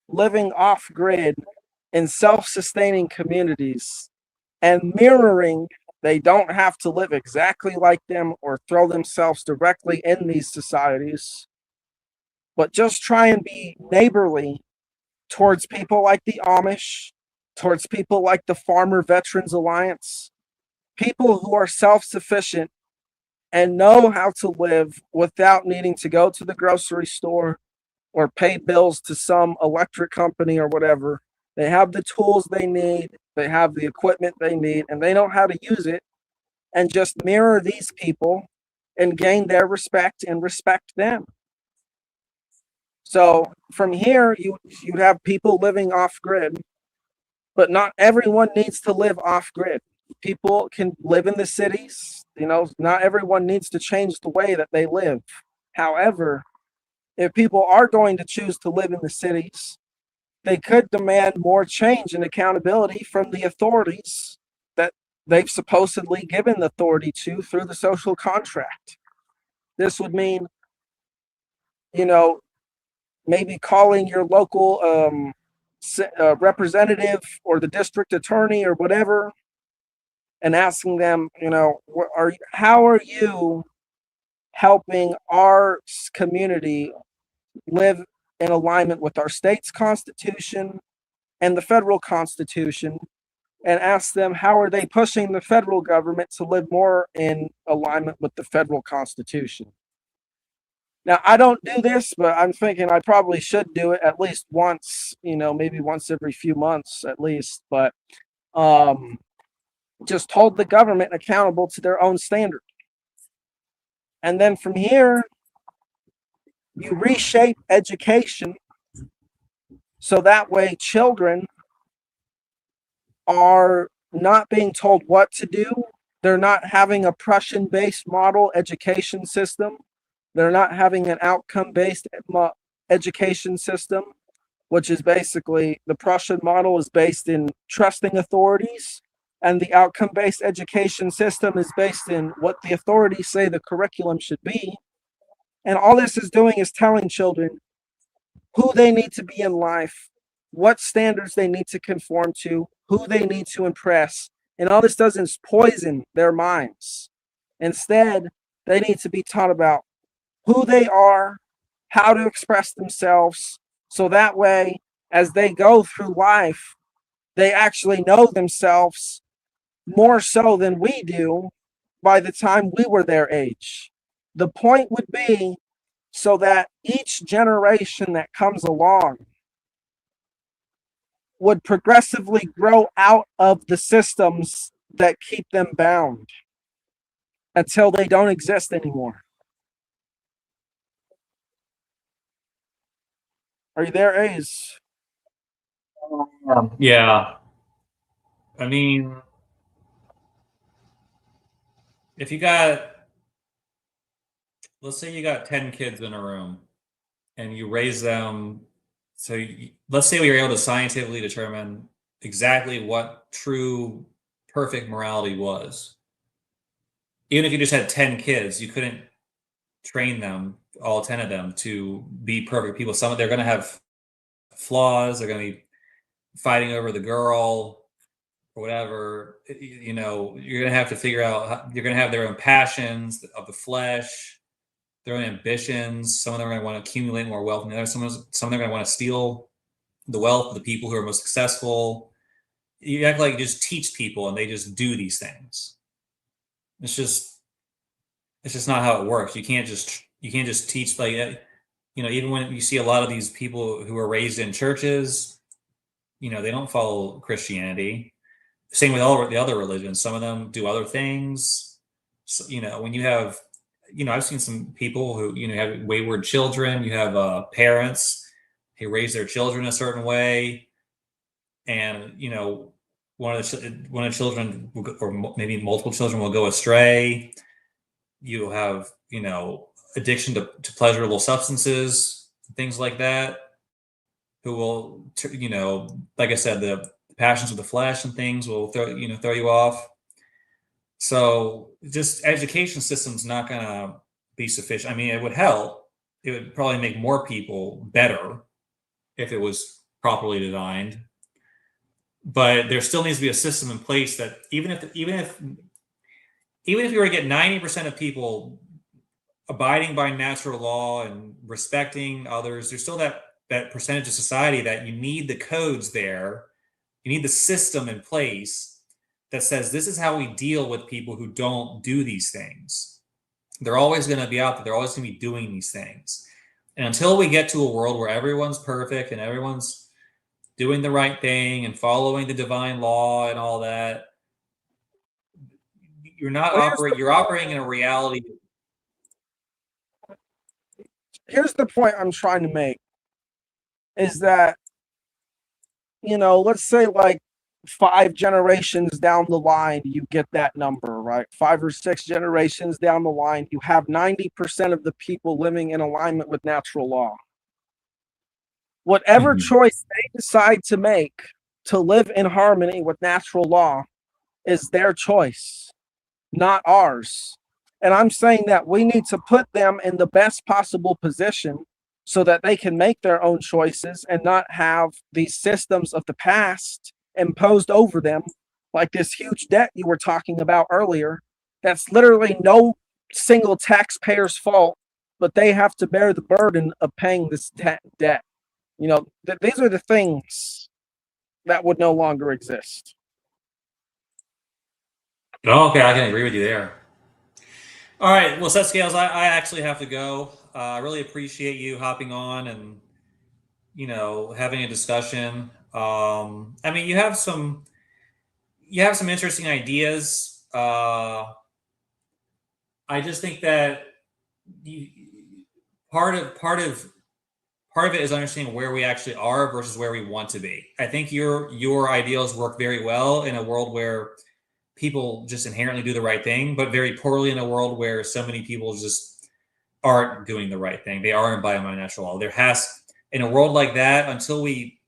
Speaker 4: living off grid in self sustaining communities and mirroring. They don't have to live exactly like them or throw themselves directly in these societies, but just try and be neighborly towards people like the Amish, towards people like the Farmer Veterans Alliance, people who are self sufficient and know how to live without needing to go to the grocery store or pay bills to some electric company or whatever. They have the tools they need, they have the equipment they need, and they know how to use it, and just mirror these people and gain their respect and respect them. So from here, you'd have people living off grid, but not everyone needs to live off grid. People can live in the cities. Not everyone needs to change the way that they live. However, if people are going to choose to live in the cities, they could demand more change and accountability from the authorities that they've supposedly given authority to through the social contract. This would mean, maybe calling your local representative or the district attorney or whatever and asking them, how are you helping our community live in alignment with our state's constitution and the federal constitution, and ask them how are they pushing the federal government to live more in alignment with the federal constitution. Now, I don't do this, but I'm thinking I probably should do it at least once, maybe once every few months at least, but just hold the government accountable to their own standard. And then from here, you reshape education so that way children are not being told what to do. They're not having a Prussian-based model education system. They're not having an outcome-based education system, which is basically the Prussian model is based in trusting authorities, and the outcome-based education system is based in what the authorities say the curriculum should be. And all this is doing is telling children who they need to be in life, what standards they need to conform to, who they need to impress. And all this does is poison their minds. Instead, they need to be taught about who they are, how to express themselves, so that way, as they go through life, they actually know themselves more so than we do by the time we were their age. The point would be so that each generation that comes along would progressively grow out of the systems that keep them bound until they don't exist anymore. Are you there, Ace?
Speaker 1: Yeah. I mean, if let's say you got 10 kids in a room and you raise them, let's say we were able to scientifically determine exactly what true perfect morality was. Even if you just had 10 kids, you couldn't train them, all 10 of them, to be perfect people. They're going to have flaws. They're going to be fighting over the girl or whatever. You're going to have to figure out, you're going to have their own passions of the flesh, their own ambitions. Some of them are going to want to accumulate more wealth than others. Some of them are going to want to steal the wealth of the people who are most successful. you act like you just teach people and they just do these things. It's just not how it works. You can't just teach, like, even when you see a lot of these people who are raised in churches, they don't follow Christianity. Same with all the other religions. Some of them do other things. So, when you have, I've seen some people who, have wayward children. You have parents who raise their children a certain way, and one of the children will or maybe multiple children will go astray. You have, addiction to pleasurable substances, things like that, who will, like I said, the passions of the flesh and things will throw you off. So just education system's not going to be sufficient. I mean, it would help. It would probably make more people better if it was properly designed. But there still needs to be a system in place that even if you were to get 90% of people abiding by natural law and respecting others, there's still that percentage of society that you need the codes there. You need the system in place that says this is how we deal with people who don't do these things. They're always going to be out there. They're always going to be doing these things. And until we get to a world where everyone's perfect and everyone's doing the right thing and following the divine law and all that, you're operating in a reality.
Speaker 4: Here's the point I'm trying to make, is that, let's say like 5 generations down the line, you get that number, right? 5 or 6 generations down the line, you have 90% of the people living in alignment with natural law. Whatever choice they decide to make to live in harmony with natural law is their choice, not ours. And I'm saying that we need to put them in the best possible position so that they can make their own choices and not have these systems of the past imposed over them, like this huge debt you were talking about earlier. That's literally no single taxpayer's fault, but they have to bear the burden of paying this debt. These are the things that would no longer exist.
Speaker 1: Oh, okay, I can agree with you there. All right, well, Seth Scales, I actually have to go. I really appreciate you hopping on and having a discussion. I mean, you have some interesting ideas. I just think that part of it is understanding where we actually are versus where we want to be. I think your ideals work very well in a world where people just inherently do the right thing, but very poorly in a world where so many people just aren't doing the right thing. They aren't abiding by natural law. In a world like that, until we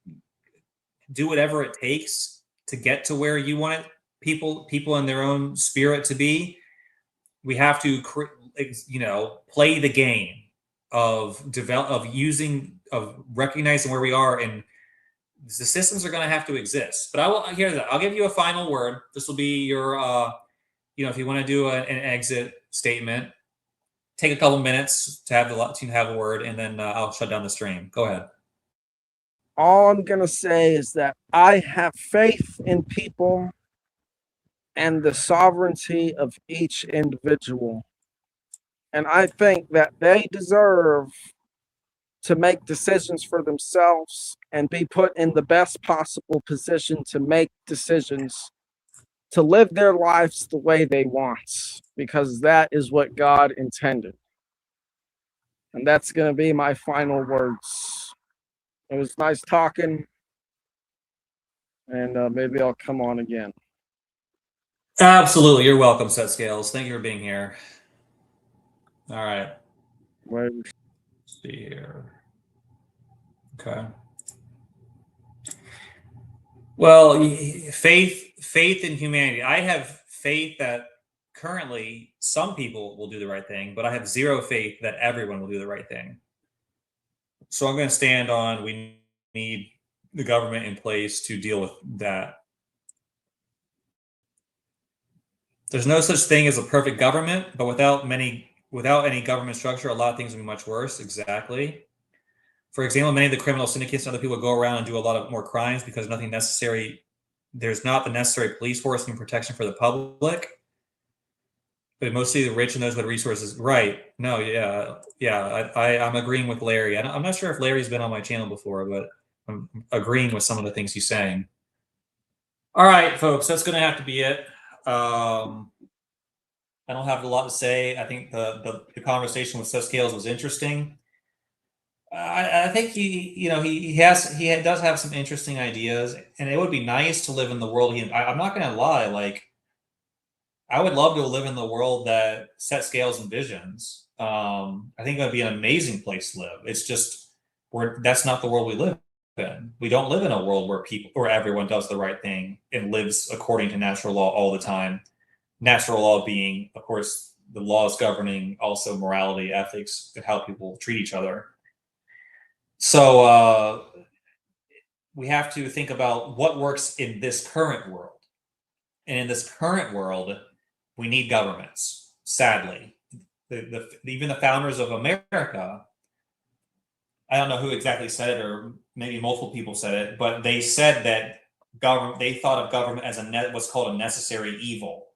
Speaker 1: do whatever it takes to get to where you want people in their own spirit to be, we have to, play the game of recognizing where we are, and the systems are going to have to exist. But I'll give you a final word. This will be your, if you want to do an exit statement, take a couple minutes to have a word, and then I'll shut down the stream. Go ahead.
Speaker 4: All I'm going to say is that I have faith in people and the sovereignty of each individual. And I think that they deserve to make decisions for themselves and be put in the best possible position to make decisions, to live their lives the way they want, because that is what God intended. And that's going to be my final words. It was nice talking, and maybe I'll come on again.
Speaker 1: Absolutely. You're welcome, Seth Scales. Thank you for being here. All right.
Speaker 4: Let's
Speaker 1: see here. Okay. Well, faith in humanity. I have faith that currently some people will do the right thing, but I have zero faith that everyone will do the right thing. So I'm going to stand on, we need the government in place to deal with that. There's no such thing as a perfect government, but without any government structure, a lot of things would be much worse. Exactly. For example, many of the criminal syndicates and other people go around and do a lot of more crimes because nothing necessary there's not the necessary police force and protection for the public, but mostly the rich and those with resources. Right. No, yeah. I'm agreeing with Larry. I'm not sure if Larry's been on my channel before, but I'm agreeing with some of the things he's saying. All right, folks, that's going to have to be it. I don't have a lot to say. I think the conversation with Seth Scales was interesting. I think he does have some interesting ideas, and it would be nice to live in the world. I'm not going to lie, like I would love to live in the world that Seth Scales envisions. I think it would be an amazing place to live. It's just that's not the world we live in. We don't live in a world where everyone does the right thing and lives according to natural law all the time. Natural law being, of course, the laws governing also morality, ethics, and how people treat each other. So we have to think about what works in this current world. And in this current world, we need governments, sadly. Even the founders of America, I don't know who exactly said it, or maybe multiple people said it, but they said that they thought of government as what's called a necessary evil.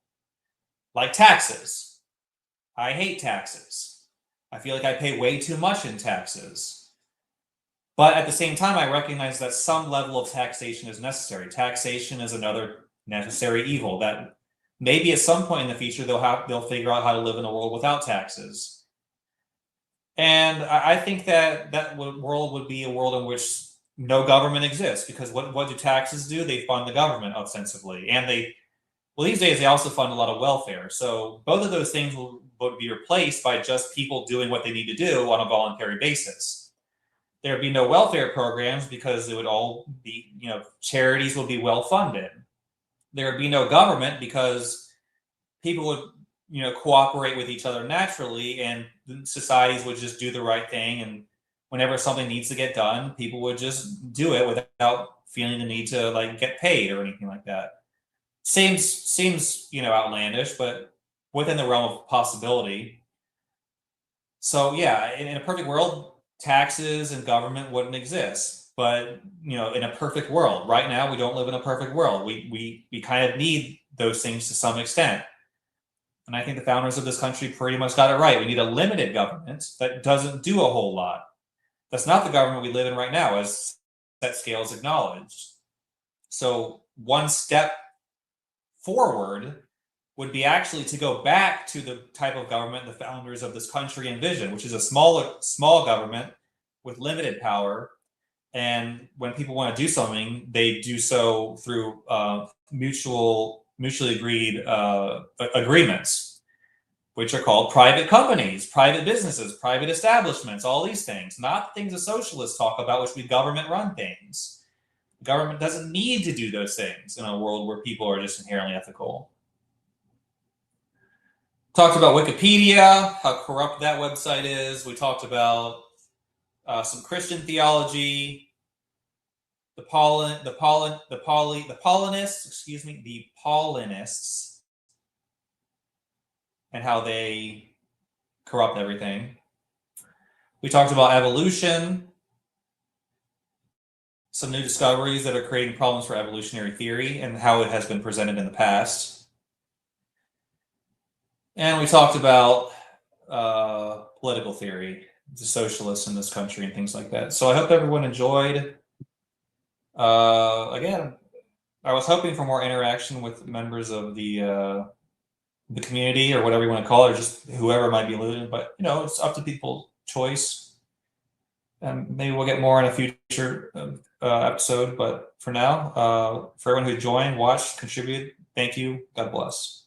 Speaker 1: Like taxes. I hate taxes. I feel like I pay way too much in taxes. But at the same time, I recognize that some level of taxation is necessary. Taxation is another necessary evil that maybe at some point in the future they'll figure out how to live in a world without taxes. And I think that world would be a world in which no government exists, because what do taxes do? They fund the government ostensibly, and these days they also fund a lot of welfare. So both of those things would be replaced by just people doing what they need to do on a voluntary basis. There would be no welfare programs because it would all be, charities would be well funded. There would be no government because people would, cooperate with each other naturally, and societies would just do the right thing. And whenever something needs to get done, people would just do it without feeling the need to get paid or anything like that. Seems outlandish, but within the realm of possibility. So yeah, in a perfect world, taxes and government wouldn't exist. But in a perfect world, right now we don't live in a perfect world. We kind of need those things to some extent. And I think the founders of this country pretty much got it right. We need a limited government that doesn't do a whole lot. That's not the government we live in right now, as Seth Scales acknowledged. So one step forward would be actually to go back to the type of government the founders of this country envisioned, which is a small government with limited power. And when people want to do something, they do so through mutually agreed agreements, which are called private companies, private businesses, private establishments, all these things, not things the socialists talk about, which would be government-run things. The government doesn't need to do those things in a world where people are just inherently ethical. Talked about Wikipedia, how corrupt that website is. We talked about some Christian theology, the Paulinists, and how they corrupt everything. We talked about evolution, some new discoveries that are creating problems for evolutionary theory and how it has been presented in the past. And we talked about political theory, the socialists in this country and things like that. So I hope everyone enjoyed. Again, I was hoping for more interaction with members of the community, or whatever you want to call it, or just whoever might be listening. But it's up to people's choice, and maybe we'll get more in a future episode. But for now, for everyone who joined, watched, contributed, thank you. God bless.